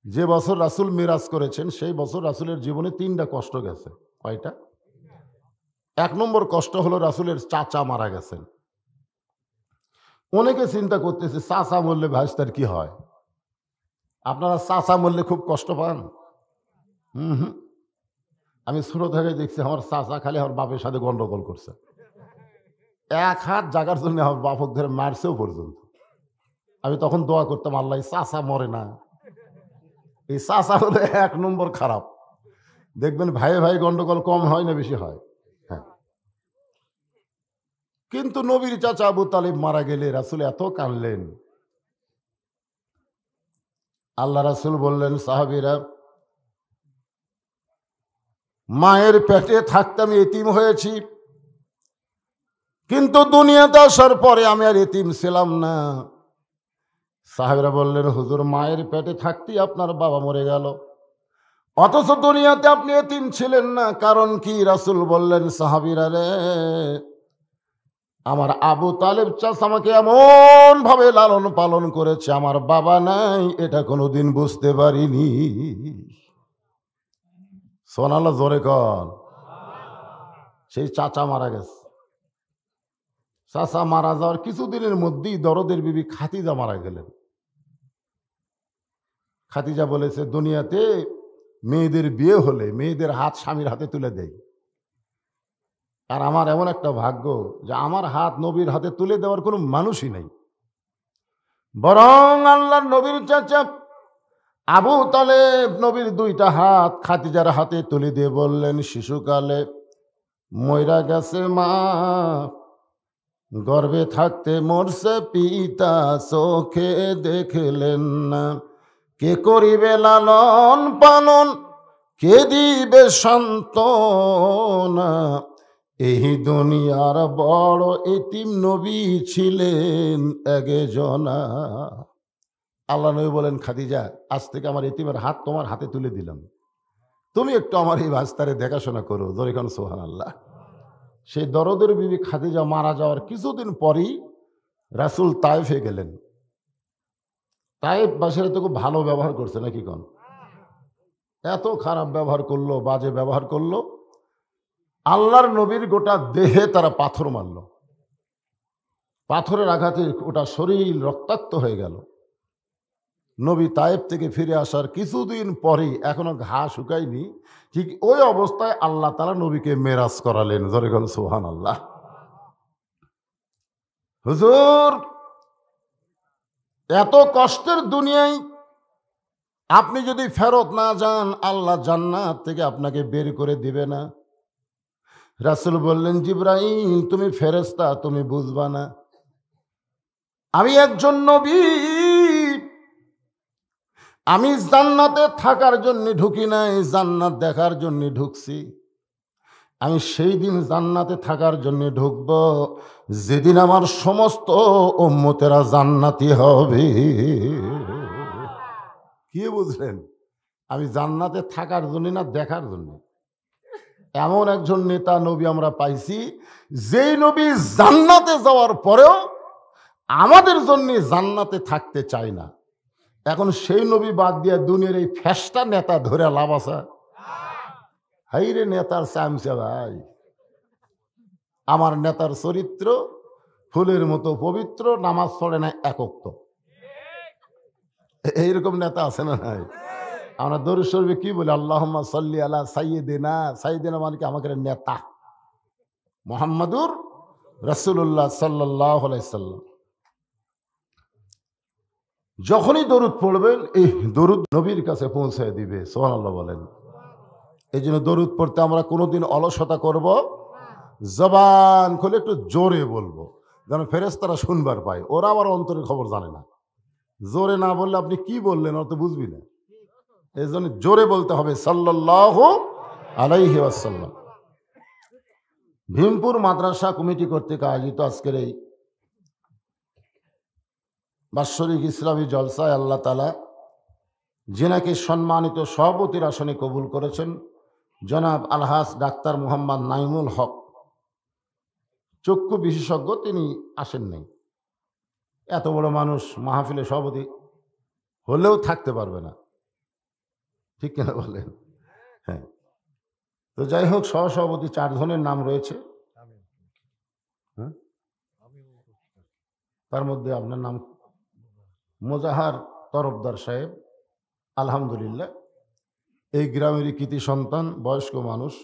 যে বছর রাসূল মিরাজ করেছেন সেই বছর রাসূলের জীবনে ৩টা কষ্ট গেছে। কয়টা? ১ নম্বর কষ্ট হলো রাসূলের চাচা মারা গেছেন। অনেকে চিন্তা করতেছে চাচা মরলে ভাইস্তার কি হয়? আপনারা চাচা মরলে খুব কষ্ট পান? হুম। আমি ছোট থেকে দেখছি আমার চাচা খালি আমার বাপের সাথে গন্ডগোল করছে। এক হাত জাগার জন্য আমার বাপক ধরে মারছেও পর্যন্ত। আমি তখন দোয়া করতাম, আল্লাহ এই চাচা মরে না। এই চাচা হলো ১ নম্বর খারাপ। দেখবেন ভাইয়ে ভাই গন্ডগোল কম হয় না বেশি হয়? হ্যাঁ। কিন্তু নবীর চাচা আবু তালিব মারা গেলে রাসূল এত কাঁদলেন। আল্লাহ রাসূল বললেন, সাহাবীরা, মায়ের পেটে থাকতে আমি এতিম হয়েছি, কিন্তু দুনিয়াতে আসার পরে আমি আর এতিম ছিলাম না। সাহাবীরা বললেন, হুজুর মায়ের পেটে থাকতেই আপনার বাবা মরে গেল, অথচ দুনিয়াতে আপনি এতিম ছিলেন না, কারণ কি? রাসূল বললেন, সাহাবীরা রে, আমার আবু তালেব চাচা আমাকে এমন ভাবে লালন পালন করেছে, আমার বাবা নাই এটা কোনোদিন বুঝতে পারিনি। সোনাল্লাহ জোরে কর। সেই চাচা মারা গেছে। চাচা মারা যাওয়ার কিছুদিনের মধ্যেই দরদের বিবি খাদিজা মারা গেলেন। খাদিজা বলেছে, দুনিয়াতে মেয়েদের বিয়ে হলে মেয়েদের হাত স্বামীর হাতে তুলে দেয়, আর আমার এমন একটা ভাগ্য যে আমার হাত নবীর হাতে তুলে দেওয়ার কোনো মানুষই নেই। বরং আল্লাহর নবীর চাচা আবু তালেব নবীর 2টা হাত খাদিজার হাতে তুলে দিয়ে বললেন, শিশুকালে মইরা গেছে মা, গর্ভে থাকতে মরছে পিতা, চোখে দেখলেন না, কে করিবে লালন পালন, কে দিবে সান্ত্বনা, এই দুনিয়ার বড় এতিম নবী ছিলেন একজনা। আল্লাহ নবী বলেন, খাদিজা, আজ থেকে আমার এতিমের হাত তোমার হাতে তুলে দিলাম, তুমি একটু আমার এই ভাস্তারে দেখাশোনা করো। জোরে কোন সুবহানাল্লাহ। সেই দরদের বিবি খাদিজা মারা যাওয়ার কিছুদিন পরই রাসূল তায়েফে গেলেন। তায়েফ বাসীরা তো খুব ভালো ব্যবহার করছে নাকি কোন? এত খারাপ ব্যবহার করলো, বাজে ব্যবহার করলো, আল্লাহর নবীর গোটা দেহে তারা পাথর মারল। পাথরের আঘাতে ওটা শরীর রক্তাক্ত হয়ে গেল। নবী তায়েফ থেকে ফিরে আসার কিছুদিন পরেই, এখনো ঘা শুকায়নি, ঠিক ওই অবস্থায় আল্লাহ তাআলা নবীকে মেরাজ করালেন। জোরে বলেন সুবহানাল্লাহ। হুজুর, এত কষ্টের দুনিয়ায় আপনি যদি ফেরত না যান, আল্লাহ জান্নাত থেকে আপনাকে বের করে দিবে না। রাসূল বললেন, জিবরাইল, তুমি ফেরেশতা, তুমি বুঝবা না, আমি একজন নবী, আমি জান্নাতে থাকার জন্য ঢুকি নাই, জান্নাত দেখার জন্য ঢুকছি। আমি সেই দিন জান্নাতে থাকার জন্য ঢুকব যেদিন আমার সমস্ত উম্মতেরা জান্নাতি হবে। কি বুঝলেন? আমি জান্নাতে থাকার জন্য না, দেখার জন্য। এমন একজন নেতা নবী আমরা পাইছি, যেই নবী জান্নাতে যাওয়ার পরেও আমাদের জন্য জান্নাতে থাকতে চায় না। এখন সেই নবী বাদ দিয়ে দুনিয়ার এই ফেস্টা নেতা ধরে লাভ আছে? হাইরে নেতার চামচা ভাই। আমার নেতার চরিত্র ফুলের মতো পবিত্র, নামাজ পড়ে না একক। তো এইরকম নেতা আছে না নাই? আমরা দরুদ শরীফে কি বলি? আল্লাহুম্মা সাল্লি আলা সাইয়্যিদিনা। সাইয়্যিদিনা মানে কি? আমাদের নেতা মুহাম্মাদুর রাসূলুল্লাহ সাল্লাল্লাহু আলাইহি সাল্লাম। যখনই দরুদ পড়বেন, এই দরুদ নবীর কাছে পৌঁছায় দিবে। সুবহানাল্লাহ বলেন। এই জন্য দরুদ পড়তে আমরা কোনোদিন অলসতা করব, জবান খুলে একটু জোরে বলবো, যেন ফেরেশতারা শুনবার পায়। ওরা আবার অন্তরের খবর জানে না। জোরে না বললে আপনি কি বললেন ওরা তো বুঝবি না। এই জন্য জোরে বলতে হবে, সাল্লাল্লাহু আলাইহি ওয়াসাল্লাম। ভীমপুর মাদ্রাসা কমিটি কর্তৃক আয়োজিত আজকের এই বাৎসরিক ইসলামী জলসায় আল্লাহ তাআলা যিনাকে সম্মানিত সভাপতির আসনে কবুল করেছেন, জনাব আলহাজ ডাক্তার মোহাম্মদ নাইমুল হক, চক্ষু বিশেষজ্ঞ, তিনি আসেন নাই। এত বড় মানুষ মাহফিলে সভাপতি হলেও থাকতে পারবে না। ঠিক কিনা বলেন? হ্যাঁ। তো যাই হোক, সহসভাপতি 4 জনের নাম রয়েছে। হ্যাঁ, তার মধ্যে আপনার নাম মোজাহার তরফদার সাহেব। আলহামদুলিল্লাহ, এই গ্রামেরই কৃতি সন্তান, বয়স্ক মানুষ।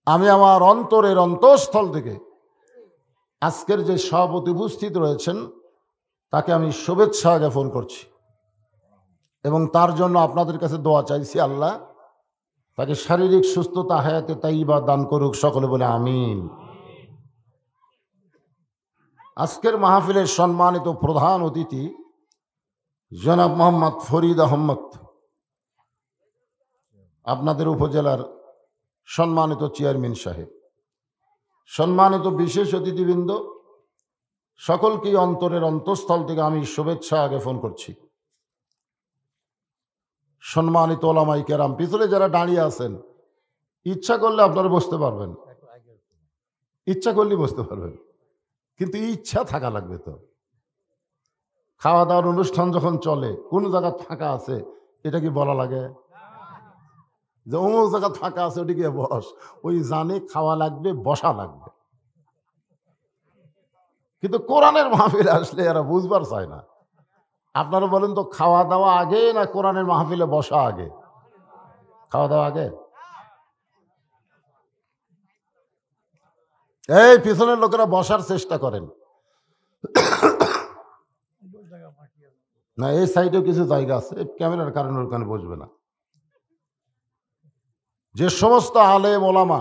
আমি আমার অন্তরের অন্তঃস্থল থেকে আজকের যে সভাপতি উপস্থিত রয়েছেন তাকে আমি শুভেচ্ছা জ্ঞাপন করছি এবং তার জন্য আপনাদের কাছে দোয়া চাইছি, আল্লাহ তাকে শারীরিক সুস্থতা, হায়াতে তাইয়্যিবা দান করুক, সকলে বলে আমিন। আজকের মাহফিলের সম্মানিত প্রধান অতিথি জনাব মোহাম্মদ ফরিদ আহমদ, আপনাদের উপজেলার সম্মানিত চেয়ারম্যান সাহেব, সম্মানিত বিশেষ অতিথিবৃন্দ, সকলকেই অন্তরের অন্তঃস্থল থেকে আমি শুভেচ্ছা জ্ঞাপন করছি। সম্মানিত ওলামায়ে কেরাম, পিছনে যারা দাঁড়িয়ে আছেন, ইচ্ছা করলে আপনারা বসতে পারবেন, ইচ্ছা করলে বসতে পারবেন, কিন্তু ইচ্ছা থাকা লাগবে। তো খাওয়া দাওয়ার অনুষ্ঠান যখন চলে, কোন জায়গা ফাঁকা আছে এটা কি বলা লাগে যে অমুক জায়গা ফাঁকা আছে ওটি গিয়ে বস? ওই জানে খাওয়া লাগবে, বসা লাগবে। কিন্তু কোরআনের মাহফিলে আসলে এরা বুঝবার চায় না। আপনারা বলেন তো, খাওয়া দাওয়া আগে না কোরআনের মাহফিলে বসা আগে? খাওয়া দাওয়া আগে। এই পিছনের লোকেরা বসার চেষ্টা করেন না, এই সাইডেও কিছু জায়গা আছে, ক্যামেরার কারণে ওখানে বসবে না। যে সমস্ত আলেম ওলামা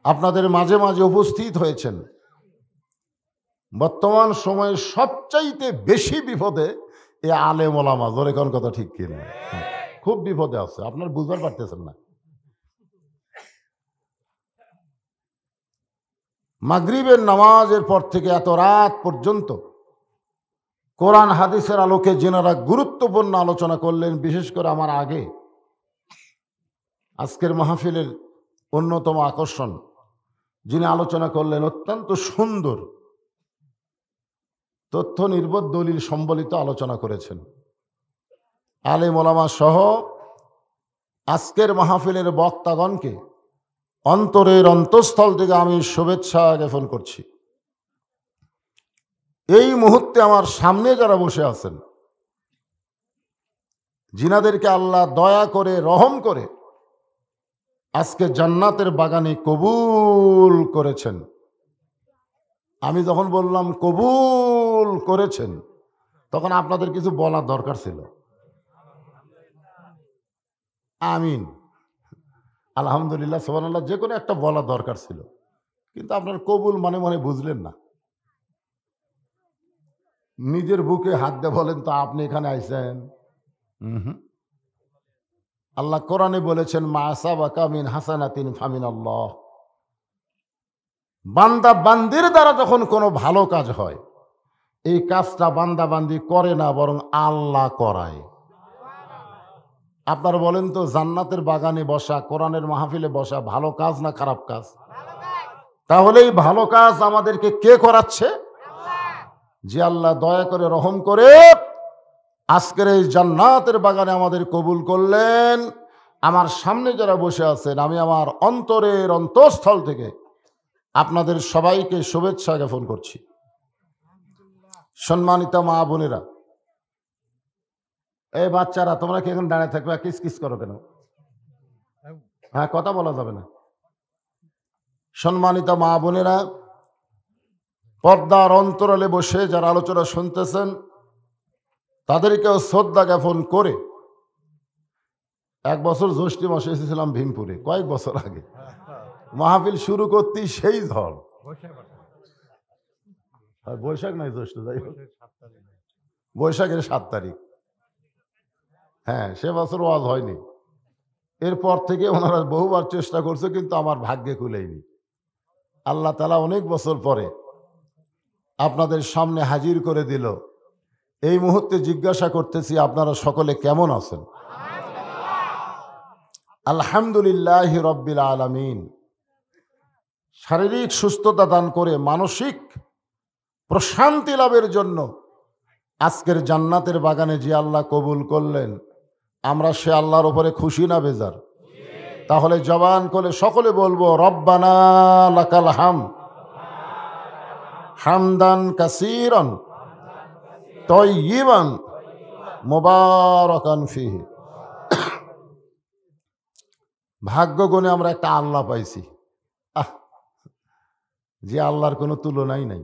আপনাদের মাঝে মাঝে উপস্থিত হয়েছেন, বর্তমান সময়ে সবচাইতে বেশি বিপদে এ আলেম ওলামা। জোরে কোন কথা ঠিক কিনা? খুব বিপদে আছে, আপনার বুঝবার পারতেছেন না। মাগরিবের নামাজের পর থেকে এত রাত পর্যন্ত কোরআন হাদিসের আলোকে যেনারা গুরুত্বপূর্ণ আলোচনা করলেন, বিশেষ করে আমার আগে আজকের মাহফিলের অন্যতম আকর্ষণ যিনি আলোচনা করলেন, অত্যন্ত সুন্দর তথ্য নির্ভর দলিল সম্বলিত আলোচনা করেছেন। আলেম ওলামা সহ আজকের মাহফিলের বক্তাগণকে অন্তরের অন্তঃস্থল থেকে আমি শুভেচ্ছা জ্ঞাপন করছি। এই মুহূর্তে আমার সামনে যারা বসে আছেন, যিনাদেরকে আল্লাহ দয়া করে, রহম করে আজকে জান্নাতের বাগানে কবুল করেছেন, আমি যখন বললাম কবুল করেছেন, তখন আপনাদের কিছু বলার দরকার ছিল। আমিন, আলহামদুলিল্লাহ, সুবহানাল্লাহ, যে কোনো একটা বলা দরকার ছিল, কিন্তু আপনার কবুল মানে মনে বুঝলেন না। নিজের বুকে হাত দিয়ে বলেন তো, আপনি এখানে আইছেন? আল্লাহ কোরআনে বলেছেন, মা আসাবাকা মিন হাসানাতিন ফামিনাল্লাহ। বান্দা বান্দির দ্বারা যখন কোনো ভালো কাজ হয়, এই কাজটা বান্দা বান্দি করে না, বরং আল্লাহ করায়। আপনারা বলেন তো, জান্নাতের বাগানে বসা, কোরআনের মাহফিলে বসা ভালো কাজ না খারাপ কাজ? তাহলে এই ভালো কাজ আমাদেরকে কে করাচ্ছে? যে আল্লাহ দয়া করে, রহম করে আজকের এই জান্নাতের বাগানে আমাদের কবুল করলেন। আমার সামনে যারা বসে আছেন, আমি আমার অন্তরের অন্তঃস্থল থেকে আপনাদের সবাইকে শুভেচ্ছা জ্ঞাপন করছি। সম্মানিত মা বোনেরা, এই বাচ্চারা, তোমরা কি এখন দাঁড়িয়ে থাকবে? কিস কিস করো কেন? হ্যাঁ, কথা বলা যাবে না। সম্মানিত মা বোনেরা, পর্দার অন্তরালে বসে যারা আলোচনা শুনতেছেন, তাদেরকেও শ্রদ্ধা জ্ঞাপন করে, 1 বছর জ্যৈষ্ঠ মাসে এসেছিলাম ভীমপুরে, কয়েক বছর আগে, মাহফিল শুরু করতেই সেই ঝড়। বৈশাখ নয়, জ্যৈষ্ঠ, যাই হোক, বৈশাখের 7 তারিখ। হ্যাঁ, সে বছর ওয়াজ হয়নি। এরপর থেকে ওনারা বহুবার চেষ্টা করছে, কিন্তু আমার ভাগ্যে কুলাইনি। আল্লাহ তাআলা অনেক বছর পরে আপনাদের সামনে হাজির করে দিল। এই মুহূর্তে জিজ্ঞাসা করতেছি, আপনারা সকলে কেমন আছেন? আলহামদুলিল্লাহ রব্বিল আলামিন। শারীরিক সুস্থতা দান করে মানসিক প্রশান্তি লাভের জন্য আজকের জান্নাতের বাগানে যে আল্লাহ কবুল করলেন, আমরা সে আল্লাহর উপরে খুশি না বেজার? তাহলে জবান করে সকলে বলবো রব্বানা লাকাল হামদান কাসীরান তাইয়িবান মুবারাকান ফিহি। ভাগ্য গুণে আমরা একটা আল্লাহ পাইছি, যে আল্লাহর কোনো তুলনাই নাই।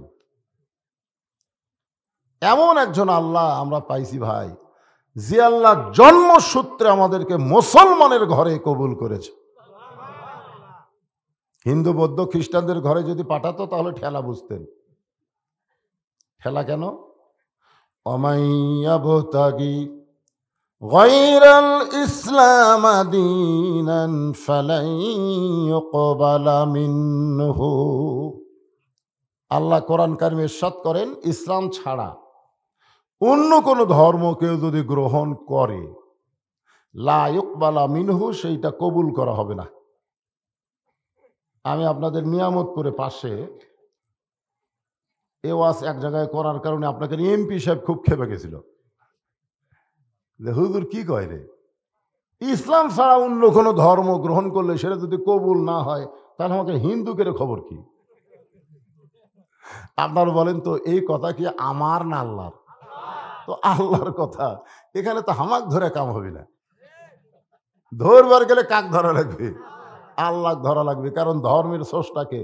এমন একজন আল্লাহ আমরা পাইছি ভাই, যে আল্লাহ জন্মসূত্রে আমাদেরকে মুসলমানের ঘরে কবুল করেছে। হিন্দু বৌদ্ধ খ্রিস্টানদের ঘরে যদি পাঠাতো তাহলে ঠেলা বুঝতেন। ঠেলা কেন? অমাইয়াবতাগি গায়রাল ইসলাম দীনান ফালাই ইউকবালা মিনহু। আল্লাহ কোরআন কারিমে ইরশাদ করেন, ইসলাম ছাড়া অন্য কোনো ধর্ম কেউ যদি গ্রহণ করে, লা ইউকবালা মিনহু, সেইটা কবুল করা হবে না। আমি আপনাদের নিয়ামতপুরে পাশে এ ওয়াজ এক জায়গায় করার কারণে আপনাকে এমপি সাহেব খুব খেপে গেছিল যে হুজুর কি কয় রে, ইসলাম ছাড়া অন্য কোনো ধর্ম গ্রহণ করলে সেটা যদি কবুল না হয় তাহলে আমাকে হিন্দুকের খবর কি? আপনারা বলেন তো, এই কথা কি আমার না আল্লাহর? তো আল্লাহর কথা, এখানে তো হামাক ধরে কাম হবে না। ধরবার গেলে কাক ধরা লাগবে? আল্লাহ ধরা লাগবে, কারণ ধর্মের স্রষ্টাকে।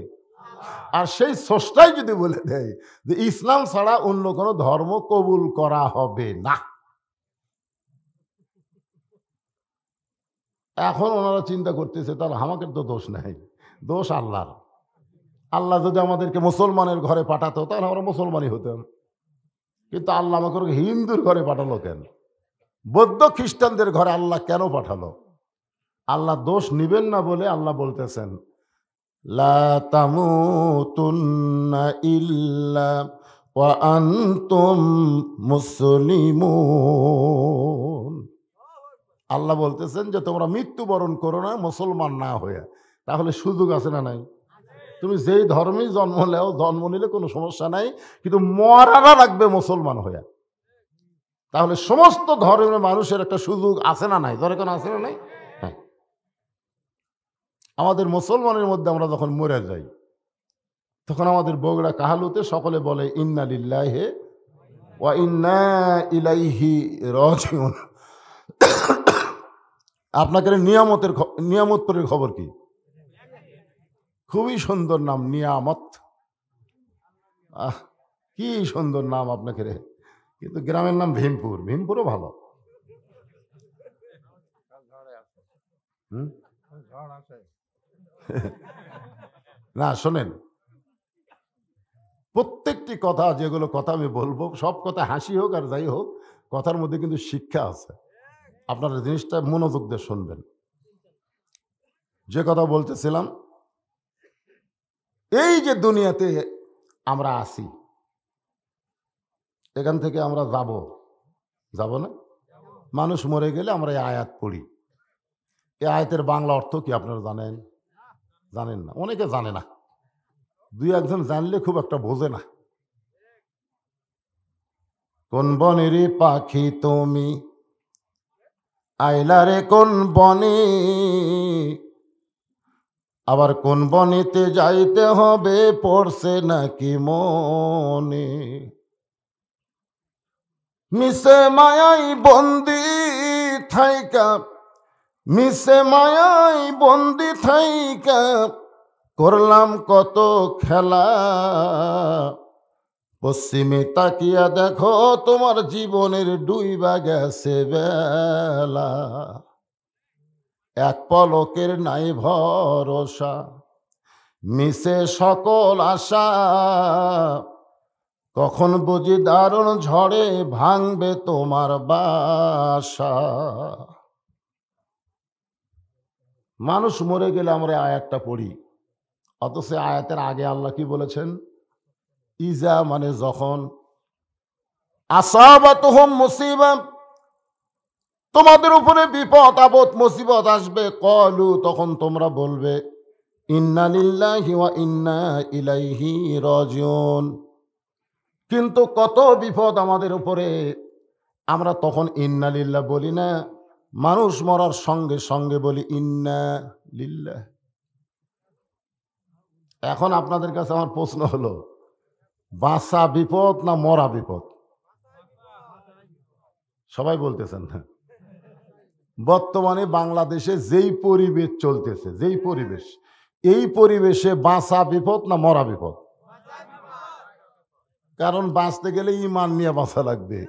আর সেই স্রষ্টাই যদি বলে দেয় যে ইসলাম ছাড়া অন্য কোনো ধর্ম কবুল করা হবে না, এখন ওনারা চিন্তা করতেছে তাহলে আমাদের তো দোষ নাই, দোষ আল্লাহর। আল্লাহ যদি আমাদেরকে মুসলমানের ঘরে পাঠাতো তাহলে আমরা মুসলমানই হতাম, কিন্তু আল্লাহ আমাকে হিন্দুর ঘরে পাঠালো কেন? বৌদ্ধ খ্রিস্টানদের ঘরে আল্লাহ কেন পাঠালো? আল্লাহ দোষ নিবেন না বলে আল্লাহ বলতেছেন, লা তামুতুন্না ইল্লা ওয়া আনতুম মুসলিমুন। আল্লাহ বলতেছেন যে তোমরা মৃত্যুবরণ করো না মুসলমান না হয়ে। তাহলে সুযোগ আছে না নাই? তুমি যেই ধর্মেই জন্ম নেও, জন্ম নিলে কোনো সমস্যা নাই, কিন্তু মরারা লাগবে মুসলমান হয়ে। তাহলে সমস্ত ধর্মের মানুষের একটা সুযোগ আছে না নাই? ধরে কোনো আছে না নাই? হ্যাঁ, আমাদের মুসলমানের মধ্যে আমরা যখন মরে যাই তখন আমাদের বগুড়া কাহালুতে সকলে বলে ইন্না লিল্লাহি ওয়া ইন্না ইলাইহি রাজিউন। আপনাদের নিয়ামতপুরের খবর কি? খুবই সুন্দর নাম, নিয়ামত। কি সুন্দর নাম আপনাকে রে, কিন্তু গ্রামের নাম ভীমপুর। ভীমপুরও ভালো। না শোনেন, প্রত্যেকটি কথা, যেগুলো কথা আমি বলবো, সব কথা হাসি হোক আর যাই হোক, কথার মধ্যে কিন্তু শিক্ষা আছে। আপনারা জিনিসটা মনোযোগ দিয়ে শুনবেন। যে কথা বলতেছিলাম, এই যে দুনিয়াতে আমরা আছি, এখান থেকে আমরা যাব না? মানুষ মরে গেলে আমরা এই আয়াত পড়ি। এই আয়াতের বাংলা অর্থ কি আপনারা জানেন? জানেন না, অনেকে জানে না। দুই একজন জানলে খুব একটা বোঝে না। কোন বনেরই পাখি তুমি আইলারে কোন বনে, আবার কোন বনেতে যাইতে হবে পড়ছে নাকি মনে। মিশে মায়াই বন্দি থাইকা, মিশে মায়াই বন্দি থাইকা করলাম কত খেলা। পশ্চিমে তাকিয়া দেখো তোমার জীবনের ডুইবা গেছে বেলা। এক পলকের নাই ভরসা, মিশে সকল আশা। কখন বুঝি দারুণ ঝড়ে ভাঙবে তোমার বাসা। মানুষ মরে গেলে আমরা আয়াতটা পড়ি, অথচ আয়াতের আগে আল্লাহ কি বলেছেন? ইজা মানে যখন, আসাবাতুহুম মুসিবা, তোমাদের উপরে বিপদ আপদ মুসিবত আসবে, ক্বালু, তখন তোমরা বলবে ইন্না লিল্লাহি ওয়া ইন্না ইলাইহি রাজিউন, কিন্তু কত বিপদ আমাদের উপরে, আমরা তখন ইন্না লিল্লাহ বলি না, মানুষ মরার সঙ্গে সঙ্গে বলি ইন্না লিল্লাহ। এখন আপনাদের কাছে আমার প্রশ্ন হলো, বাঁচা বিপদ না মরা বিপদ? সবাই বলতেছেন না। বর্তমানে বাংলাদেশে যেই পরিবেশ চলতেছে, যেই পরিবেশ, এই পরিবেশে বাঁচা বিপদ না মরা বিপদ? কারণ বাঁচতে গেলে ইমান নিয়ে বাঁচা লাগবে,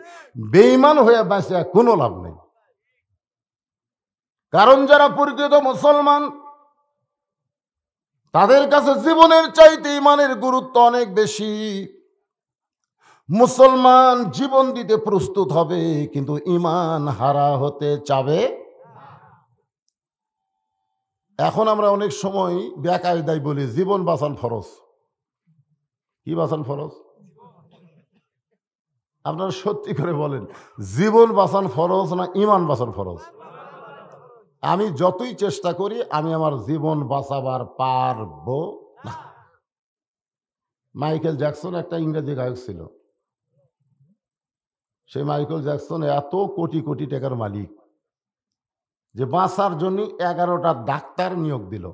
বেঈমান হয়ে বাঁচা কোনো লাভ নেই। কারণ যারা প্রকৃত মুসলমান, তাদের কাছে জীবনের চাইতে ইমানের গুরুত্ব অনেক বেশি। মুসলমান জীবন দিতে প্রস্তুত হবে, কিন্তু ইমান হারা হতে চাবে। এখন আমরা অনেক সময় বেকায়দায় বলি জীবন বাঁচান ফরজ। কি বাঁচান ফরজ? আপনারা সত্যি করে বলেন, জীবন বাঁচান ফরজ না ইমান বাঁচান ফরজ? আমি যতই চেষ্টা করি, আমি আমার জীবন বাঁচাবার পারবো না। মাইকেল জ্যাকসন একটা ইংরেজি গায়ক ছিল। সেই মাইকেল জ্যাকসন এত কোটি কোটি টাকার মালিক যে বাঁচার জন্য 11টা ডাক্তার নিয়োগ দিল।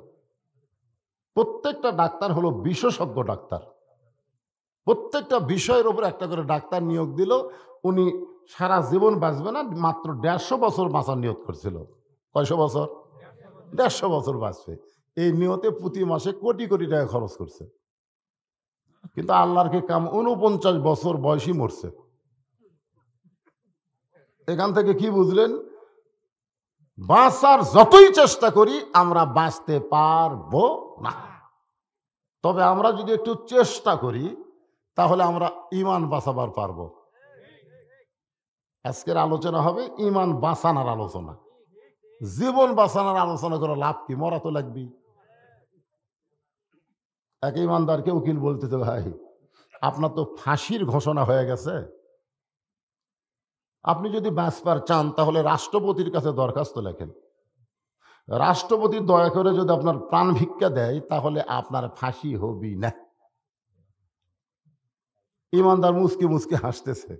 প্রত্যেকটা ডাক্তার হলো বিশেষজ্ঞ ডাক্তার, প্রত্যেকটা বিষয়ের উপর একটা করে ডাক্তার নিয়োগ দিল। উনি সারা জীবন বাঁচবে না, মাত্র 150 বছর বাঁচার নিয়ত করছিল। কয়শো বছর? 150 বছর বাঁচবে। এই নিয়তে প্রতি মাসে কোটি কোটি টাকা খরচ করছে। কিন্তু আল্লাহর কে কাম 49 বছর বয়সী মরছে। এখান থেকে কি বুঝলেন? বাঁচার যতই চেষ্টা করি আমরা বাঁচতে পারবো না। তবে আমরা যদি একটু চেষ্টা করি তাহলে আমরা ইমান বাঁচাবার পারবো। আজকের আলোচনা হবে ইমান বাঁচানোর আলোচনা। জীবন বাঁচানোর আলোচনা করে লাভ কি? মরা তো লাগবেই। এক ইমানদারকে উকিল বলতেছে, ভাই আপনার তো ফাঁসির ঘোষণা হয়ে গেছে, আপনি যদি বাঁচবার চান তাহলে রাষ্ট্রপতির কাছে দরখাস্ত লেখেন। রাষ্ট্রপতি দয়া করে যদি আপনার প্রাণ ভিক্ষা দেয় তাহলে আপনার ফাঁসি হবি না। ইমানদার মুসকি মুসকি হাসতেছে।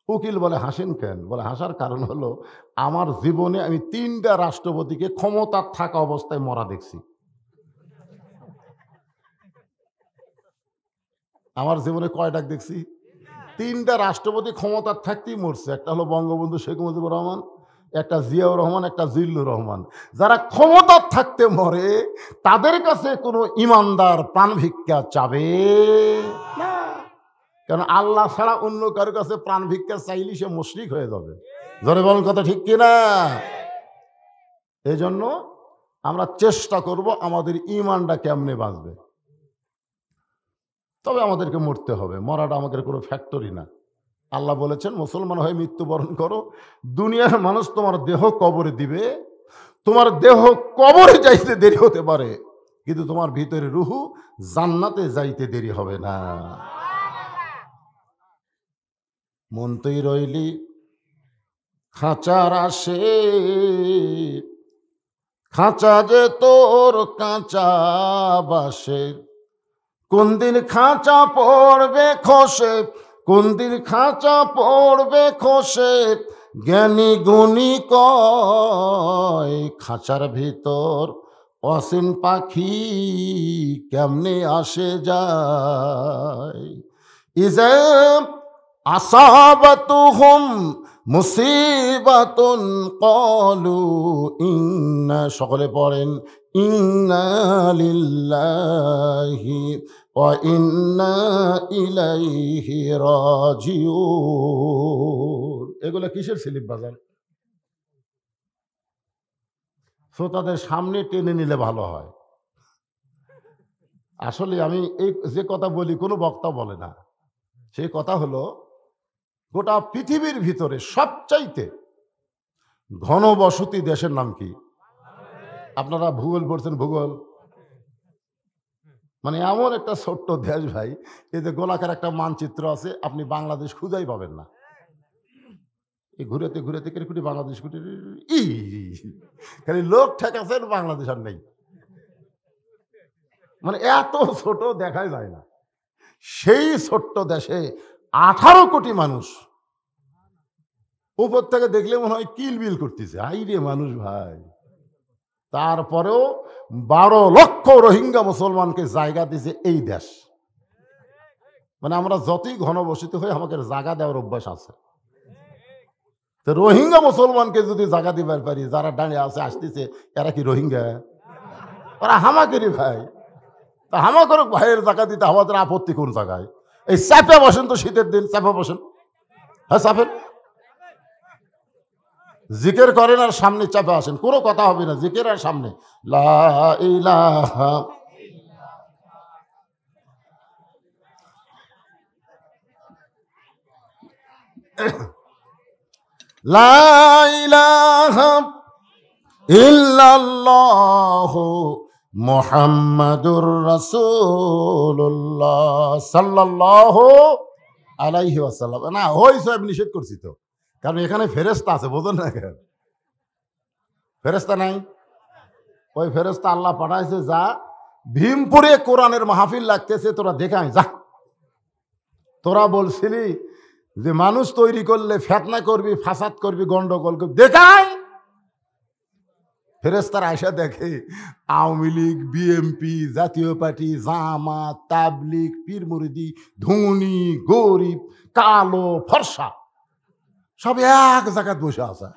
উকিল বলে, হাসেন কেন? বলে, হাসার কারণ হলো আমার জীবনে আমি 3টা রাষ্ট্রপতিকে ক্ষমতা থাকা অবস্থায় মরা দেখছি। আমার জীবনে কয়টা দেখছি? 3টা রাষ্ট্রপতি ক্ষমতার থাকতেই মরছে। একটা হলো বঙ্গবন্ধু শেখ মুজিবুর রহমান, একটা জিয়াউর রহমান, একটা জিল্লুর রহমান। যারা ক্ষমতার থাকতে মরে তাদের কাছে কোনো ইমানদার প্রাণ ভিক্ষা চাবে না। কারণ আল্লাহ ছাড়া অন্য কারোর কাছে প্রাণ ভিক্ষা চাইলে সে মুশরিক হয়ে যাবে। জোরে বলেন কথা ঠিক কিনা? এই জন্য আমরা চেষ্টা করব আমাদের ইমানটা কেমনে বাঁচবে। তবে আমাদেরকে মরতে হবে, মরাটা আমাদের কোনো ফ্যাক্টরি না। আল্লাহ বলেছেন, মুসলমান হয়ে মৃত্যুবরণ করো, দুনিয়ার মানুষ তোমার দেহ কবরে দিবে। তোমার দেহ কবরে যাইতে দেরি হতে পারে, কিন্তু তোমার ভিতরে রুহু জান্নাতে যাইতে দেরি হবে না। মন তুই রইলি খাঁচার আসে, খাঁচা যে তোর কাঁচা বাসে, কোন দিন খাঁচা পড়বে খসে, কোন দিন খাঁচা পড়বে খসে, জ্ঞানী গুণী কয় খাঁচার ভিতর অসীন পাখি কেমনে আসে যায়। ইজা আসাবাতুহুম মুসিবাতুন ক্বালু ইন্না, সকলে পড়েন, ইন্না লিল্লাহি ওয়া ইন্না ইলাইহি রাজিউন। এগুলো কিসের স্লিপ বাজান? শ্রোতাদের সামনে টেনে নিলে ভালো হয়। আসলে আমি এই যে কথা বলি কোনো বক্তা বলে না। সেই কথা হলো, গোটা পৃথিবীর ভিতরে সবচাইতে ঘনবসতি দেশের নাম কি? আপনারা ভূগোল পড়ছেন? ভূগোল মানে এমন একটা ছোট্ট দেশ ভাই, এই যে গোলাকার একটা মানচিত্র আছে, আপনি বাংলাদেশ খুঁজেই পাবেন না। এই ঘুরেতে ঘুরেতে কেটে বাংলাদেশ খালি লোক ঠেকাছেন, বাংলাদেশ আর নেই। মানে এত ছোট দেখাই যায় না। সেই ছোট্ট দেশে 18 কোটি মানুষ উপর থেকে দেখলে মনে হয় কিলবিল করতেছে, আই রে মানুষ ভাই। তারপরেও 12 লক্ষ রোহিঙ্গা মুসলমানকে জায়গা দিয়েছে এই দেশ। মানে আমরা যতই ঘনবসতি হই আমাকে জায়গা দেওয়ার অভ্যাস আছে। তো রোহিঙ্গা মুসলমানকে যদি জায়গা দিবার পারি, যারা দাঁড়িয়ে আছে আসতেছে, এরা কি রোহিঙ্গা? ওরা হামাকেরই ভাই। তা হামাকের ভাইয়ের জায়গা দিতে আমাদের আপত্তি কোন জায়গায়? এই চাপে বসেন তো, শীতের দিন চাপে বসেন। হ্যাঁ চাপেন, জিকির করেন আর সামনে চাপে আসেন, কোনো কথা হবে না। জিকির আর সামনে লা ইলাহা লা ইলাহা ইল্লাল্লাহু মুহাম্মাদুর রাসূলুল্লাহ সাল্লাল্লাহু আলাইহি ওয়াসাল্লাম। না ওই সব নিষেধ করছি তো, কারণ এখানে ফেরেশতা আছে, বোঝেন না কেন? ফেরেশতা নাই? ওই ফেরেশতা আল্লাহ পাঠাইছে, যা ভীমপুরে কোরআনের মাহফিল লাগতেছে তোরা দেখাই যা। তোরা বলছিলি যে মানুষ তৈরি করলে ফেতনা করবি, ফাসাদ করবি, গন্ডগোল করবি, দেখাই। ফেরেশতারা আয়সা দেখে আওয়ামী লীগ, বিএমপি, জাতীয় পার্টি, জামাত, তাবলিগ, পীর মুরিদি, ধনী, গরিব, কালো, ফর্সা সব এক জায়গায় বসে আছে।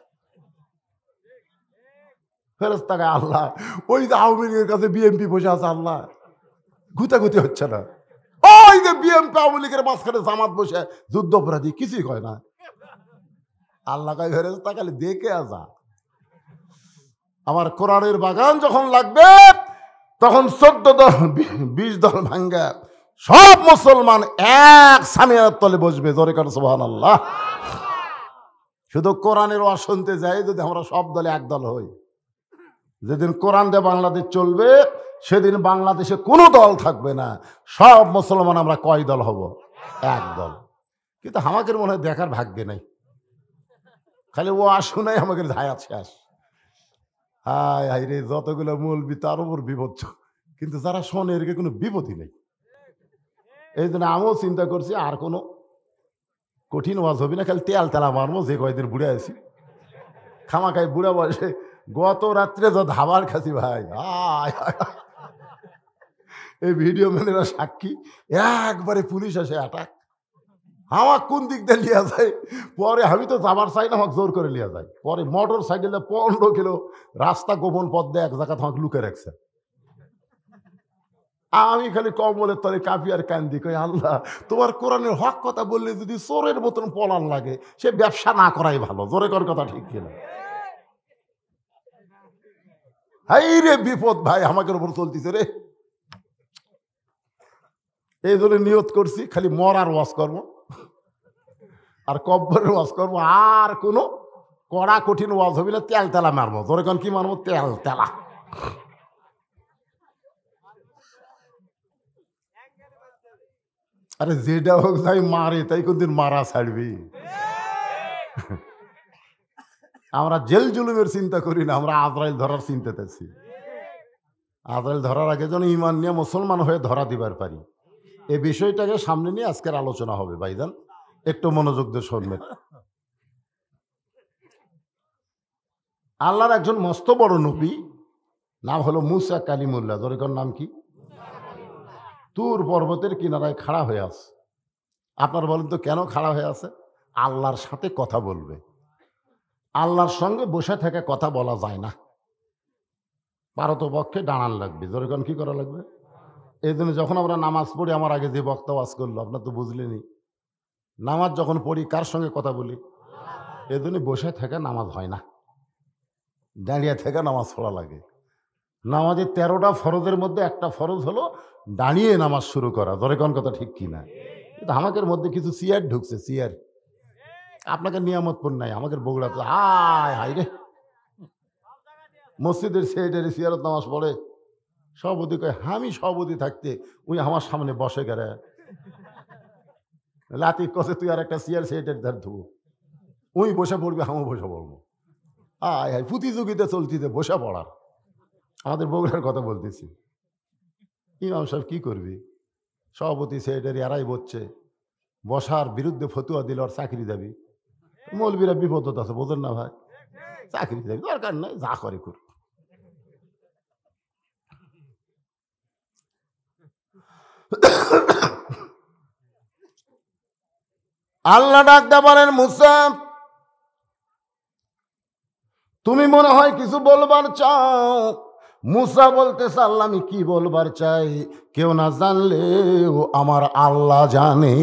ফেরেশতাকে আল্লাহ, ওই যে আওয়ামী লীগের কাছে বিএমপি বসে আছে, আল্লাহ গুতাগুতি হচ্ছে না। ওই যে বিএমপি আওয়ামী লীগের মাঝখানে জামাত বসে যুদ্ধ অপরাধী, কিছুই কয় না। আল্লাহ কয় ফেরেশতা খালি দেখে আসা। আমার কোরআনের বাগান যখন লাগবে তখন 14 দল 20 দল ভাঙ্গা সব মুসলমান এক সামিয়ার তলে বসবে। জোরে কর সুবহানাল্লাহ। শুধু কোরআনের ওয়াজ শুনতে যাই যদি আমরা সব দলে এক দল হই, যেদিন কোরআন দিয়ে বাংলাদেশ চলবে সেদিন বাংলাদেশে কোনো দল থাকবে না, সব মুসলমান আমরা কয় দল হব? এক দল। কিন্তু আমাকে মনে হয় দেখার ভাগ্যে নাই, খালি ও আসুনাই আমাকে ধায়াত শেষ। হায় হায় রে, যতগুলো মৌলবি তার উপর বিপদ, কিন্তু যারা শোনে এর কোনো বিপদই নেই। এই জন্য আমিও চিন্তা করছি আর কোনো কঠিন ওয়াজ হবে না, খালি তেল তেলা মারবো। যে কয়দিন বুড়ে আছি খামাখাই বুড়া বয়সে, গত রাত্রে যা ধাবার খাসি ভাই, এই ভিডিও ম্যানেরা সাক্ষী, একবারে পুলিশ আসে অ্যাটাক। আমার কোন দিক দিয়ে লিয়া যায়, পরে আমি তো যাবার চাই না, আমাকে জোর করে লিয়া যায়। পরে মোটর সাইকেলে 15 কিলো রাস্তা গোপন পথ দিয়ে এক জায়গা তোমাকে লুকে রাখছে। আমি খালি কম্বলের তলে কাঁপি আর কান্দি, কই আল্লাহ তোমার কোরআনের হক কথা বললে যদি চোরের মতন পলান লাগে, সে ব্যবসা না করাই ভালো। জোরে কর কথা ঠিক কিনা? হাই রে বিপদ ভাই আমাদের উপর চলতেছে রে। এই জন্য নিয়ত করছি খালি মরার ওয়াজ করবো আর কব্বরের ওয়াজ করবো, আর কোনো কড়া কঠিন ওয়াজ হবে না। তেল তেলা মারবো। জোরে কন কি মারবো? তেল তেলা। আরে যেটা হোক যাই মারে, তাই কোনদিন মারা ছাড়বি? আমরা জেল জুলুমের চিন্তা করি না, আমরা আজরাইল ধরার চিন্তাতে আছি। আজরাইল ধরার আগে যেন ইমান নিয়ে মুসলমান হয়ে ধরা দিবার পারি, এই বিষয়টাকে সামনে নিয়ে আজকের আলোচনা হবে। ভাইজান একটু মনোযোগ দিয়ে শুনবেন। আল্লাহর একজন মস্ত বড় নবী, নাম হলো মুসা কালিমুল্লাহ। জোরে নাম কি? তুর পর্বতের কিনারায় খাড়া হয়ে আছে। আপনার বলেন তো কেন খাড়া হয়ে আছে? আল্লাহর সাথে কথা বলবে। আল্লাহর সঙ্গে বসে থেকে কথা বলা যায় না, পারতপক্ষে দাঁড়ান লাগবে। জোরে কি করা লাগবে? এই জন্য যখন আমরা নামাজ পড়ি, আমার আগে যে বক্তা ওয়াজ করলো আপনার তো বুঝলেনি, নামাজ যখন পড়ি কার সঙ্গে কথা বলি? এই জন্য বসে থেকে নামাজ হয় না, দাঁড়িয়ে থেকে নামাজ পড়া লাগে। নামাজের 13টা ফরজের মধ্যে একটা ফরজ হলো দাঁড়িয়ে নামাজ শুরু করা। জোরে কোন কথা ঠিক কিনা? কিন্তু আমাদের মধ্যে কিছু চেয়ার ঢুকছে, চেয়ার। আপনাকে নিয়ামতপুর নাই, আমাদের বগুড়াতে হায় হায় রে, মসজিদের সেটারি চেয়ারত নামাজ পড়ে। সভাপতি কয় আমি সভাপতি থাকতে ওই আমার সামনে বসে গেলে লাতি কষে, তুই আর একটা চেয়ার সেটারি ধার ধুবো, ওই বসে পড়বি, আমিও বসে পড়বো। হায় হায়, প্রতিযোগিতা চলতিতে বসে পড়ার। আমাদের বগুড়ার কথা বলতেছি। ইমাম সাহেব কি করবি, সভাপতি সেক্রেটারি এরাই বলছে, বসার বিরুদ্ধে ফতুয়া দিল আর চাকরি যাবি, মৌলবীরা বিপদ আছে, বোঝেন না ভাই? চাকরি যাবি, দরকার নাই, যা করে করুক। আল্লাহ ডাকতে বলেন, মুসা তুমি মনে হয় কিছু বলবার চাও। মুসা বলতেছে, আল্লাহ আমি কি বলবার চাই, কেউ না জানলেও আমার আল্লাহ জানে।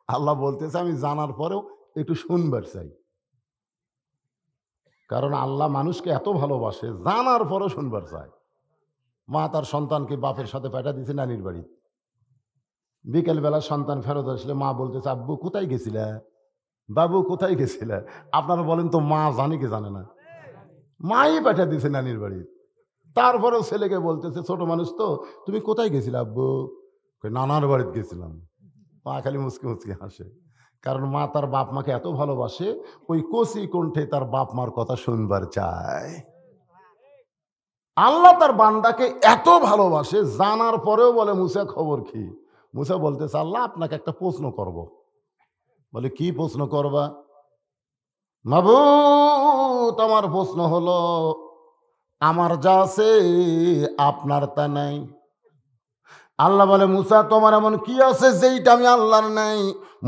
আল্লাহ বলতেছে আমি জানার পরেও একটু শুনবার চাই, কারণ আল্লাহ মানুষকে এত ভালোবাসে, জানার পরেও শুনবার চায়। মা তার সন্তানকে বাপের সাথে পাঠিয়ে দিয়েছে নানির বাড়ি। বিকেলবেলা সন্তান ফেরত আসলে মা বলতেছে, আব্বু কোথায় গেছিলে, বাবু কোথায় গেছিলে? আপনারা বলেন তো, মা জানে কি জানে না? মাই পাঠিয়ে দিয়েছে নানির বাড়ি। তারপরেও ছেলেকে বলতেছে, ছোট মানুষ তো, তুমি কোথায় গেছিলে আব্বু? নানার বাড়িতে গেছিলাম। মা খালি মুচকি মুচকি হাসে, কারণ মা তার বাপ মাকে এত ভালোবাসে, ওই কচি কণ্ঠে তার বাপ মার কথা শুনবার চায়। আল্লাহ তার বান্দাকে এত ভালোবাসে, জানার পরেও বলে, মুসা খবর কি? মুসা বলতেছে, আল্লাহ আপনাকে একটা প্রশ্ন করব। বলে, কি প্রশ্ন করবা? মাবুদ আমার প্রশ্ন হলো, আমার যা আছে আপনার তা নাই। আল্লাহ বলে, মুসা তোমার এমন কি আছে যেইটা আমি আল্লাহর নাই?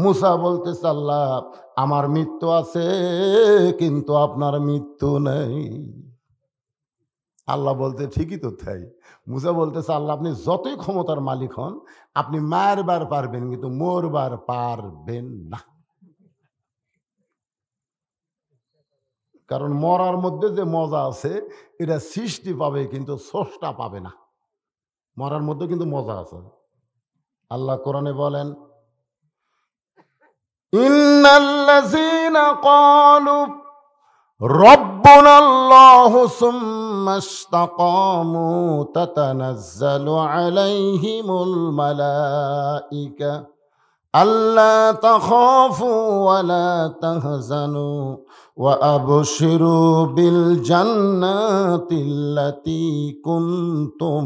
মুসা বলতেছে, আল্লাহ আমার মৃত্যু আছে কিন্তু আপনার মৃত্যু নেই। আল্লাহ বলতে, ঠিকই তো তাই। মুসা বলতেছে, আল্লাহ আপনি যতই ক্ষমতার মালিক হন, আপনি মারবার পারবেন কিন্তু মরবার পারবেন না। কারণ মরার মধ্যে যে মজা আছে, এটা সৃষ্টি পাবে কিন্তু স্রষ্টা পাবে না। মরার মধ্যে কিন্তু মজা আছে। আল্লাহ কোরআনে বলেন, ইন্নাল্লাযীনা ক্বালু রব্বুনাল্লাহু সুম্মা ইসতাকামু তাতানাজ্জালু আলাইহিমুল মালাইকা আল্লা তাখাফু ওয়া লা তাহজানু ওয়া আবশিরু বিল জান্নাতিল্লাতী কুনতুম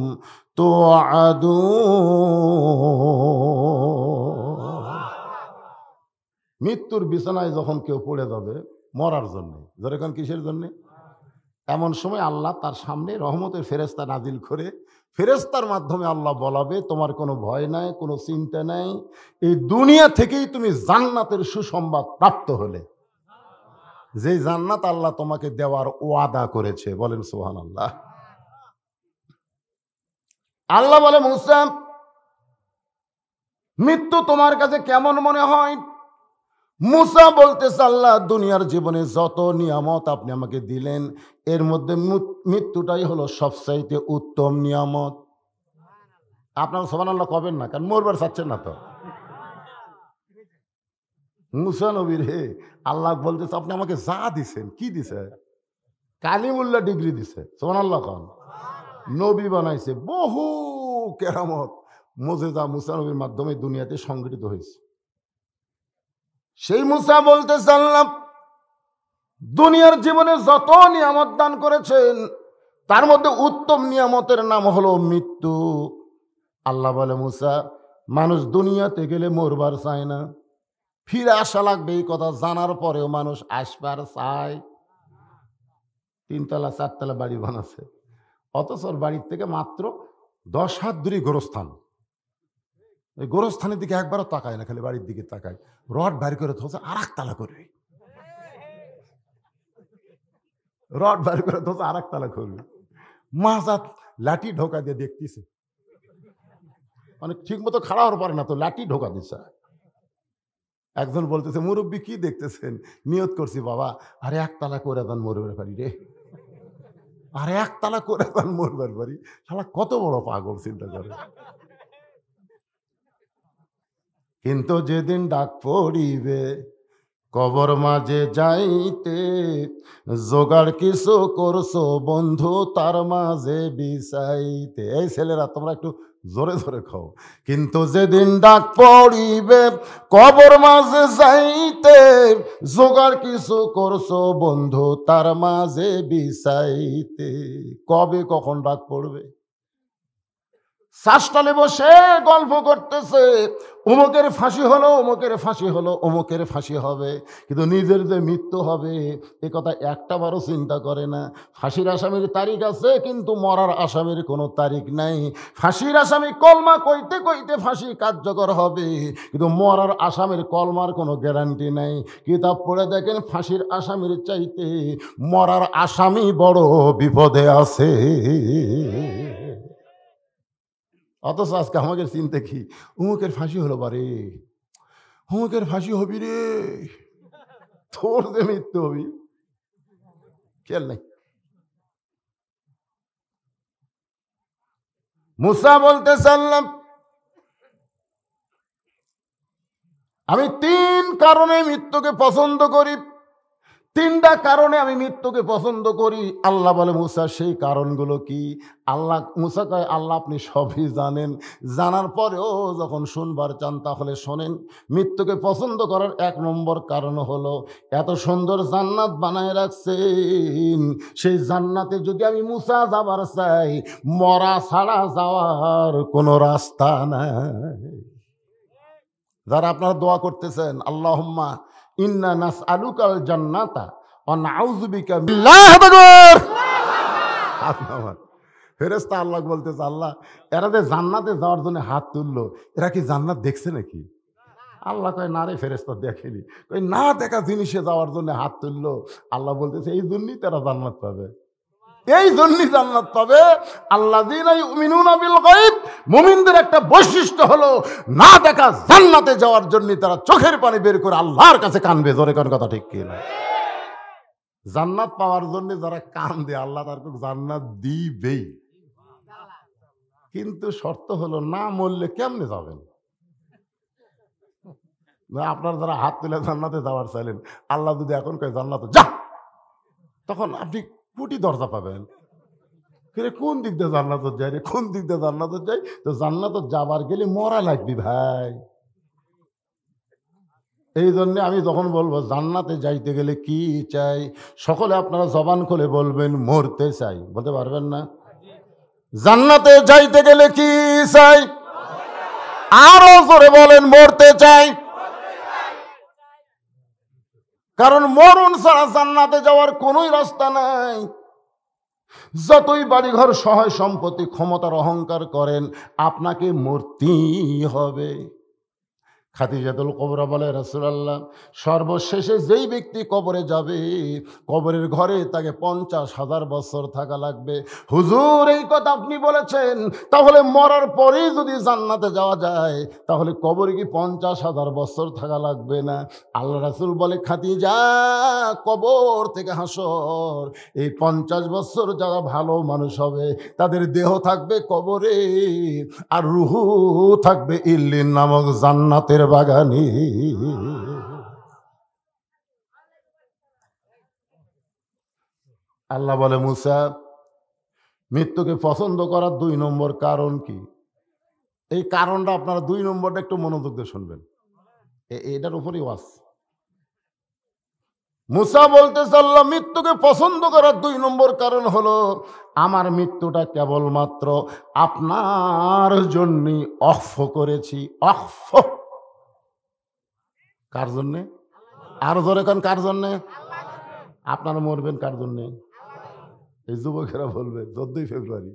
তুআদুন। মৃত্যুর বিছানায় যখন কেউ পড়ে যাবে মরার জন্য, যেরকম কিসের জন্য, এমন সময় আল্লাহ তার সামনে রহমতের ফেরেশতা নাজিল করে, ফেরেশতার মাধ্যমে আল্লাহ বলাবে, তোমার কোনো ভয় নাই, কোনো চিন্তা নাই, এই দুনিয়া থেকেই তুমি জান্নাতের সুসংবাদ প্রাপ্ত হলে। যে জান্নাত আল্লাহ তোমাকে দেওয়ার ওয়াদা করেছে, বলেন সুবহানাল্লাহ। আল্লাহ বলে, মুসা মৃত্যু তোমার কাছে কেমন মনে হয়? মুসা বলতেছে, আল্লাহ দুনিয়ার জীবনে যত নিয়ামত আপনি আমাকে দিলেন, এর মধ্যে মৃত্যুটাই হলো সবচাইতে উত্তম নিয়ামত। আপনারা সুবহানাল্লাহ কবেন না, কারণ মরবার চাচ্ছেন না তো। মুসা নবীর হে, আল্লাহ বলতেছে, আপনি আমাকে যা দিছেন, কি দিছে? কালিমুল্লাহ ডিগ্রি দিছে। সুবহানাল্লাহ খান, নবী বানাইছে, বহু কেরামত মুজিজা মুসা নবীর মাধ্যমে দুনিয়াতে সংগঠিত হয়েছে। সেই মুসা বলতেছে, আল্লাহ দুনিয়ার জীবনে যত নিয়ামত দান করেছেন, তার মধ্যে উত্তম নিয়ামতের নাম হলো মৃত্যু। আল্লাহ বলে, মুসা মানুষ দুনিয়াতে গেলে মরবার চায় না, ফিরে আসা লাগবে। এই কথা জানার পরেও মানুষ আসবার চায়। 3 তলা 4 তলা বাড়ি বানাচ্ছে, অথচ বাড়ির থেকে মাত্র 10 হাত দূরে গোরস্থান। এই গোরস্থানের দিকে একবারও তাকায় না, খালি বাড়ির দিকে তাকায়। রড বাইর করে ধরছে, আর একতলা করবে, রড বাইর করে ধরছে, আর একতলা করবে। মাজাত লাঠি ঢোকা দিয়ে দেখতেছে, মানে ঠিক মতো খাড়া হওয়ার পারে না তো লাঠি ঢোকা দিচ্ছে। একজন বলতেছে, মুরব্বী কি দেখতেছেন? নিয়ত করছি বাবা, আরে একতলা করে দেন মরবার পারি রে, আরে একতলা করে দেন মরবার পারি। শালা কত বড় পাগল, চিন্তা করে। কিন্তু যেদিন ডাক পড়িবে কবর মাঝে যাইতে, জোগাড় কিছু করছো বন্ধু তার মাঝে বিছাইতে। এই ছেলেরা তোমরা একটু জোরে জোরে খাও। কিন্তু যেদিন ডাক পড়িবে কবর মাঝে যাইতে, জোগাড় কিছু করছো বন্ধু তার মাঝে বিছাইতে। কবে কখন ডাক পড়বে? শ্বাসটালে বসে গল্প করতেছে, অমুকের ফাঁসি হলো, অমুকের ফাঁসি হলো, অমুকের ফাঁসি হবে, কিন্তু নিজের যে মৃত্যু হবে এ কথা একটাবারও চিন্তা করে না। ফাঁসির আসামির তারিখ আছে, কিন্তু মরার আসামির কোনো তারিখ নাই। ফাঁসির আসামি কলমা কইতে কইতে ফাঁসি কার্যকর হবে, কিন্তু মরার আসামির কলমার কোনো গ্যারান্টি নাই। কিতাব পড়ে দেখেন, ফাঁসির আসামির চাইতে মরার আসামি বড় বিপদে আছে। অথচ আজকে আমাদের চিন্তা কি, অমুকের ফাঁসি হলো বারে, অমুকের ফাঁসি হবি রে, তোর যে মৃত্যু হবি খেয়াল নাই। মুসা বলতে চাইলাম, আমি 3 কারণে মৃত্যুকে পছন্দ করি, 3টা কারণে আমি মৃত্যুকে পছন্দ করি। আল্লাহ বলে, মুসা সেই কারণগুলো কি? মুসা কয়, আল্লাহ আপনি সবই জানেন, জানার পরেও যখন শুনবার চান তাহলে শোনেন। মৃত্যুকে পছন্দ করার 1 নম্বর কারণ হলো, এত সুন্দর জান্নাত বানায় রাখছেন, সেই জান্নাতে যদি আমি মুসা যাবার চাই, মরা ছাড়া যাওয়ার কোনো রাস্তা নাই। যারা আপনারা দোয়া করতেছেন, আল্লাহুম্মা ইন্না নাসআলুকাল জান্নাতা ওয়া নাউযু বিকা আল্লাহু আকবার। ফেরেশতা আল্লাহ বলতেছে, আল্লাহ এরা যে জান্নাতে যাওয়ার জন্য হাত তুললো, এরা কি জান্নাত দেখছে নাকি? আল্লাহ কয়, না রে ফেরেশতা দেখেনি। কই, না দেখা জিনিসে যাওয়ার জন্য হাত তুললো। আল্লাহ বলতেছে, এই জন্যই তারা জান্নাত পাবে, এই জন্যই জান্নাত পাবে। আল্লাযীনা ইউমিনুনা বিল গায়ব, মুমিনদের একটা বৈশিষ্ট্য হলো না দেখা জান্নাতে যাওয়ার জন্য তারা চোখের পানি বের করে আল্লাহর কাছে কাঁদবে। জোরে কোন কথা ঠিক কি না? জান্নাত পাওয়ার জন্য যারা কাঁদে, আল্লাহ তারকে জান্নাত দিবেই, কিন্তু শর্ত হলো না মরলে কেমনে যাবেন? না, আপনার যারা হাত তুলে জান্নাতে যাওয়ার চাইলেন, আল্লাহ যদি এখন কয় জান্নাতে যা, তখন আপনি কোটি দরজা পাবেন। কোন দিক দিয়ে জান্নাত যায় রে, কোন দিক দিয়ে জান্নাত যায়? তো জান্নাত যাবার গেলে মরা লাগবি ভাই। এই জন্য আমি যখন বলবো জান্নাতে যাইতে গেলে কি চাই, সকলে আপনারা জবান খুলে বলবেন মরতে চাই। বলতে পারবেন না? জান্নাতে যাইতে গেলে কি চাই? আরো জোরে বলেন, মরতে চাই। কারণ মরণ ছাড়া জান্নাতে যাওয়ার কোনোই রাস্তা নাই। যতই বাড়িঘর, সহায় সম্পত্তি, ক্ষমতার অহংকার করেন, আপনাকে মরতেই হবে। খাদিজাতুল কুবরা বলে, রাসূলুল্লাহ সর্বশেষে যেই ব্যক্তি কবরে যাবে, কবরের ঘরে তাকে 50,000 বছর থাকা লাগবে। হুজুর, এই কথা আপনি বলেছেন, তাহলে মরার পরেই যদি জান্নাতে যাওয়া যায়, তাহলে কবরে কি 50,000 বছর থাকা লাগবে না? আল্লাহ রাসূল বলে, খাদিজা, কবর থেকে হাসর, এই 50 বছর যারা ভালো মানুষ হবে তাদের দেহ থাকবে কবরে, আর রুহু থাকবে ইল্লিন নামক জান্নাতের বাগানে। আল্লাহ বলে, মুসা, মৃত্যুকে পছন্দ করার 2 নম্বর কারণ কি? এই কারণটা আপনারা 2 নম্বরটা একটু মনোযোগ দিয়ে শুনবেন, এটার উপরই ওয়াজ। মুসা বলতেছে, আল্লাহ মৃত্যুকে পছন্দ করার 2 নম্বর কারণ হলো, আমার মৃত্যুটা কেবলমাত্র আপনার জন্যই অক্ষ করেছি। অক্ষ কার জন্যে? আরো জোরে কোন, কার জন্যে? আপনারা মরবেন কার জন্যে? এই যুবকেরা বলবে 14ই ফেব্রুয়ারি,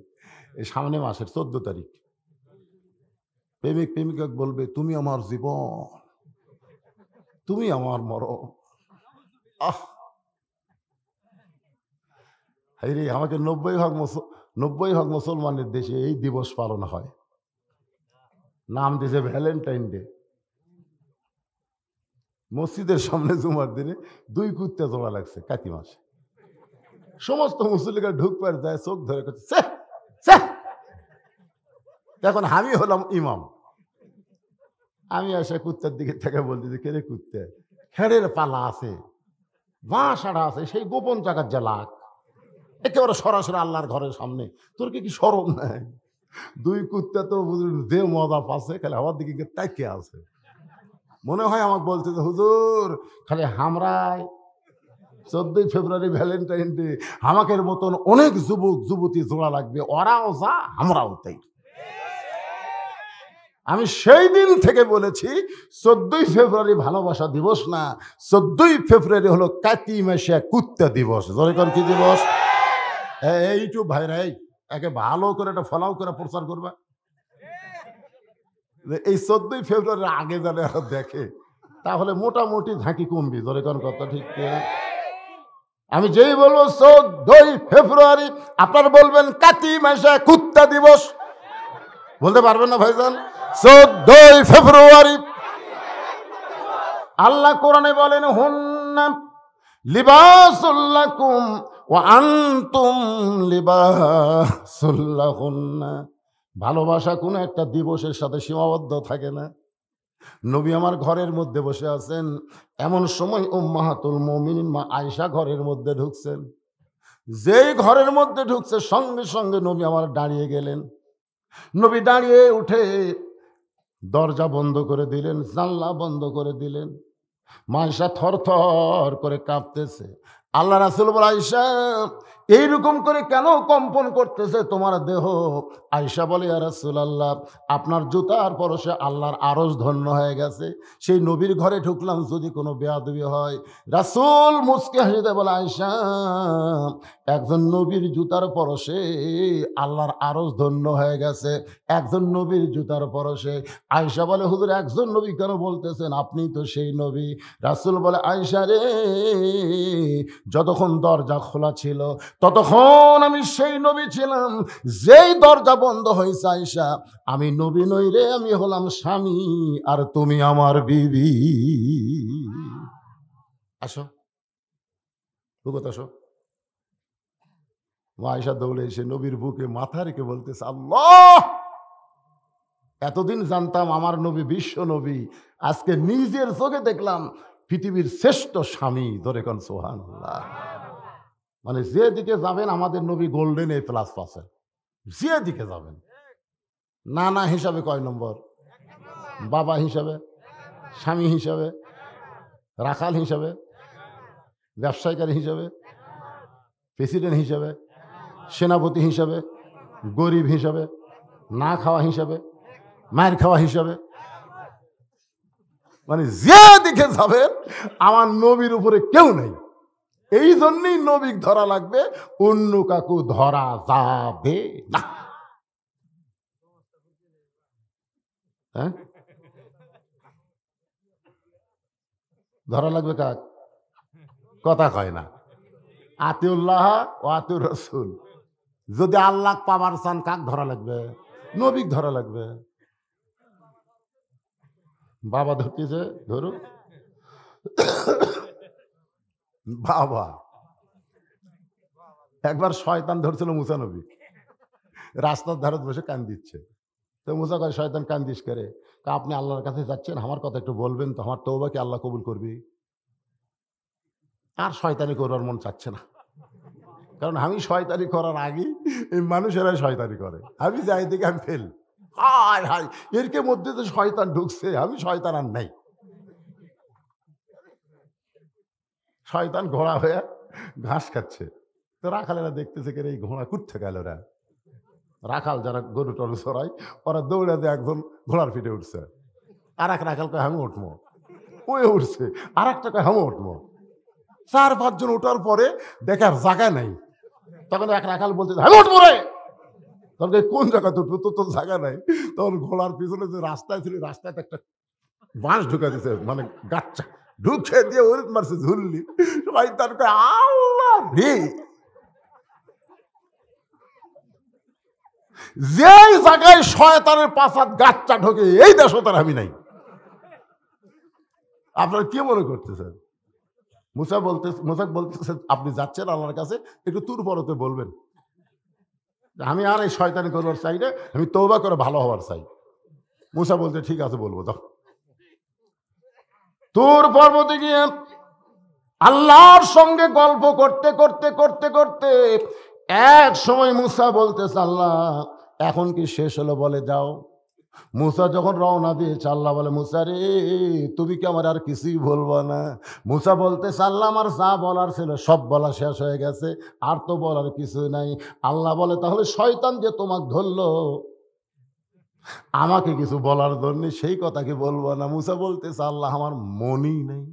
এই সামনে মাসের 14 তারিখ। প্রেমিক প্রেমিকা বলবে, তুমি আমার জীবন, তুমি আমার মরণ। রে, আমাকে 90% মুসলমানের দেশে এই দিবস পালন হয়, নাম দিয়েছে ভ্যালেন্টাইন ডে। মসজিদের সামনে জুমার দিনে 2 কুত্তা জোড়া লাগছে কাতি মাসে। সমস্ত মুসলিমরা ঢুকবার যায়, চোখ ধরে করছে। এখন আমি হলাম ইমাম, আমি আসে কুত্তার দিকে থেকে বলতেছি, কে রে কুত্তা, খেড়ের পালা আছে, বাঁশ আড়া আছে, সেই গোপন জায়গার যে লাখ, একেবারে সরাসরি আল্লাহর ঘরের সামনে, তোর কি শরম নাই? 2 কুত্তা তো যে মজা পাচ্ছে, খালি আমার দিকে তাকিয়ে আছে। মনে হয় আমাকে বলছে যে, হুজুর খালি হামরায় 14ই ফেব্রুয়ারি ভ্যালেন্টাইন ডে, আমাকে মতন অনেক যুবক যুবতী জোড়া লাগবে, ওরাও যা আমরাও তাই। আমি সেই দিন থেকে বলেছি 14ই ফেব্রুয়ারি ভালোবাসা দিবস না, 14ই ফেব্রুয়ারি হলো কাতি মাসে কুত্তা দিবস। ধরেকর কি দিবস? এইটু ভাইরা একে ভালো করে একটা ফলাও করে প্রচার করবা। এই 14ই ফেব্রুয়ারির আগে জানে আর দেখে, তাহলে মোটামুটি ঝাঁকি কমবি। ধরেকর কথা ঠিক কিনা? আমি যেই বলবো 14ই ফেব্রুয়ারি, আপনার বলবেন কাতি মাসে কুত্তা দিবস। বলতে পারবেন না ভাইজান? 14ই ফেব্রুয়ারি আল্লাহ কোরআনে বলেন, হুন্না লিবাসুল লাকুম ওয়া আনতুম লিবাসুল লাহুন্না। ভালোবাসা কোনো একটা দিবসের সাথে সীমাবদ্ধ থাকে না। নবী আমার ঘরের মধ্যে বসে আছেন, এমন সময় উম্মাহাতুল মুমিনিন মা আয়েশা ঘরের মধ্যে ঢুকছেন। যেই ঘরের মধ্যে ঢুকছে সঙ্গে সঙ্গে নবী আমার দাঁড়িয়ে গেলেন। নবী দাঁড়িয়ে উঠে দরজা বন্ধ করে দিলেন, জানলা বন্ধ করে দিলেন। মা আয়েশা থর থর করে কাঁপতেছে। আল্লাহ রাসূল বলে, আয়েশা এইরকম করে কেন কম্পন করতেছে তোমার দেহ? আয়েশা বলে, ইয়া রাসূলুল্লাহ, আপনার জুতার পরশে আল্লাহর আরশ ধন্য হয়ে গেছে। সেই নবীর ঘরে ঢুকলাম, যদি কোনো বেয়াদবি হয়। রাসূল মুচকি হাসিতে বলে, আয়েশা একজন নবীর জুতার পরশে আল্লাহর আরশ ধন্য হয়ে গেছে, একজন নবীর জুতার পরশে। আয়েশা বলে, হুজুর একজন নবী কেন বলতেছেন? আপনি তো সেই নবী। রাসূল বলে, আয়েশা রে, যতক্ষণ দরজা খোলা ছিল ততক্ষণ আমি সেই নবী ছিলাম, যেই দরজা বন্ধ হয়েছে আয়েশা, আমি নবী নই রে, আমি হলাম স্বামী, আর তুমি আমার বিবি। আসো ভুগত, আসো। আয়েশা দৌড়ে এসে নবীর বুকে মাথা রেখে বলতেছে, আল্লাহ, এতদিন জানতাম আমার নবী বিশ্ব নবী, আজকে নিজের চোখে দেখলাম পৃথিবীর শ্রেষ্ঠ স্বামী। ধরে কোন সুবহানাল্লাহ। মানে যে দিকে যাবেন আমাদের নবী গোল্ডেন এ প্লাস পাচ্ছেন, যে দিকে যাবেন। নানা হিসাবে কয় নম্বর? বাবা হিসাবে, স্বামী হিসাবে, রাখাল হিসাবে, ব্যবসায়িকারী হিসাবে, প্রেসিডেন্ট হিসাবে, সেনাপতি হিসাবে, গরিব হিসাবে, না খাওয়া হিসাবে, মায়ের খাওয়া হিসাবে। মানে যে দিকে যাবেন আমার নবীর উপরে কেউ নেই। এই জন্যই নবী ধরা লাগবে, অন্য কাকু ধরা যাবে না। হ্যাঁ, ধরা লাগবে কাক? কথা কয় না। আতিউল্লাহ ও আতিউর রাসূল। যদি আল্লাহ পাবার চান কাক ধরা লাগবে? নবী ধরা লাগবে। বাবা ধরতেছে, ধরুন বাবা। একবার শয়তান ধরছিল মুসা নবী, রাস্তার ধারে বসে কান দিচ্ছে। তো মুসা কয়, শয়তান কান দিস করে? আপনি আল্লাহর কাছে যাচ্ছেন, আমার কথা একটু বলবেন তো, আমার তওবা কি আল্লাহ কবুল করবি? আর শয়তানি করবার মন চাচ্ছে না, কারণ আমি শয়তানি করার আগে এই মানুষেরাই শয়তানি করে। আমি যাই দেখে আমি ফেল, হায় হায় এরকে মধ্যে তো শয়তান ঢুকছে, আমি শয়তান আর নাই। শয়তান ঘোড়া হয়ে ঘাস খাচ্ছে। তো রাখালেরা দেখতেছে কে এই ঘোড়া কুটতে গেল। রাখাল যারা গরু টরু চড়াই, ওরা দৌড়ে দিয়ে একজন ঘোড়ার পিঠে উঠছে। আর এক রাখালকে আমি উঠবো, ওই উঠছে। আর একটা আমি উঠবো। 4-5 জন ওঠার পরে দেখার জায়গা নাই। তখন এক রাখাল বলছে, আমি উঠবো রে। তখন কোন জায়গাতে উঠবো, তো তোর জায়গা নাই। তখন ঘোড়ার পিছনে যে রাস্তায় ছিল, রাস্তায় একটা বাঁশ ঢুকা দিছে, মানে গাচ্চা ঢুকে দিয়ে ওর মারছে ঝুললি। সবাই তার আল্লাহ রে, যেই জায়গায় শয়তানের পাছাত গাচ্চা ঢোকে এই দেশও তার আমি নাই। আপনারা কি মনে করতেছেন? মুসা বলতেছে, আপনি যাচ্ছেন আল্লাহর কাছে, একটু তুর পরতে বলবেন, আমি আর এই শয়তানি করবার চাই না, আমি তওবা করে ভালো হওয়ার চাই। মুসা বলতে, ঠিক আছে বলবো, যাও। তুর পর্বতে গিয়ে আল্লাহর সঙ্গে গল্প করতে করতে করতে করতে এক সময় মুসা বলতেছে, আল্লাহ এখন কি শেষ হলো? বলে যাও। মুসা যখন রওনা দিয়েছে, আল্লাহ বলে, মুসা রে, তুমি কি আমার আর কিছুই বলবো না? মুসা বলতেছে, আল্লাহ আমার যা বলার ছিল সব বলা শেষ হয়ে গেছে, আর তো বলার কিছু নাই। আল্লাহ বলে, তাহলে শয়তান যে তোমাকে ধরলো, আমাকে কিছু বলার জন্য সেই কথাকে বলবো না। মুসা বলতেছে আল্লাহ আমার মনই নেই।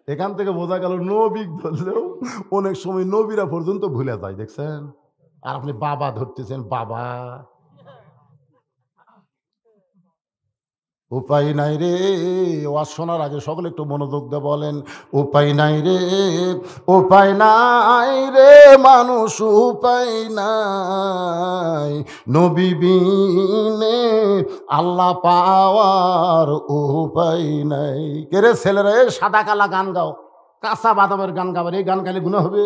এখান থেকে বোঝা গেল নবী ধরলেও অনেক সময় নবীরা পর্যন্ত ভুলে যায়, দেখছেন? আর আপনি বাবা ধরতেছেন, বাবা। উপায় নাই রে, ওয়াজ শোনার আগে সকলে একটু মনোযোগ দিয়ে বলেন, উপায় নাই রে, উপায় নাই রে মানুষ, উপায় নাই নবী বিনে আল্লাহ পাওয়ার উপায় নাই। কে রে ছেলেরা, সাদা কালা গান গাও, কাঁচা বাদামের গান গাবার, এই গান গাইলে গুনাহ হবে?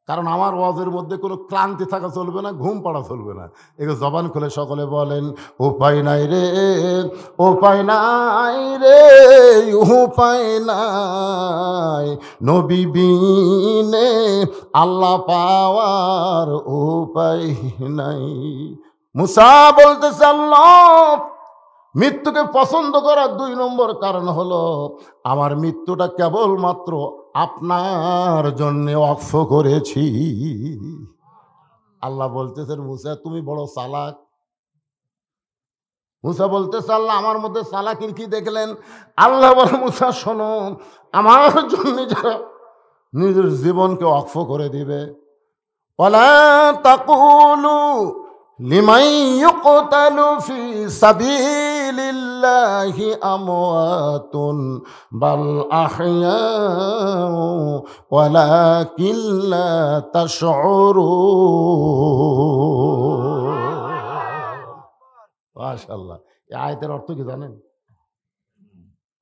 কারণ আমার ওয়াজের মধ্যে কোনো ক্লান্তি থাকা চলবে না, ঘুম পাড়া চলবে না। এগুলো জবান খুলে সকলে বলেন, উপায় নাই রে, উপায় নাই রে, উপায় নাই নবী বিনে আল্লাহ পাওয়ার উপায় নাই। মুসা বলতেছে আল্লাহ মৃত্যুকে পছন্দ করার 2 নম্বর কারণ হলো আমার মৃত্যুটা কেবলমাত্র আপনার জন্য ওয়াকফ করেছি। আল্লাহ বলতেছেন মুসা তুমি বড় চালাক। মুসা বলতেছে আল্লাহ আমার মধ্যে চালাকির কি দেখলেন? আল্লাহ বলে মুসা শোনো, আমার জন্য যারা নিজের জীবনকে ওয়াকফ করে দিবে, ওয়ালা তাকুলু লিমান ইউকতালু ফি সাবিলিল্লাহি আমওয়াতুন বাল আহইয়াউ ওয়ালাকিন লা তাশউরুন। মাশাআল্লাহ। এই আয়াতের অর্থ কি জানেন?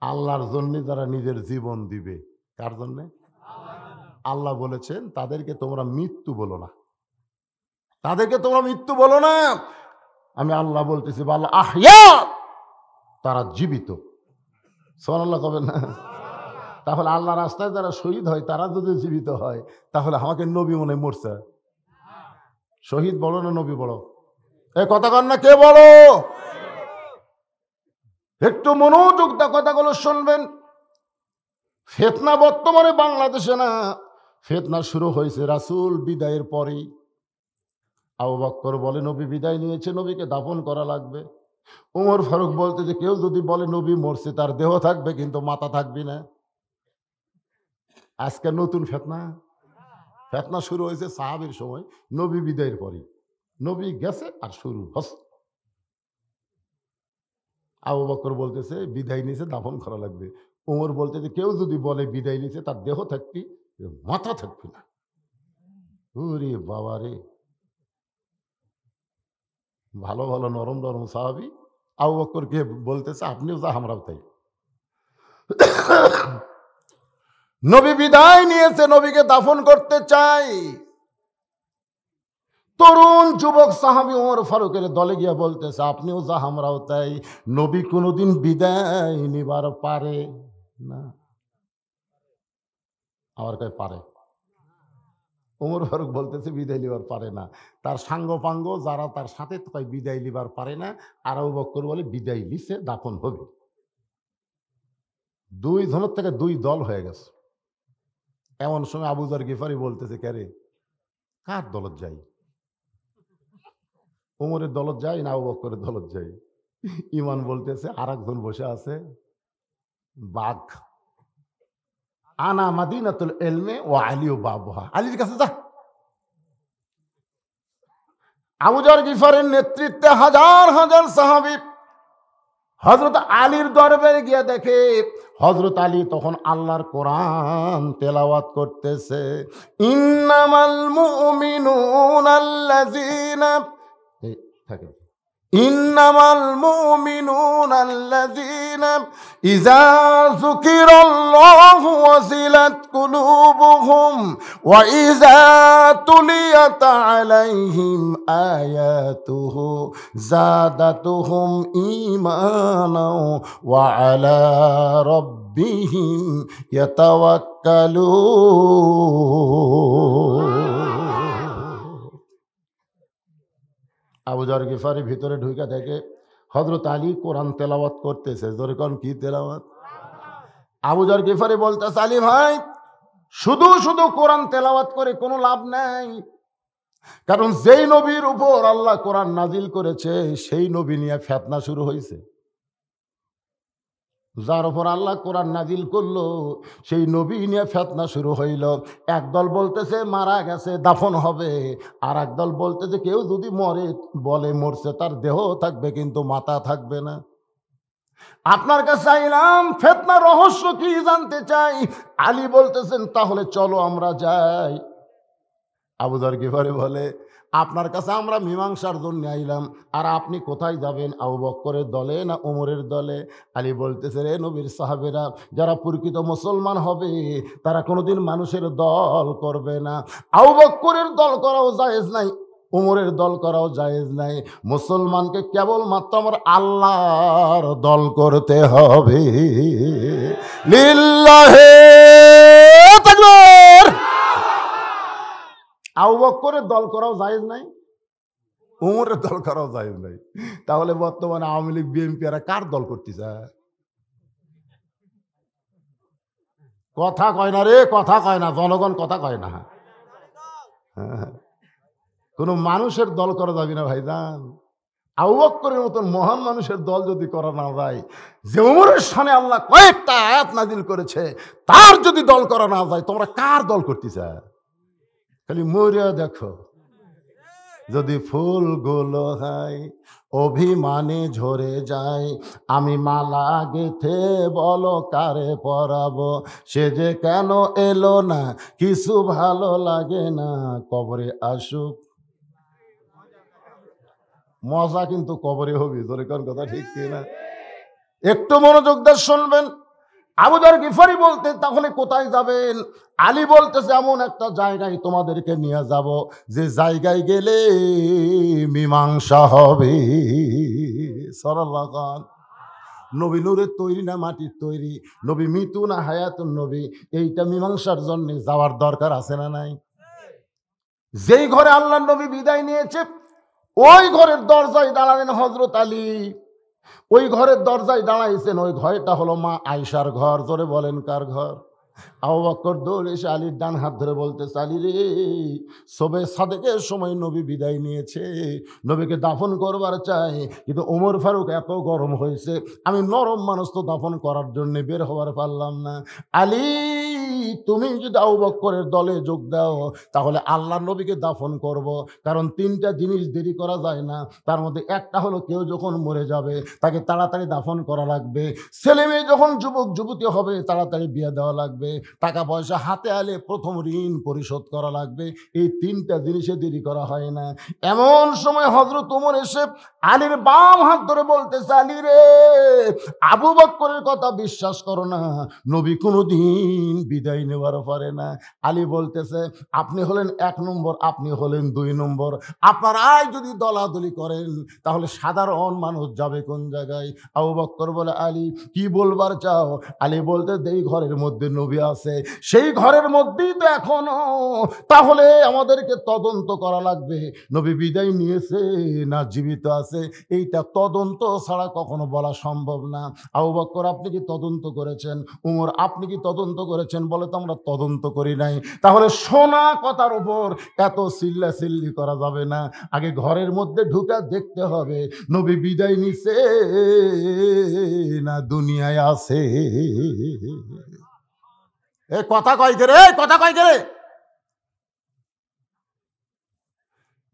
আল্লাহর জন্য যারা নিজের জীবন দিবে, কার জন্যে? আল্লাহ বলেছেন তাদেরকে তোমরা মৃত্যু বলো না, তাদেরকে তোমরা মৃত্যু বলো না। আমি আল্লাহ বলতেছি বাল আহইয়া, তারা জীবিত। সুবহানাল্লাহ কবেন না? তাহলে আল্লাহ রাস্তায় যারা শহীদ হয় তারা যদি জীবিত হয়, তাহলে আমাকে নবী মনে মরছে। শহীদ বড় না নবী বড়? এই কথা কন না, কে বড়? একটু মনোযোগ দিয়ে কথাগুলো শুনবেন। ফিতনা বর্তমানে বাংলাদেশে না, ফিতনা শুরু হয়েছে রাসূল বিদায়ের পরেই। আবু বকর বলে নবী বিদায় নিয়েছে, নবীকে দাফন করা লাগবে। ওমর ফারুক বলতে যে কেউ যদি বলে নবী মরছে তার দেহ থাকবে কিন্তু মাথা থাকবে না। আজকে নতুন ফিতনা, ফিতনা শুরু হয়েছে সাহাবীর সময়, নবী বিদায়ের পরেই। নবী গেছে আর শুরু হস। আবু বকর বলতেছে বিদায় নিয়েছে দাফন করা লাগবে। ওমর বলতে যে কেউ যদি বলে বিদায় নিয়েছে তার দেহ থাকবি মাথা থাকবে না। ওরে বাবা রে, ভালো ভালো নরম নরম সাহাবী আবু বকরকে বলতেছে আপনিও যা আমরাও তাই। নবী বিদায় নিয়েছে, নবীকে দাফন করতে চাই। তরুণ যুবক সাহাবী ওমর ফারুকের দলে গিয়া বলতেছে আপনিও যা আমরাও তাই। নবী কোনোদিন বিদায় নিবার পারে না। আমার কাছে পারে। ওমর ফারুক বলতেছে বিদায় লিবার পারে না। তার সাঙ্গ পাঙ্গ যারা তার সাথে তাই বিদায় লিবার পারে না। আর আবু বকর বলে বিদায় লিছে দাফন হবে। 2 জনের থেকে 2 দল হয়ে গেছে। এমন সময় আবু যর গিফারি বলতেছে ক্যারে কার দলত যাই? ওমরের দলত যাই না আবু বকরের দলত যাই? ইমান বলতেছে আর একজন বসে আছে বাঘ, আনা মাদিনাতুল ইলমে ওয়া আলী বাবুহা, আলীর কাছে যা। আবু যর গিফারের নেতৃত্বে হাজার হাজার সাহাবী হযরত আলীর দরবারে গিয়ে দেখে হযরত আলী তখন আল্লাহর কোরআন তেলাওয়াত করতেছে। ইন্নামাল মুমিনুনা আল্লাযীনা থাকে ইন্নামাল মুমিনুনা আল্লাযীনা ইযা যুকিরাল্লাহু ওয়াজিলাত কুলুবুহুম ওয়া ইযা তুলিয়াত আলাইহিম আয়াতুহু যাদাতুহুম ঈমানাও ওয়া আলা রাব্বিহিম ইয়াতাওয়াক্কালুন। আবু যর গিফারি ভিতরে ঢুকে দেখে হযরত আলী কোরআন তেলাওয়াত করতেছে। জোরে কোন কি তেলাওয়াত? আবু যর গিফারি বলতেছে আলী ভাই শুধু শুধু কোরআন তেলাওয়াত করে কোনো লাভ নাই। কারণ যেই নবীর উপর আল্লাহ কোরআন নাজিল করেছে সেই নবী নিয়ে ফিতনা শুরু হয়েছে। যার উপর আল্লাহ কোরআন নাজিল করলো সেই নবী নিয়ে ফিতনা শুরু হইল। একদল বলতেছে মারা গেছে, দাফন হবে, আর একদল বলতেছে কেউ যদি মরে বলে মরছে, তার দেহ থাকবে কিন্তু মাথা থাকবে না। আপনার কাছে চাইলাম ফিতনার রহস্য কি জানতে চাই। আলী বলতেছেন তাহলে চলো আমরা যাই। আবু যর গিফারি বলে আপনার কাছে আমরা মীমাংসার জন্য আইলাম, আর আপনি কোথায় যাবেন, আবু বকরের দলে না ওমরের দলে? আলী বলতেছে রে নবীর সাহাবেরা, যারা প্রকৃত মুসলমান হবে তারা কোনোদিন মানুষের দল করবে না। আবু বকরের দল করাও জায়েজ নাই, ওমরের দল করাও জায়েজ নাই। মুসলমানকে কেবলমাত্র আমার আল্লাহর দল করতে হবে। লিল্লাহে তাকবীর। আবু বকরের দল করাও জায়েজ নাই, ওমরের দল করাও জায়েজ নাই। তাহলে বর্তমানে আওয়ামী লীগ বিএনপি এরা কার দল করতেছে? কথা কয় না রে, কথা কয় না, জনগণ কথা কয় না। কোন মানুষের দল করা যাবে না ভাইজান। আবু বকরের মতন মহান মানুষের দল যদি করা না যায়, যে ওমরের শানে আল্লাহ কয়েকটা আয়াত নাজিল করেছে তার যদি দল করা না যায়, তোমরা কার দল করতেছ? খালি মরিয়া দেখো। যদি ফুলগুলো হয় অভিমানে ঝরে যায়, আমি মালা গেথে বলো কারে পরাবো, সে যে কেন এলো না কিছু ভালো লাগে না, কবরে আসুক। মজা কিন্তু কবরে হবে, তোর কোন কথা ঠিক কিনা? একটু মনোযোগ দিয়ে শুনবেন। আবু যর গিফারি বলতে তাহলে কোথায় যাবেন? আলী বলতেছে এমন একটা জায়গায় তোমাদেরকে নিয়ে যাব যে জায়গায় গেলে মীমাংসা হবে। সাল্লাল্লাহু আলাইহি। নবী নূরের তৈরি না মাটির তৈরি? নবী মৃত্যু না হায়াতুন নবী? এইটা মীমাংসার জন্য যাওয়ার দরকার আছে না নাই? যেই ঘরে আল্লাহর নবী বিদায় নিয়েছে ওই ঘরের দরজায় দাঁড়ালেন হযরত আলী। ওই ঘরের দরজায় দাঁড়াইছেন, ওই ঘরটা হলো মা আয়েশার ঘর। জোরে বলেন কার ঘর? আবু বকর দৌড়ে এসে আলীর ডান হাত ধরে বলতেছে, আলী রে, শবে সাদেকের সময় নবী বিদায় নিয়েছে, নবীকে দাফন করবার চাই, কিন্তু ওমর ফারুক এত গরম হয়েছে, আমি নরম মানুষ তো দাফন করার জন্য বের হবার পারলাম না। আলী, তুমি যদি আবু বকরের দলে যোগ দাও তাহলে আল্লাহর নবীকে দাফন করব। কারণ তিনটা জিনিস দেরি করা যায় না, তার মধ্যে একটা হলো কেউ যখন মরে যাবে তাকে তাড়াতাড়ি দাফন করা লাগবে, ছেলে মেয়ে যখন যুবক যুবতী হবে তাড়াতাড়ি বিয়ে দেওয়া লাগবে, টাকা পয়সা হাতে আলে প্রথম ঋণ পরিশোধ করা লাগবে। এই তিনটা জিনিসে দেরি করা হয় না। এমন সময় হযরত ওমর এসে আলীর বাম হাত ধরে বলতেছে, আলী রে, আবু বকরের কথা বিশ্বাস করো না, নবী কোনোদিন বিদায় নেওয়ার পারে না। আলী বলতেছে, আপনি হলেন 1 নম্বর, আপনি হলেন 2 নম্বর, আপনারাই যদি দলাদলি করেন তাহলে সাধারণ মানুষ যাবে কোন জায়গায়? আবু বকর বলে, আলী কি বলবার চাও? আলী বলতে, এই ঘরের মধ্যে নবী আছে, সেই ঘরের মধ্যেই তো এখনো, তাহলে আমাদেরকে তদন্ত করা লাগবে নবী বিদায় নিয়েছে না জীবিত আছে। এইটা তদন্ত ছাড়া কখনো বলা সম্ভব না। আবু বকর, আপনি কি তদন্ত করেছেন? উমর, আপনি কি তদন্ত করেছেন? বলে, তো আমরা তদন্ত করি নাই। তাহলে শোনা কথার উপর এত চিল্লাচিল্লি করা যাবে না, আগে ঘরের মধ্যে ঢুকা দেখতে হবে নবী বিদায় নিছে না দুনিয়ায় আছে। এ কথা কয় কে রে, কথা কয় কে রে?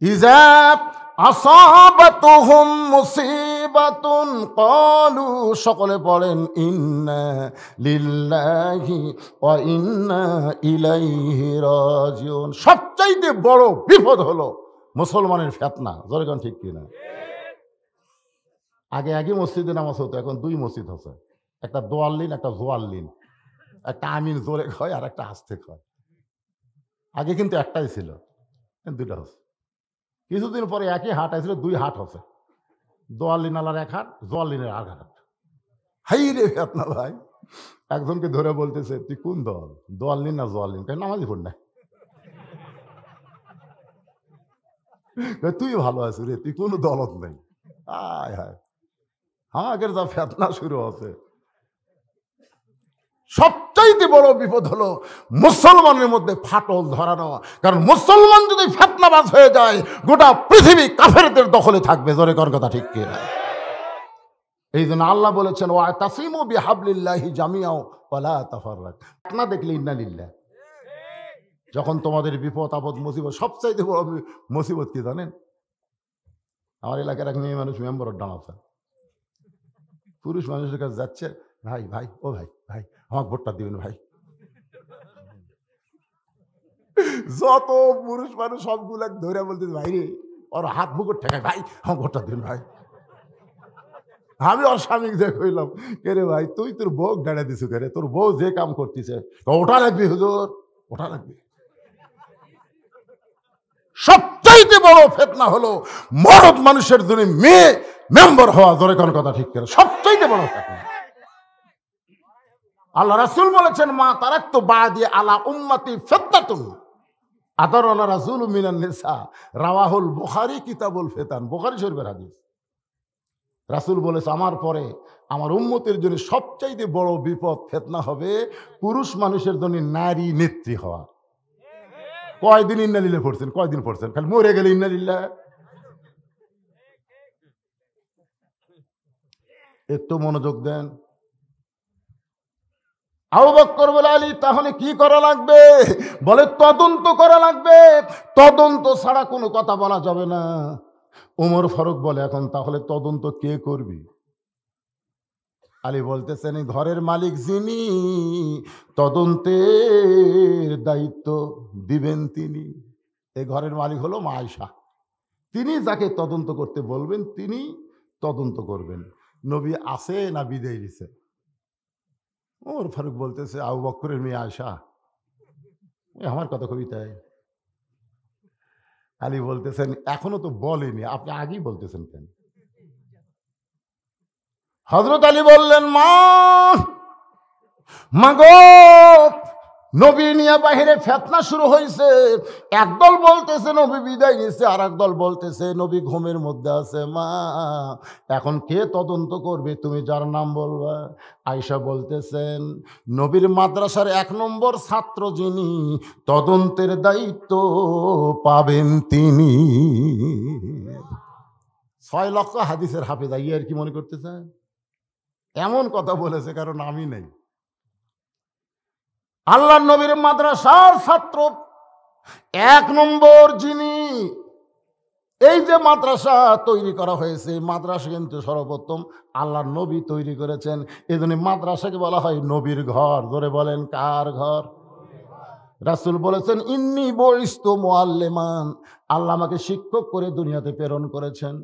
ইজাব আসাবাতুহুম মুসিবাতুন ক্বালু, সকলে পড়েন ইন্না লিল্লাহি ওয়া ইন্না ইলাইহি রাজিউন। সবচাইতে বড় বিপদ হলো মুসলমানের ফিতনা। জোরে কোন ঠিক কিনা? আগে আগে মসজিদে নামাজ হতো, এখন 2 মসজিদ হচ্ছে, একটা দোয়াল্লিন একটা জোয়াল্লিন, একটা আমিন জোরে কয় আর একটা আস্তে কয়। আগে কিন্তু একটাই ছিল, 2টা হচ্ছে। কিছুদিন পরে একই হাট আসছিল, 2 হাট হচ্ছে, দোয়াল্লিন আলার 1 হাট, জোয়াল্লিনের 1 হাট। হাই রে ফিতনা ভাই। একজনকে ধরে বলতেছে, তুই কোন দল, দোয়াল্লিন না জোয়াল্লিন? কেন নামাজই পড় না, তুই ভালো আছিস রে, তুই কোনো দলত নেই। আয় হায়, আমাদের যা ফিতনা শুরু হচ্ছে। সবচাইতে সবচাইতে বড় বিপদ হলো মুসলমানের মধ্যে ফাটল ধরানো। কারণ মুসলমান যদি ফিতনাবাজ হয়ে যায়, গোটা পৃথিবী কাফেরদের দখলে থাকবে। জোরে কর কথা ঠিক কিনা? এই জন্য আল্লাহ বলেছেন, ওয়াতাসিমু বিহাবলিল্লাহি জামিআও ওয়ালা তাফাররাক। না দেখলে ইন্না লিল্লাহ। যখন তোমাদের বিপদ আপদ মুসিবত, সবচাইতে বড় মুসিবত কি জানেন? আমার এলাকার এক মেয়ে মানুষ মেম্বার ডান আছে, পুরুষ মানুষের কাছে যাচ্ছে, ভাই ভাই ও ভাই ভাই আমাকে ভোটটা দিবেন ভাই। যত পুরুষ মানুষ সবগুলো ধরে বলতে, ভাই রে, ওর হাত বুকুর ঠেকায়, ভাই আমাকে ভোটটা দিবেন ভাই। আমি ওর স্বামী যে কইলাম, কে রে ভাই, তুই তোর বউ দাঁড়িয়ে দিছু, কে রে, তোর বউ যে কাম করতেছে ওটা লাগবে হুজুর, ওটা লাগবে। সবচাইতে বড় ফিতনা হলো মরদ মানুষের জন্য মেয়ে মেম্বার হওয়া। জোরে কোন কথা ঠিক করে? সবচাইতে বড় ফিতনা। আল্লাহ রাসূল বলেছেন, মা তারাকতু বাদি আলা উম্মতি ফিতনাতুন আদারানা রাসূল মিনান নিসা, রাওয়াহুল বুখারী কিতাবুল ফিতান। বুখারী শরীফের হাদিস। রাসূল বলেছে, আমার পরে আমার উম্মতের জন্য সবচাইতে বড় বিপদ ফিতনা হবে পুরুষ মানুষের জন্য নারী নেত্রী হওয়া। কয়দিন ইন্নালিল্লাহ পড়ছেন? কয়দিন পড়ছেন? খালি মরে গেলে ইন্নালিল্লাহ। একটু মনোযোগ দেন। আবু বকর বলে, আলী তাহলে কি করা লাগবে? বলে, তদন্ত করা লাগবে, তদন্ত ছাড়া কোনো কথা বলা যাবে না। ওমর ফারুক বলে, এখন তাহলে তদন্ত কে করবি? আলী বলতেছেন, ঘরের মালিক যিনি, তদন্তের দায়িত্ব দিবেন তিনি। এই ঘরের মালিক হলো মা আয়েশা। তিনি যাকে তদন্ত করতে বলবেন তিনি তদন্ত করবেন। নবী আছে না বিদায় দিছে? ওমর ফারুক বলতেছে, আবু বকরের মেয়ে আয়েশা, আমার কথা কবিতায়। আলী বলতেছেন, এখনো তো বলেনি, আপনি আগেই বলতেছেন কেন? হযরত আলী বললেন, মা গো, নবী নিয়ে বাহিরে ফিতনা শুরু হয়েছে। একদল বলতেছে নবী বিদায় নিচ্ছে, আর একদল বলতেছে নবী ঘুমের মধ্যে আছে। মা, এখন কে তদন্ত করবে? তুমি যার নাম বলবা। আয়েশা বলতেছেন, নবীর মাদ্রাসার 1 নম্বর ছাত্র যিনি, তদন্তের দায়িত্ব পাবেন তিনি। 6 লক্ষ হাদিসের হাফেজ। আর কি মনে করতেছে? এমন কথা বলেছে কারণ আমি নেই। আল্লাহ নবীর মাদ্রাসার ছাত্র 1 নম্বর যিনি, এই যে মাদ্রাসা তৈরি করা হয়েছে, মাদ্রাসা কিন্তু সর্বপ্রথম আল্লাহর নবী তৈরি করেছেন। এই জন্য মাদ্রাসাকে বলা হয় নবীর ঘর। ধরে বলেন, কার ঘর? রাসূল বলেছেন, ইন্নী বুইস্তু মুআল্লিমান, আল্লাহ আমাকে শিক্ষক করে দুনিয়াতে প্রেরণ করেছেন।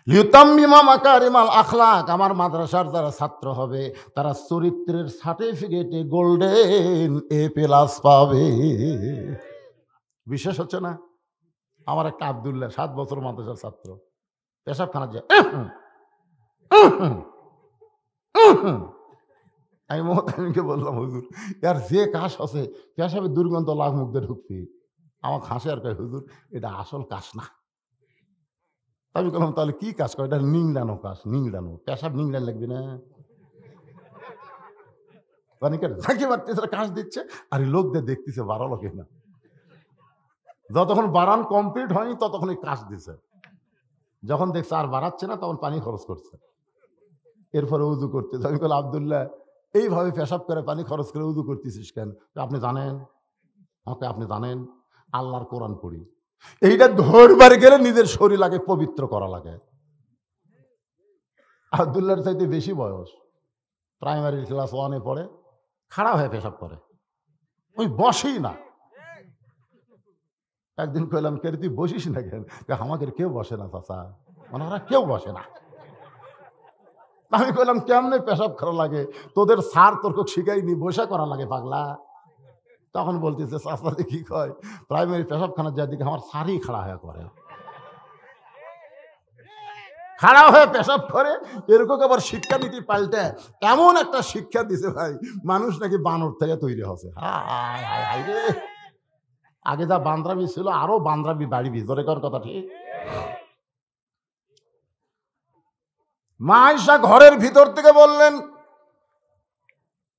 লিউতাম্মিমা মাকারিমাল আখলাক, আমার মাদ্রাসার যারা ছাত্র হবে তারা চরিত্রের সার্টিফিকেটে গোল্ডেন A+ পাবে। বিশেষ হচ্ছে না? আমার একটা আব্দুল্লাহ 7 বছর মাদ্রাসার ছাত্র, পেশাবখানা যায়, আমি মোহতামিমকে বললাম, হুজুর ইয়ার যে কাশ আছে, পেশাবের দুর্গন্ধ লাখ মুখ দিয়ে ঢুকবে। আমার হাসে আর কয়, হুজুর এটা আসল কাশ না। আমি বললাম, তাহলে কি কাজ করে? এটা নিংড়ানো কাজ, নিংড়ানো। পেশাব নিংড়ান লাগবে না? ঝাঁকি মারতেছে, কাজ দিচ্ছে, আর লোকদের দেখতেছে বাড়ালো কিনা। যতক্ষণ বাড়ান কমপ্লিট হয়নি ততক্ষণ কাজ দিছে। যখন দেখছে আর বাড়াচ্ছে না, তখন পানি খরচ করছে। এরপরে উজু করতেছে। আমি বললাম, আব্দুল্লাহ এইভাবে পেশাব করে পানি খরচ করে উজু করতেছিস কেন? আপনি জানেন, আপনি জানেন আল্লাহর কোরআন পড়ি, এইটা ধরবার গেলে নিজের শরীর লাগে পবিত্র করা লাগে। আব্দুল্লাহর চাইতে বেশি বয়স, প্রাইমারি ক্লাস 1-এ পড়ে, খাড়া হয়ে পেশাব করে, ওই বসেই না। একদিন কইলাম, কে তুই বসিস না কেন? আমাদের কেউ বসে না চাচা, ওনারা কেউ বসে না। আমি কইলাম, কেমনে পেশাব করা লাগে? তোদের স্যার তোর শিখাইনি, বসে করা লাগে পাগলা। তখন বলতেছে, চাচাতে কি কয়, প্রাইমারি পেশাবখানা যার দিকে আমার স্যারই খাড়া হয়ে করে, খাড়া হয়ে পেশাব করে। এরকম আবার শিক্ষানীতি পাল্টে এমন একটা শিক্ষা দিছে ভাই, মানুষ নাকি বানর থেকে তৈরি হচ্ছে। আগে যা বান্দ্রাবি ছিল আরো বান্দ্রাবি বাড়িবি। জোরে কর কথা ঠিক। মা আয়েশা ঘরের ভিতর থেকে বললেন,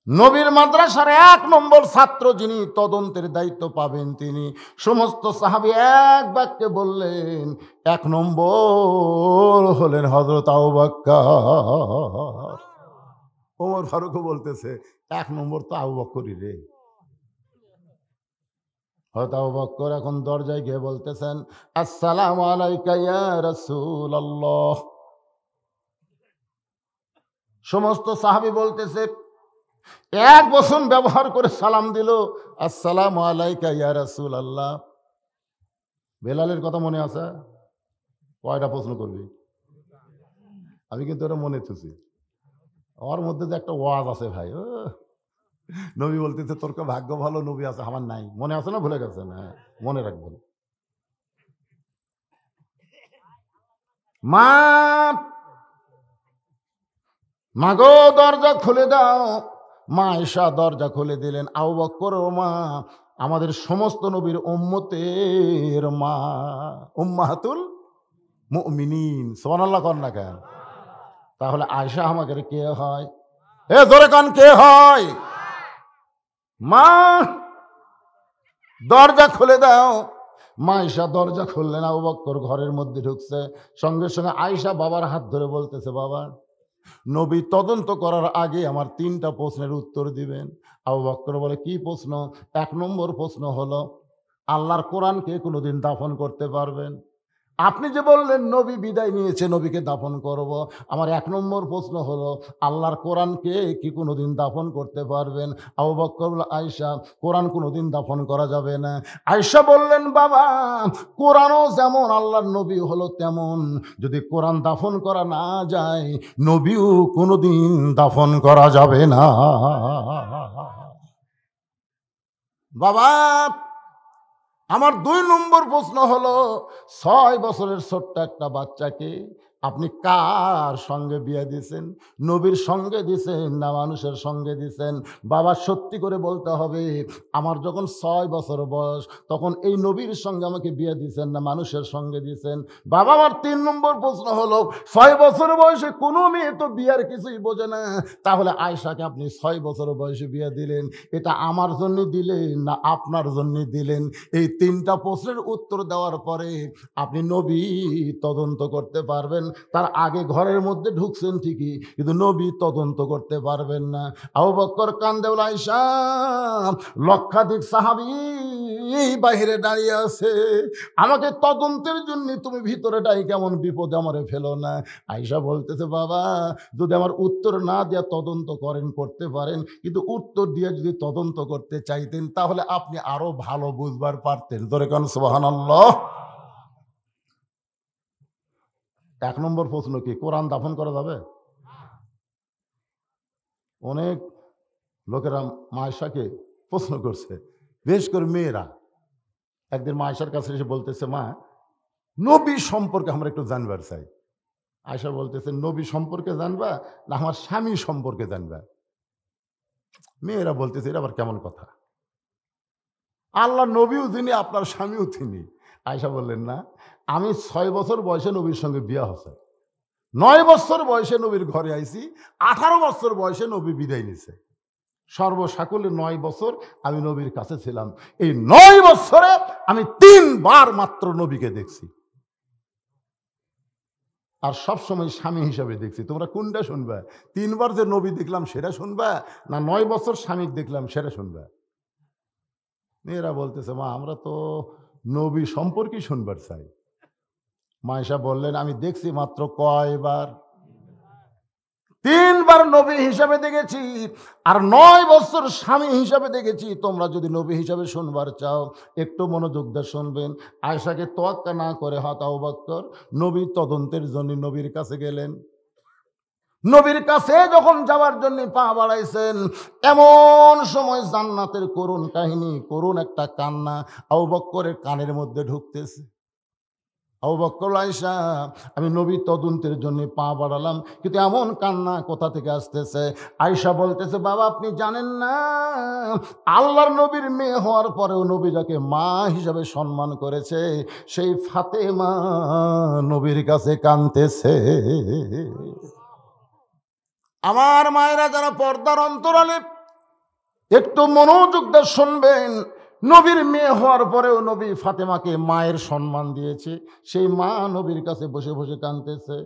নবীর মাদ্রাসার 1 নম্বর ছাত্র যিনি, তদন্তের দায়িত্ব পাবেন তিনি। সমস্ত সাহাবী এক বাক্যে বললেন 1 নম্বর হলেন হযরত আবু বকর। ওমর ফারুকও বলতেছে 1 নম্বর তো আবু বকরই রে। হযরত আবু বকর এখন দরজায় গিয়ে বলতেছেন, আসসালামু আলাইকা ইয়া রাসূলুল্লাহ। সমস্ত সাহাবী বলতেছে, 1 বচন ব্যবহার করে সালাম দিল, আসসালামু আলাইকা ইয়া রাসূলুল্লাহ। বেলালের কথা মনে আছে? কয়টা প্রশ্ন করবি? আমি কিন্তু ওটা মনে থুছি। ওর মধ্যে যে একটা ওয়াজ আছে ভাই। নবী বলতেছে তোর ভাগ্য ভালো, নবী আছে, আমার নাই। মনে আছে না ভুলে গেছে? না, মনে রাখবেন। মা মাগো দরজা খুলে দাও। মা আয়েশা দরজা খুলে দিলেন। আবু বকর ও মা আমাদের সমস্ত নবীর উম্মতের মা, উম্মাহাতুল মুমিনিন। সুবহানাল্লাহ কর না কেন? তাহলে আয়েশা আমাদের কে হয়? এ জোরে কান, কে হয়? মা দরজা খুলে দাও। মা আয়েশা দরজা খুললেন। আবু বকর ঘরের মধ্যে ঢুকছে। সঙ্গে সঙ্গে আয়েশা বাবার হাত ধরে বলতেছে, বাবা নবী তদন্ত করার আগে আমার 3টা প্রশ্নের উত্তর দিবেন। আবু বকর বলে, কি প্রশ্ন? 1 নম্বর প্রশ্ন হলো, আল্লাহর কোরআনকে কোনোদিন দাফন করতে পারবেন? আপনি যে বললেন নবী বিদায় নিয়েছে, নবীকে দাফন করব, আমার 1 নম্বর প্রশ্ন হলো, আল্লাহর কোরআনকে কি কোনোদিন দাফন করতে পারবেন? আবু বকর বলল, আয়েশা কোরআন কোনোদিন দাফন করা যাবে না। আয়েশা বললেন, বাবা কোরআনও যেমন আল্লাহর নবী হলো তেমন, যদি কোরআন দাফন করা না যায়, নবীও কোনোদিন দাফন করা যাবে না। বাবা আমার 2 নম্বর প্রশ্ন হলো, 6 বছরের ছোট্ট একটা বাচ্চাকে আপনি কার সঙ্গে বিয়ে দিয়েছেন? নবীর সঙ্গে দিয়েছেন না মানুষের সঙ্গে দিয়েছেন? বাবা সত্যি করে বলতে হবে, আমার যখন 6 বছর বয়স তখন এই নবীর সঙ্গে আমাকে বিয়ে দিয়েছেন না মানুষের সঙ্গে দিয়েছেন? বাবা আমার 3 নম্বর প্রশ্ন হলো, 6 বছর বয়সে কোনো মেয়ে তো বিয়ার কিছুই বোঝে না, তাহলে আয়েশাকে আপনি 6 বছর বয়সে বিয়ে দিলেন, এটা আমার জন্য দিলেন না আপনার জন্য দিলেন? এই 3টা প্রশ্নের উত্তর দেওয়ার পরে আপনি নবী তদন্ত করতে পারবেন। তার আগে ঘরের মধ্যে ঢুকছেন ঠিকই, কিন্তু নবী তদন্ত করতে পারবেন না। আবু বকর কান্দে বলে, আয়েশা লক্ষাধিক সাহাবী বাইরে দাঁড়িয়ে আছে, আমাকে তদন্তের জন্য তুমি ভিতরে ডাই, কেমন বিপদে আমারে ফেলো না। আয়েশা বলতেছে, বাবা যদি আমার উত্তর না দেয়া তদন্ত করতে পারেন, কিন্তু উত্তর দিয়ে যদি তদন্ত করতে চাইতেন তাহলে আপনি আরো ভালো বুঝবার পারতেন। ধরে কেন সুবহানাল্লাহ। 1 নম্বর প্রশ্ন কি, কোরআন দাফন করা যাবে? অনেক লোকেরা মা আয়েশাকে প্রশ্ন করছে, বিশেষ করে মেয়েরা। একদিন মা আয়েশার কাছে এসে বলতেছে, মা নবী সম্পর্কে আমরা একটু জানবার চাই। আয়েশা বলতেছে, নবী সম্পর্কে জানবা না আমার স্বামী সম্পর্কে জানবা? মেয়েরা বলতেছে, এটা আবার কেমন কথা? আল্লাহ নবীও তিনি, আপনার স্বামীও তিনি। আয়েশা বললেন, না, আমি 6 বছর বয়সে নবীর সঙ্গে বিয়া হচ্ছে, 9 বছর বয়সে নবীর ঘরে আইছি, 18 বছর বয়সে নবী বিদায় নিছে। সর্বসাকুল্যে 9 বছর আমি নবীর কাছে ছিলাম। এই 9 বছরে আমি 3 বার মাত্র নবীকে দেখছি, আর সবসময় স্বামী হিসাবে দেখছি। তোমরা কোনটা শুনবা? 3 বার যে নবী দেখলাম সেটা শুনবা, না 9 বছর স্বামী দেখলাম সেটা শুনবা? মেয়েরা বলতেছে, মা আমরা তো নবী সম্পর্কে শুনবার চাই। মা আয়েশা বললেন, আমি দেখছি মাত্র কয়বার? 3 বার নবী হিসাবে দেখেছি, আর 9 বছর স্বামী হিসাবে দেখেছি। তোমরা যদি নবী হিসাবে শুনবার চাও একটু মনোযোগ দিয়ে শুনবেন। আয়েশাকে তোয়াক্কা না করে হযরত আবু বকর নবী তদন্তের জন্য নবীর কাছে গেলেন। নবীর কাছে যখন যাওয়ার জন্য পা বাড়াইছেন, এমন সময় জান্নাতের করুণ কাহিনী, করুণ একটা কান্না আবু বকরের কানের মধ্যে ঢুকতেছে। আবু বকর, আয়েশা আমি নবী তদন্তের জন্য পা বাড়ালাম, কিন্তু এমন কান্না কোথা থেকে আসতেছে? আয়েশা বলতেছে, বাবা আপনি জানেন না, আল্লাহর নবীর মেয়ে হওয়ার পরেও নবী যাকে মা হিসাবে সম্মান করেছে, সেই ফাতেমা নবীর কাছে কাঁদতেছে। আমার মায়েরা যারা পর্দার অন্তরালে একটু মনোযোগ দিয়ে শুনবেন। নবীর মেয়ে হওয়ার পরেও নবী ফাতেমাকে মায়ের সম্মান দিয়েছে। সেই মা নবীর কাছে বসে বসে কাঁদতেছে।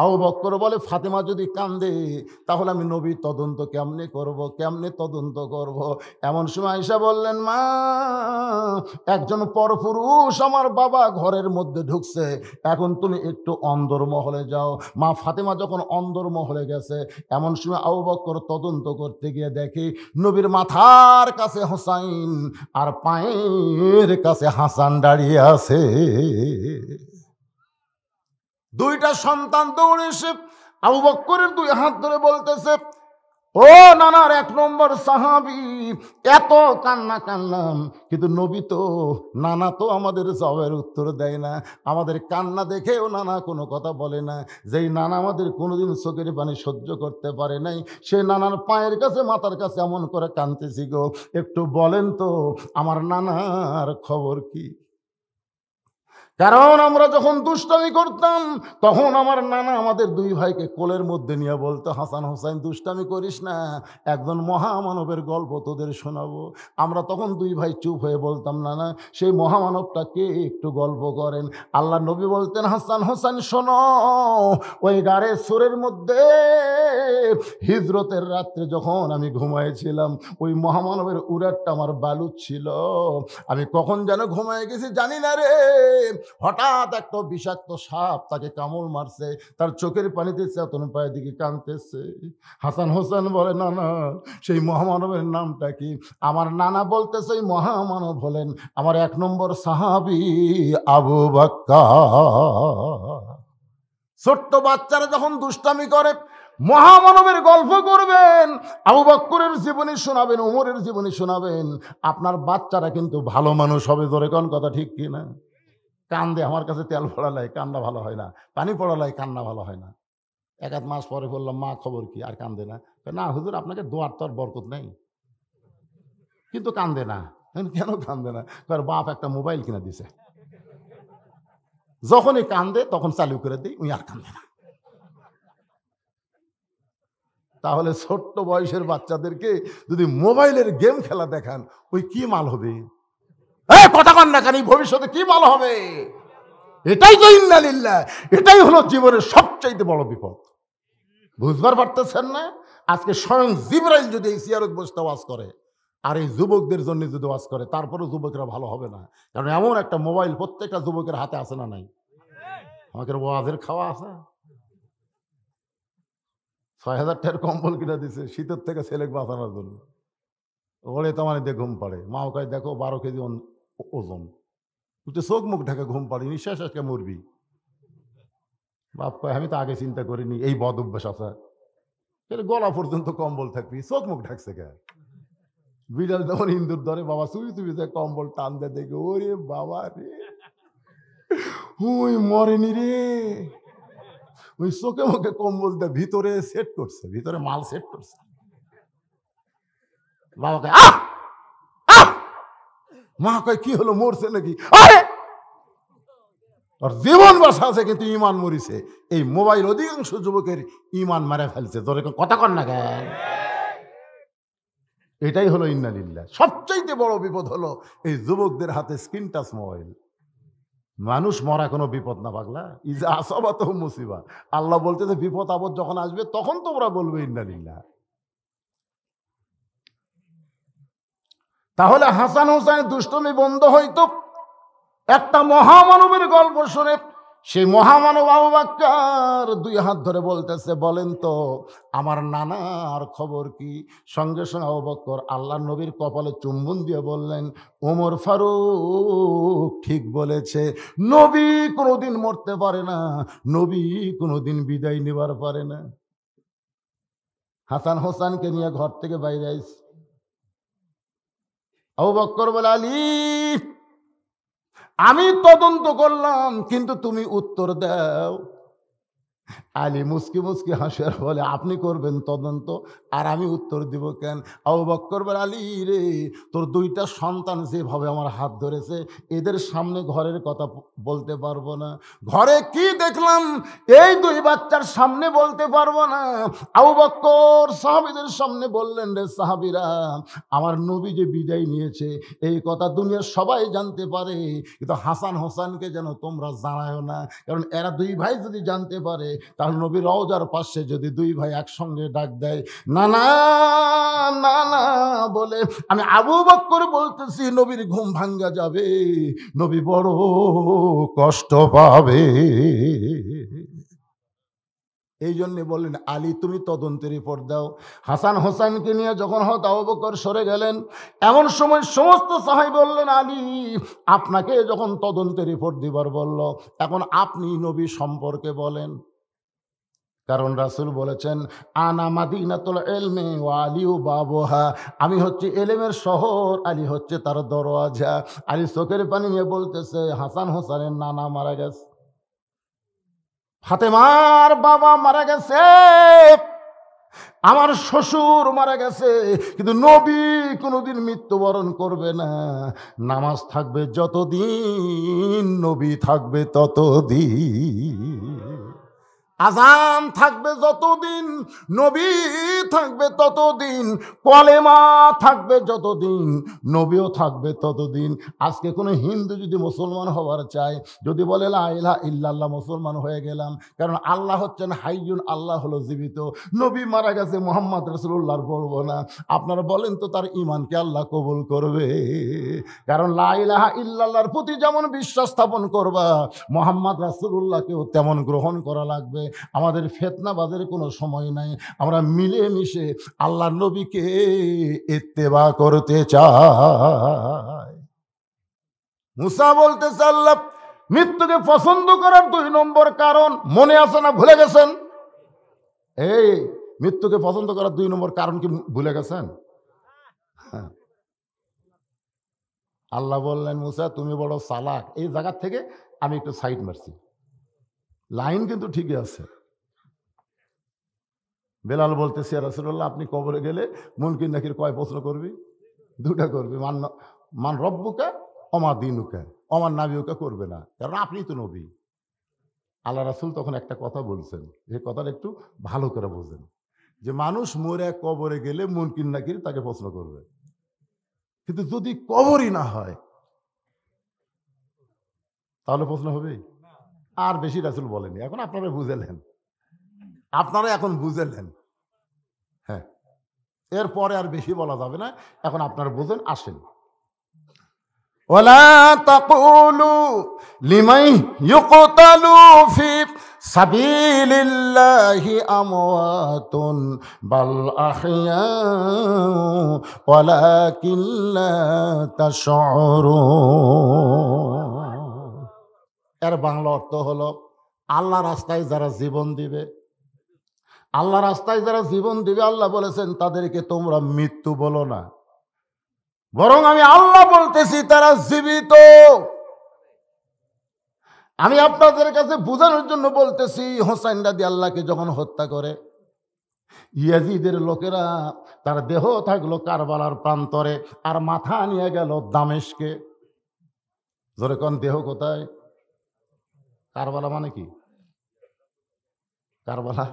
আবু বকর বলে, ফাতেমা যদি কান্দে তাহলে আমি নবী তদন্ত কেমনে করব, কেমনে তদন্ত করব? এমন সময় আয়েশা বললেন, মা, একজন পরপুরুষ আমার বাবা ঘরের মধ্যে ঢুকছে, এখন তুমি একটু অন্দরমহলে যাও। মা ফাতেমা যখন অন্দরমহলে গেছে, এমন সময় আবু বকর তদন্ত করতে গিয়ে দেখে নবীর মাথার কাছে হোসাইন আর পায়ের কাছে হাসান দাঁড়িয়ে আছে। দুইটা সন্তান দৌড়ে এসে আবু বকরের দুই হাত ধরে বলতেছে, ও নানার এক নম্বর সাহাবী, এত কান্না কান্নাম, কিন্তু নবী তো, নানা তো আমাদের জবাবের উত্তর দেয় না, আমাদের কান্না দেখেও নানা কোনো কথা বলে না। যেই নানা আমাদের কোনোদিন চোখের পানি সহ্য করতে পারে নাই, সে নানার পায়ের কাছে মাথার কাছে এমন করে কাঁদতেছি গো, একটু বলেন তো আমার নানার খবর কি? কারণ আমরা যখন দুষ্টামি করতাম তখন আমার নানা আমাদের দুই ভাইকে কোলের মধ্যে নিয়ে বলতো, হাসান হোসাইন দুষ্টামি করিস না, একজন মহামানবের গল্প তোদের শোনাবো। আমরা তখন দুই ভাই চুপ হয়ে বলতাম, নানা সেই মহামানবটা কে, একটু গল্প করেন। আল্লাহ নবী বলতেন, হাসান হোসাইন শোনো, ওই গাড়ে সুরের মধ্যে হিজরতের রাত্রে যখন আমি ঘুমাইছিলাম, ওই মহামানবের উড়ারটা আমার বালুত ছিল, আমি কখন যেন ঘুমায় গেছি জানি না রে, হঠাৎ একটা বিষাক্ত সাপ তাকে কামড় মারছে, তার চোখের পানিতে চেতন পায়ের দিকে কাঁদতেছে। হাসান হোসেন বলে, নানা সেই মহামানবের নামটা কি? আমার নানা বলতেছে, ওই মহামানব হলেন আমার এক নম্বর সাহাবী আবু বকর। ছোট্ট বাচ্চারা যখন দুষ্টামি করে, মহামানবের গল্প করবেন, আবু বকরের জীবনী শোনাবেন, উমরের জীবনী শোনাবেন, আপনার বাচ্চারা কিন্তু ভালো মানুষ হবে। জোরে কোন কথা ঠিক কিনা? কান্দে, আমার কাছে তেল পড়ালাই কান্না ভালো হয় না, পানি পড়ালাই কান্না ভালো হয় না। এক আধ মাস পরে বললাম, মা খবর কি? আর কান্দে না। না হুজুর, আপনাকে দোয়ার তো আর বরকত নেই, কিন্তু কান্দে না। কেন কান্দে না? তার বাপ একটা মোবাইল কিনে দিছে, যখনই কান্দে তখন চালু করে দিই, উনি আর কান্দে না। তাহলে ছোট্ট বয়সের বাচ্চাদেরকে যদি মোবাইলের গেম খেলা দেখান, ওই কি মাল হবে? কথা কন না কেন, ভবিষ্যতে কি মাল হবে? এটাই তো ইন্নালিল্লাহ, এটাই হলো জীবনের সবচাইতে বড় বিপদ। বুঝবার পারতেছেন না? আজকে স্বয়ং জিবরাইল যদি এই সিয়ারত বসতে ওয়াজ করে আর এই যুবকদের জন্য যদি ওয়াজ করে, তারপরেও যুবকরা ভালো হবে না। কারণ এমন একটা মোবাইল প্রত্যেকটা যুবকের হাতে আছে না নাই? আমাকে ওয়াজের খাওয়া আছে। ৬,০০০ টাকার কম্বল কিনে দিছে শীতের থেকে ছেলেকে বাঁচানোর জন্য। ওরে তো মানে দিয়ে ঘুম পাড়ে, মাও কয় দেখো 12 কেজি ওজন, তুই চোখ মুখ ঢাকে ঘুম পাড়ি, নিঃশ্বাস আজকে মরবি। বাপ কয়, আমি তো আগে চিন্তা করিনি এই বদ অভ্যাস আছে, গলা পর্যন্ত কম্বল থাকবি, চোখ মুখ ঢাকছে কে? বিড়াল যখন ইন্দুর ধরে, বাবা চুবি চুবি যে কম্বল টান দেয়, দেখে ওরে বাবা রে, ওই মরেনি রে, ওই চোখে মুখে কম্বল দিয়ে ভিতরে সেট করছে, ভিতরে মাল সেট করছে। বাবাকে আহ আহ, মা কয় কি হলো, মরছে নাকি? আরে আর জীবন বাসা আছে কিন্তু ইমান মরিছে। এই মোবাইল অধিকাংশ যুবকের ইমান মারা ফেলছে। তোর কথা কর না কেন? এটাই হলো ইন্নালিল্লাহ। সবচাইতে বড় বিপদ হলো এই যুবকদের হাতে স্ক্রিন টাচ মোবাইল। মানুষ মরা কোনো বিপদ না পাগলা, ইজা আসাবাত মুসিবা। আল্লাহ বলতে যে বিপদ আপদ যখন আসবে তখন তোমরা বলবে ইন্নালিল্লাহ। তাহলে হাসান হোসেনের দুষ্টমি বন্ধ হইতো একটা মহামানবের গল্প শুনে। সেই মহামানব আবু বকর দুই হাত ধরে বলতেছে, বলেন তো আমার নানার খবর কি? সঙ্গে সঙ্গে আবু বকর আল্লাহ নবীর কপালে চুম্বন দিয়ে বললেন, ওমর ফারুক ঠিক বলেছে, নবী কোনোদিন মরতে পারে না, নবী কোনোদিন বিদায় নেবার পারে না। হাসান হোসেনকে নিয়ে ঘর থেকে বাইরে আইস। আবু বকর বলে, আলী আমি তদন্ত করলাম, কিন্তু তুমি উত্তর দাও। আলী মুসকি মুসকি হাসি আর বলে, আপনি করবেন তদন্ত আর আমি উত্তর দিব কেন? আবু বকর বলে, আলী রে, তোর দুইটা সন্তান যেভাবে আমার হাত ধরেছে, এদের সামনে ঘরের কথা বলতে পারবো না। ঘরে কি দেখলাম এই দুই বাচ্চার সামনে বলতে পারবো না। আবু বকর সাহাবীদের সামনে বললেন, রে সাহাবীরা, আমার নবী যে বিদায় নিয়েছে এই কথা দুনিয়ার সবাই জানতে পারে, কিন্তু হাসান হোসেনকে যেন তোমরা জানায়ও না, কারণ এরা দুই ভাই যদি জানতে পারে তাহলে নবী রওজার পাশে যদি দুই ভাই একসঙ্গে ডাক দেয়, না না না না বলে, আমি আবু বকর বলতেছি নবীর ঘুম ভাঙ্গা যাবে, নবী বড় কষ্ট পাবে। এই জন্যে বললেন, আলী তুমি তদন্তের রিপোর্ট দাও। হাসান হোসেনকে নিয়ে যখন হয়তো আবু বকর সরে গেলেন, এমন সময় সমস্ত সাহাবী বললেন, আলী আপনাকে যখন তদন্তের রিপোর্ট দিবার বলল, এখন আপনি নবী সম্পর্কে বলেন। কারণ রাসূল বলেছেন, আনা মাদিনাতুল ইলমি ওয়া আলিউ বাবুহা, আমি হচ্ছে এলেমের শহর, আলী হচ্ছে তার দরওয়াজা। আলী চোখের পানি নিয়ে বলতেছে, হাসান হোসেনের নানা মারা গেছে, ফাতেমার বাবা মারা গেছে, আমার শ্বশুর মারা গেছে, কিন্তু নবী কোনোদিন মৃত্যুবরণ করবে না। নামাজ থাকবে যতদিন, নবী থাকবে ততদিন। আজান থাকবে যতদিন, নবী থাকবে ততদিন। কলেমা থাকবে যতদিন, নবীও থাকবে ততদিন। আজকে কোনো হিন্দু যদি মুসলমান হওয়ার চায়, যদি বলে লা ইলাহা ইল্লাল্লাহ, মুসলমান হয়ে গেলাম, কারণ আল্লাহ হচ্ছেন হাইয়ুন, আল্লাহ হলো জীবিত, নবী মারা গেছে, মুহাম্মদ রাসূলুল্লাহর বলবো না, আপনারা বলেন তো তার ঈমানকে আল্লাহ কবুল করবে? কারণ লা ইলাহা ইল্লাল্লাহর প্রতি যেমন বিশ্বাস স্থাপন করবা, মুহাম্মদ রাসূলুল্লাহকেও তেমন গ্রহণ করা লাগবে। আমাদের ফিতনাবাদের কোনো সময় নাই, আমরা মিলেমিশে আল্লাহর নবীকে ইত্তেবা করতে চাই। মুসা বলতেছে, আল্লাহ মৃত্যুকে পছন্দ করার 2 নম্বর কারণ মনে আছে না ভুলে গেছেন? এই মৃত্যুকে পছন্দ করার 2 নম্বর কারণ কি ভুলে গেছেন? হ্যাঁ। আল্লাহ বললেন, মুসা তুমি বড় চালাক, এই জায়গা থেকে আমি একটু সাইড মারছি, লাইন কিন্তু ঠিকই আছে। বেলাল বলতেছে, রাসূলুল্লাহ আপনি কবরে গেলে মুনকির নাকির কয় প্রশ্ন করবি? 2টা করবি, মান রব্বুকা ওমা দীনুকা, ওমান নাবিয়ুকা করবে না, কারণ আপনি তো নবী। আল্লাহ রাসূল তখন একটা কথা বলছেন, যে কথাটা একটু ভালো করে বোঝেন, যে মানুষ মরে কবরে গেলে মুনকির নাকির তাকে প্রশ্ন করবে, কিন্তু যদি কবরই না হয় তাহলে প্রশ্ন হবে? আর বেশি রাসূল বলেনি, এখন আপনারা বুঝেলেন, আপনারা এখন বুঝেলেন। হ্যাঁ, এরপরে আর বেশি বলা যাবে না, এখন আপনারা বুঝেন, আসেন। ওয়ালা তাকুলু লিমান ইউকতালু ফি সাবিলিল্লাহি আমওয়াতুন বাল আহইয়া ওয়ালাকিন লা তাশউরুন। এর বাংলা অর্থ হলো, আল্লাহ রাস্তায় যারা জীবন দিবে, আল্লাহ রাস্তায় যারা জীবন দিবে, আল্লাহ বলেছেন তাদেরকে তোমরা মৃত্যু বলো না, বরং আমি আল্লাহ বলতেছি তারা জীবিত। আমি আপনাদের কাছে বোঝানোর জন্য বলতেছি, হোসাইন রাদিয়াল্লাহকে যখন হত্যা করে ইয়াজিদের লোকেরা, তার দেহ থাকলো কারবালার প্রান্তরে, আর মাথা নিয়ে গেল দামেস্কে। জোরে কোন, দেহ কোথায়? কারবালা মানে কি? কারবালা,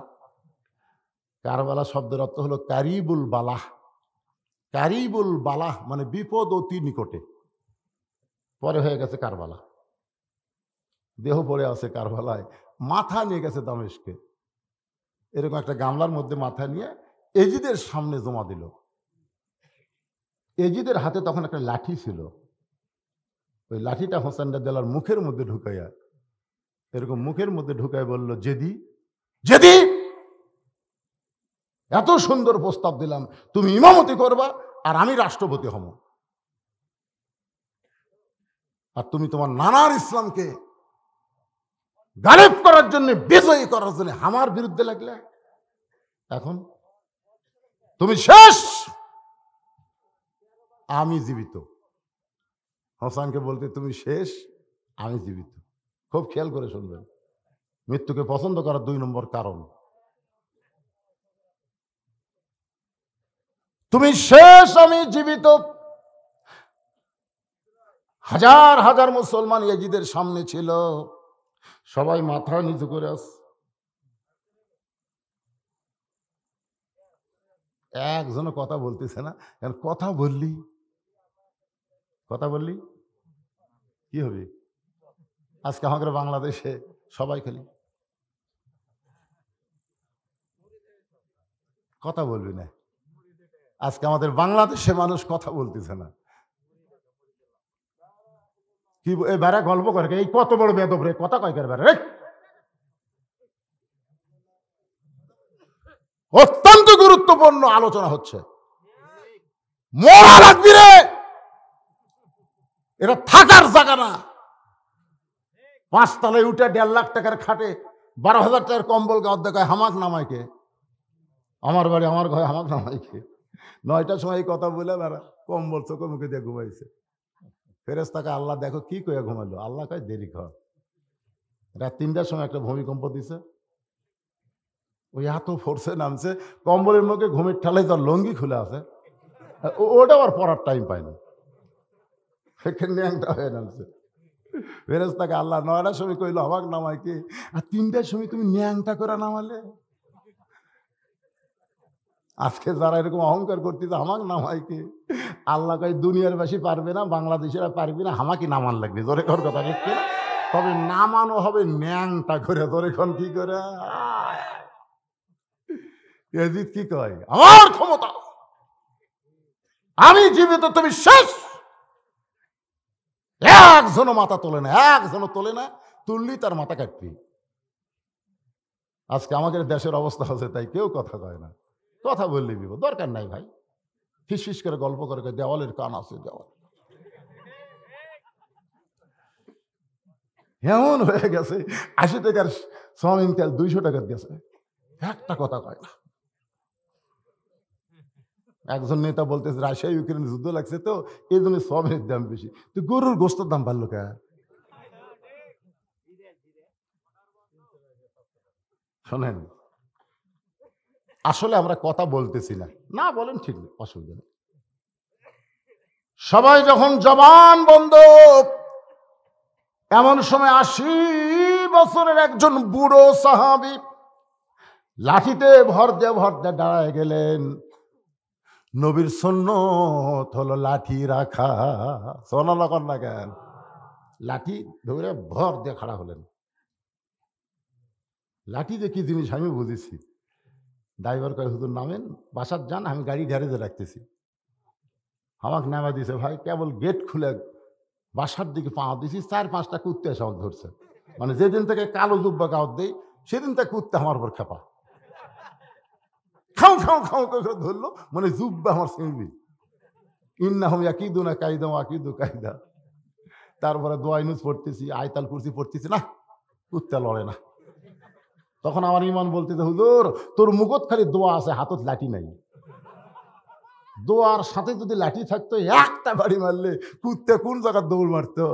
কারবালা শব্দের অর্থ হলো কারিবুল বালাহ। কারিবুল বালাহ মানে বিপদ অতি নিকটে, পরে হয়ে গেছে কারবালা। দেহ পড়ে আছে কারবালায়, মাথা নিয়ে গেছে দামেস্কে। এরকম একটা গামলার মধ্যে মাথা নিয়ে এজিদের সামনে জমা দিল। এজিদের হাতে তখন একটা লাঠি ছিল, ওই লাঠিটা হোসেন রাদিয়াল্লাহর মুখের মধ্যে ঢুকাইয়া, এরকম মুখের মধ্যে ঢুকাই বলল, জেদি জেদি, এত সুন্দর প্রস্তাব দিলাম, তুমি ইমামতি করবা আর আমি রাষ্ট্রপতি হব, আর তুমি তোমার নানার ইসলামকে গালেব করার জন্য, বিজয়ী করার জন্য আমার বিরুদ্ধে লাগলে, এখন তুমি শেষ, আমি জীবিত। হোসেনকে বলতে, তুমি শেষ, আমি জীবিত। খুব খেয়াল করে শুনবেন, মৃত্যুকে পছন্দ করার 2 নম্বর কারণ, তুমি শেষ, আমি জীবিত। হাজার হাজার মুসলমান ইয়াজিদের সামনে ছিল, সবাই মাথা নিচু করে আছে। একজনও কথা বলতেছে না, কারণ কথা বললি কি হবে? আজকে আমাদের বাংলাদেশে সবাই খালি কথা বলবি না। আজকে আমাদের বাংলাদেশে মানুষ কথা বলতেছে না। কি এই বেড়া গল্প করে, এই কত বড় বেদব রে, কথা কয় করে বেড়া রে। অত্যন্ত গুরুত্বপূর্ণ আলোচনা হচ্ছে, মরা লাগবি রে, এটা থাকার জায়গা না। 5 তলায় উঠে 1.5 লাখ টাকার খাটে 12,000 টাকার কম্বল গাঁত দেখায়, হামাক নামাইকে আমার বাড়ি আমার ঘরে হামাক নামাইকে 9টার সময় এই কথা বলে বেড়া কম্বল চোখে মুখে দিয়ে ঘুমাইছে। ফেরেশতাকে আল্লাহ দেখো কি কয়ে ঘুমাইলো, আল্লাহ কয় দেরি কর। রাত 3টার সময় একটা ভূমিকম্প দিছে, ওই এত ফোর্সে নামছে, কম্বলের মুখে ঘুমের ঠালাই তার লঙ্গি খুলে আছে, ওটা আর পড়ার টাইম পায় না, সেখানে ন্যাংটা হয়ে নামছে। ফেরেশতাকে আল্লাহ 9টার সময় কইলো আমাকে নামাই কি, আর 3টার সময় তুমি ন্যাংটা করে নামালে। আজকে যারা এরকম অহংকার করতেছে আমাকে নামাই কি, আল্লাহ কয় দুনিয়ার বাসী পারবে না, বাংলাদেশেরা পারবি না, আমাকে নামান লাগবে। জোরে কর কথা দেখতে, তবে নামানো হবে ন্যাংটা করে। জোরে কন কি করে? ইয়াজিদ কি কয়, আমার ক্ষমতা, আমি জীবিত, তুমি শেষ। একজনও মাথা তোলে না, একজনও তোলে না, তুললি তার মাথা কাটবি। আজকে আমাদের দেশের অবস্থা হচ্ছে তাই, কেউ কথা কয় না। কথা বললি বিপদ, দরকার নাই ভাই, ফিস ফিস করে গল্প করে, দেওয়ালের কান আছে, দেওয়াল এমন হয়ে গেছে। 80 টাকার সয়াবিন তেল 200 টাকার গেছে, একটা কথা কয় না। একজন নেতা বলতেছে রাশিয়া ইউক্রেন যুদ্ধ লাগছে তো এই জন্য সয়াবিনের দাম বেশি, তো গরুর গোস্তের দাম বাড়লো কে? শোনেন, আসলে আমরা কথা বলতেছি না, না বলেন ঠিক নেই, অসুবিধা নেই। সবাই যখন জবান বন্ধ, এমন সময় 80 বছরের একজন বুড়ো সাহাবী লাঠিতে ভর দিয়ে দাঁড়ায় গেলেন। নবীর সুন্নত হলো লাঠি রাখা, সোনা কর না কেন, লাঠি ধরে ভর দিয়ে খাড়া হলেন। লাঠি যে কি জিনিস আমি বুঝেছি। ড্রাইভার কয় হুজুর নামেন, বাসার যান, আমি গাড়ি গ্যারেজে রাখতেছি। আমাকে নামা দিছে, ভাই কেবল গেট খুলে বাসার দিকে পা দিছি, 4-5টা কুত্তে এসে আমাকে ধরছে। মানে যেদিন থেকে কালো জুব্বা গাওয়াত দেই সেদিন থেকে কুত্তে আমার উপর খেপা, খাও খাও খাও করে ধরলো, মানে জুব্বা আমার সিঁড়ি। ইন্নাহুম ইয়াকিদুনা কাইদা ওয়াকিদু কাইদা। তারপরে দোয়া ইউনুস পড়তেছি, আয়তাল কুরসি পড়তেছি, না কুত্তে লড়ে না। তখন আমার ইমান বলতেছে হুজুর তোর মুখত খালি দোয়া আছে, হাতত লাঠি নাই। দোয়ার সাথে যদি লাঠি থাকতো একটা বাড়ি মারলে কুত্তে কোন জায়গায় দৌড় মারতো।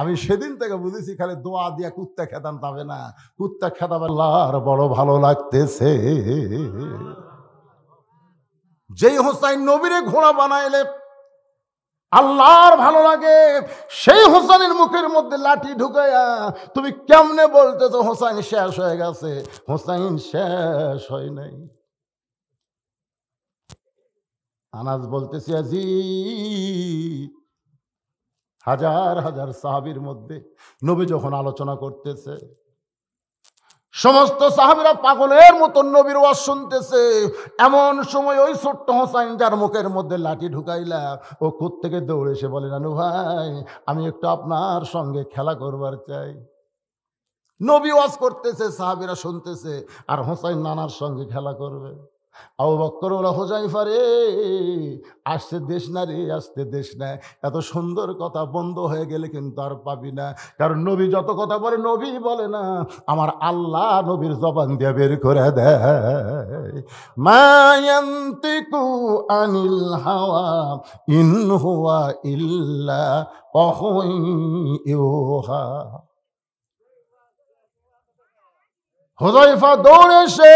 আমি সেদিন থেকে বুঝেছি খালি দোয়া দিয়া কুত্তা খেদান পাবে না, কুত্তা খেদাবে আল্লাহর বড় ভালো লাগতেছে। যেই হোসাইন নবীরে ঘোড়া বানাইলে আল্লাহর ভালো লাগে, সেই হোসাইনের মুখের মধ্যে লাঠি ঢুকাইয়া তুমি কেমনে বলতেছো হোসাইন শেষ হয়ে গেছে? হোসাইন শেষ হয় নাই। আনাস বলতেছি আজিজ, হাজার হাজার সাহাবীর মধ্যে নবী যখন আলোচনা করতেছে, সমস্ত সাহাবীরা পাগলের মতন নবীর ওয়াজ শুনতেছে। এমন সময় ওই ছোট্ট হোসাইন যার মুখের মধ্যে লাঠি ঢুকাইলা, ও কোত্থেকে দৌড়ে এসে বলে নানু ভাই আমি একটু আপনার সঙ্গে খেলা করবার চাই। নবী ওয়াজ করতেছে, সাহাবীরা শুনতেছে, আর হোসাইন নানার সঙ্গে খেলা করবে। আবু বকর ওরা হুযায়ফা রে, আসতে দেশ না রে, আসতে দেশ না। এত সুন্দর কথা বন্ধ হয়ে গেলে কিন্তু আর পাবি না। কারণ নবী যত কথা বলে নবী বলে না, আমার আল্লাহ নবীর জবান দিয়ে বের করে দেয়। মা ইয়ান্তিকু আনিল হাওয়া ইন হুয়া ইল্লা ওয়াহয়ুন ইউহা। হুযায়ফা দৌড়ে এসে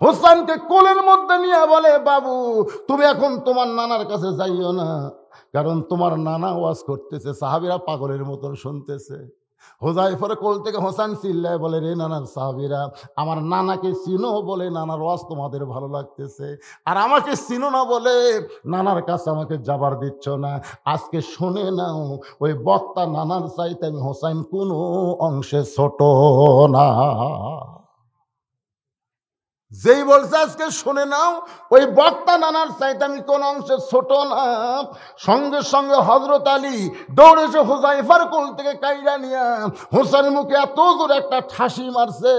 হোসেনকে কোলের মধ্যে নিয়ে বলে, বাবু তুমি এখন তোমার নানার কাছে যাইও না, কারণ তোমার নানা ওয়াজ করতেছে, সাহাবীরা পাগলের মতন শুনতেছে। হুযায়ফার কোল থেকে হোসেন চিল্লায় বলে, রে নানার সাহাবীরা, আমার নানাকে চিনো বলে নানার ওয়াজ তোমাদের ভালো লাগতেছে, আর আমাকে চিনো না বলে নানার কাছে আমাকে যাবার দিচ্ছ না। আজকে শুনে নাও, ওই বক্তা নানার চাইতে আমি হোসেন কোনো অংশে ছোট না। যেই বলছে আজকে শুনে নাও, ওই বক্তা নানার চাইতে আমি কোন অংশে ছোট না। সঙ্গে সঙ্গে হযরত আলী দৌড়ে এসে হুযায়ফার কোল থেকে কাইরা নিয়া হোসেনের মুখে এত জোর একটা ঠাসি মারছে।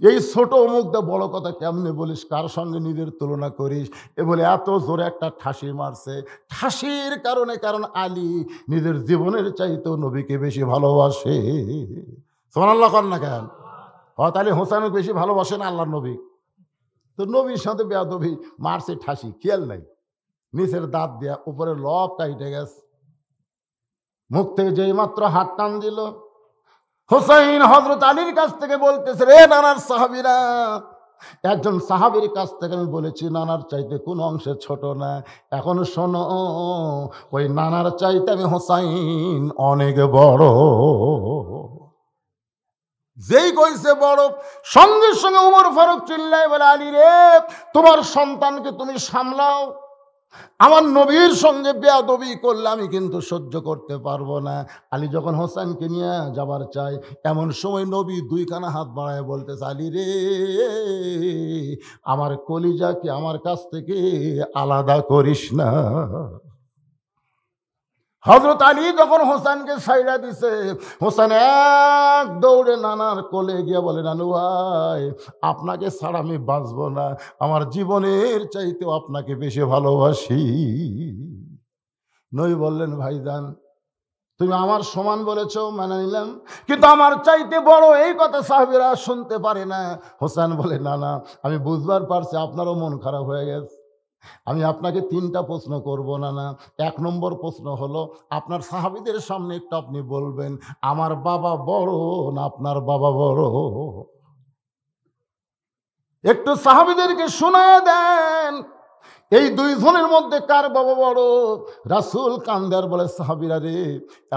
এই ছোট মুখ দা বড় কথা কেমনে বলিস, কার সঙ্গে নিজের তুলনা করিস, এ বলে এত জোরে একটা ঠাসি মারছে। ঠাসির কারণে, কারণ আলী নিজের জীবনের চাইতেও নবীকে বেশি ভালোবাসে। সুবহানাল্লাহ কর না কেন? তাহলে হোসেনকে বেশি ভালোবাসেন আল্লাহর নবী, তো নবীর সাথে বেয়াদবি মারছে, ঠাসি খেয়াল নাই, নিচের দাঁত দিয়া উপরে লব কাইটে গেছে। মুখ থেকে যেই মাত্র হাত টান দিল, হোসেন হযরত আলীর কাছ থেকে বলতেছে, রে নানার সাহাবীরা, একজন সাহাবীর কাছ থেকে আমি বলেছি নানার চাইতে কোন অংশে ছোট না। এখন শোনো, ওই নানার চাইতে আমি হোসেন অনেক বড়। যেই কইছে বড়, সঙ্গে সঙ্গে ওমর ফারুক চিল্লায় বলে, আলী রে, তোমার সন্তানকে তুমি সামলাও, আমার নবীর সঙ্গে বেয়াদবি করলে আমি কিন্তু সহ্য করতে পারবো না। আলী যখন হোসেনকে নিয়ে যাবার চাই, এমন সময় নবী দুইখানা হাত বাড়ায় বলতেছে, আলী রে, আমার কলিজাকে আমার কাছ থেকে আলাদা করিস না। হযরত আলী যখন হোসেনকে ছাইড়া দিছে, হোসেন এক দৌড়ে নানার কোলে গিয়ে বলে, নানু ভাই, আপনাকে ছাড়া আমি বাঁচবো না, আমার জীবনের চাইতেও আপনাকে বেশি ভালোবাসি। নবী বললেন, ভাইজান তুমি আমার সমান বলেছ, মানে নিলাম, কিন্তু আমার চাইতে বড় এই কথা সাহাবীরা শুনতে পারে না। হোসেন বলে, না না, আমি বুঝবার পারছি আপনারও মন খারাপ হয়ে গেছে। আমি আপনাকে তিনটা প্রশ্ন করব না। এক নম্বর প্রশ্ন হলো, আপনার সাহাবীদের সামনে একটু আপনি বলবেন, আমার বাবা বড় না আপনার বাবা বড়? একটু সাহাবীদেরকে শোনায় দেন, এই দুইজনের মধ্যে কার বাবা বড়? রাসূল কান্দার বলে, সাহাবীরা রে,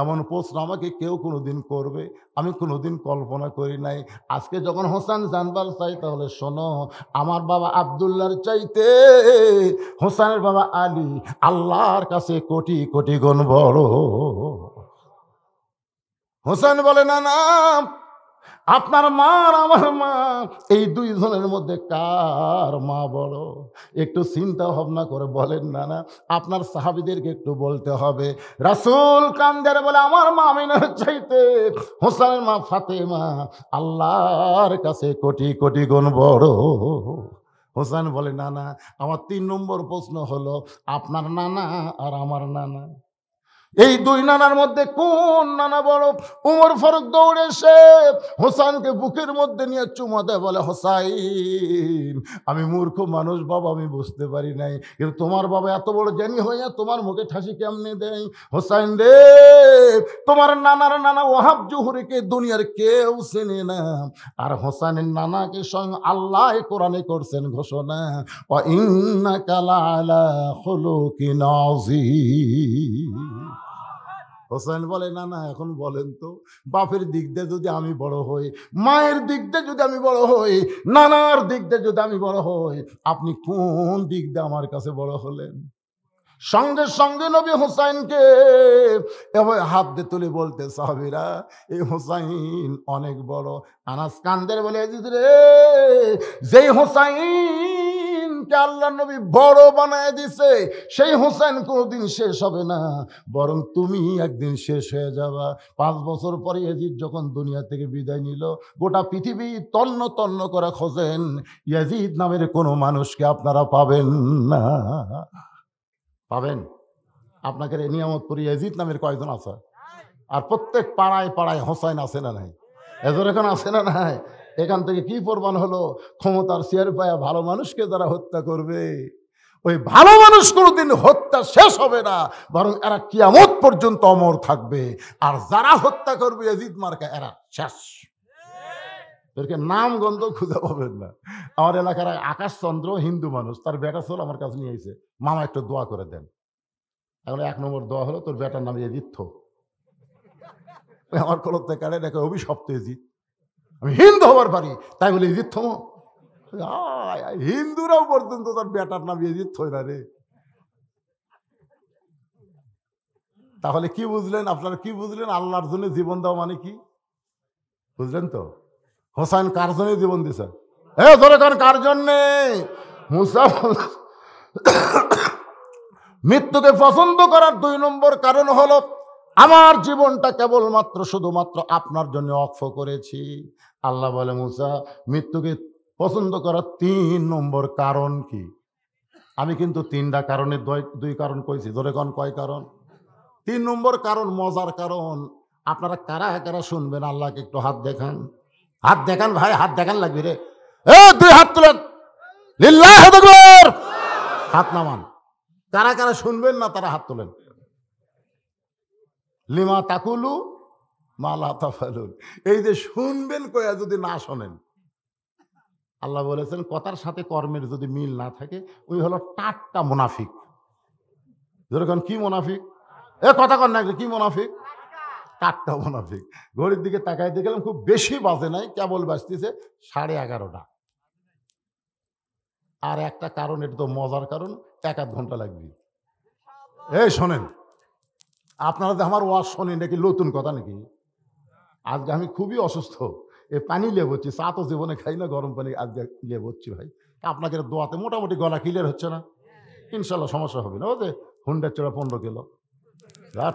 এমন প্রশ্ন আমাকে কেউ কোনোদিন করবে আমি কোনোদিন কল্পনা করি নাই। আজকে যখন হোসেন জানবার চাই, তাহলে শোনো, আমার বাবা আব্দুল্লাহর চাইতে হোসেনের বাবা আলী আল্লাহর কাছে কোটি কোটি গুণ বড়। হোসেন বলে, না না, আপনার মা আর আমার মা, এই দুইজনের মধ্যে কার মা বড়? একটু চিন্তা ভাবনা করে বলেন না না, আপনার সাহাবীদেরকে একটু বলতে হবে। রাসূল কান্দের বলে, আমার মা আমিনার চাইতে হোসেনের মা ফাতেমা আল্লাহর কাছে কোটি কোটি গুণ বড়। হোসেন বলে, না না, আমার 3 নম্বর প্রশ্ন হলো, আপনার নানা আর আমার নানা, এই দুই নানার মধ্যে কোন নানা বড়? ওমর ফারুক দৌড়ে এসে হোসেনকে বুকের মধ্যে নিয়ে চুমা দেয়, বলে, হোসাইন, আমি মূর্খ মানুষ বাবা, আমি বুঝতে পারি নাই, কিন্তু তোমার বাবা এত বড় জ্ঞানী হইয়া তোমার মুখে ঠাসি কেমনে দেয়? হোসাইন রে, তোমার নানার নানা ওয়াহাব জুহরিকে দুনিয়ার কেউ চেনে না, আর হোসেনের নানাকে স্বয়ং আল্লাহ কোরআনে করছেন ঘোষণা, ওয়া ইন্নাকা লাআলা খুলুকিন আযীম। হোসেন বলে, না না, এখন বলেন তো, বাপের দিক দিয়ে যদি আমি বড় হই, মায়ের দিক দিয়ে যদি আমি বড় হই, নানার দিক দিয়ে যদি আমি বড় হই, আপনি কোন দিক দিয়ে আমার কাছে বড় হলেন? সঙ্গে সঙ্গে নবী হোসাইনকে এভাবে হাত দিয়ে তুলে বলতে, সাহাবীরা, এই হোসাইন অনেক বড়। আনাস কান্দের বলে, রে, যেই হোসাইনকে আল্লাহ নবী বড় বানায় দিছে, সেই হোসেন কোনোদিন শেষ হবে না, বরং তুমি একদিন শেষ হয়ে যাবা। 5 বছর পরে ইয়াজিদ যখন দুনিয়া থেকে বিদায় নিল, গোটা পৃথিবী তন্ন তন্ন করে খোঁজেন, ইয়াজিদ নামের কোনো মানুষকে আপনারা পাবেন না। পাবেন? আপনাকে নিয়ামতপুর ইয়াজিদ নামের কয়েকজন আছে, আর প্রত্যেক পাড়ায় পাড়ায় হোসাইন আছে না নাই? এজন এখন আছে না নাই? এখান থেকে কি প্রমাণ হলো? ক্ষমতার চেয়ার পায়া ভালো মানুষকে যারা হত্যা করবে, ওই ভালো মানুষ কোনোদিন হত্যা শেষ হবে না, বরং এরা কিয়ামত পর্যন্ত অমর থাকবে। আর যারা হত্যা করবে ইয়াজিদ মার্কা, এরা শেষ। এরকে নাম গন্ধ খুঁজে পাবেন না। আমার এলাকার আকাশ চন্দ্র হিন্দু মানুষ, তার বেটা ছিল আমার কাছে নিয়ে এসে, মামা একটু দোয়া করে দেন। এখন 1 নম্বর দোয়া হলো তোর বেটার নাম এজিৎ। আমার কলতে কারে দেখে অভিশপ্ত এজিৎ, আমি হিন্দু হবার পারি তাই বলে এজিৎ থমো। হিন্দুরাও পর্যন্ত তার বেটার নাম এজিৎ থই না রে। তাহলে কি বুঝলেন আপনারা, কি বুঝলেন? আল্লাহর জন্য জীবন দেওয়া মানে কি বুঝলেন তো? হোসাইন কার জন্য জীবন দিছে? ধরে কারণ কার জন্যে? মুসা মৃত্যুকে পছন্দ করার 2 নম্বর কারণ হলো আমার জীবনটা কেবলমাত্র শুধুমাত্র আপনার জন্য অক্ষ করেছি। আল্লাহ বলে মুসা মৃত্যুকে পছন্দ করার 3 নম্বর কারণ কি? আমি কিন্তু 3টা কারণের 2 কারণ কইছি। ধরে কোন কয় কারণ? 3 নম্বর কারণ মজার কারণ। আপনারা কারা কারা শুনবেন আল্লাহকে একটু হাত দেখান, হাত দেখান ভাই, হাত দেখান লাগবে রে। 2 হাত তুলেন, লিল্লাহি তাকবীর। হাত নামান। কারা কারা শুনবেন না তারা হাত তোলেন। লিমা তাকুলু মা লা তাফালুন। এই যে শুনবেন কয়া যদি না শোনেন, আল্লাহ বলেছেন কথার সাথে কর্মের যদি মিল না থাকে ওই হলো টাটকা মুনাফিক। যেরকম কি মুনাফিক? কথা কর না, কি মুনাফিক? টাটকা মুনাফিক। ঘড়ির দিকে তাকাই দেখলাম খুব বেশি বাজে নাই, কেবল বাজতেছে 11:30। আর একটা কারণ, এটা তো মজার কারণ, 1-1 ঘন্টা লাগবে। শোনেন, আপনারা যে আমার ওয়াজ শোনেন নাকি নতুন কথা নাকি? আজকে আমি খুবই অসুস্থ, পানি লেবচ্ছি, চা তো জীবনে খাই না, গরম পানি আজকে লেবচ্ছি ভাই। আপনাকে দোয়াতে মোটামুটি গলা ক্লিয়ার হচ্ছে না, ইনশাল্লাহ সমস্যা হবে না। ও যে হুন্ডার চড়া 15 কিলো,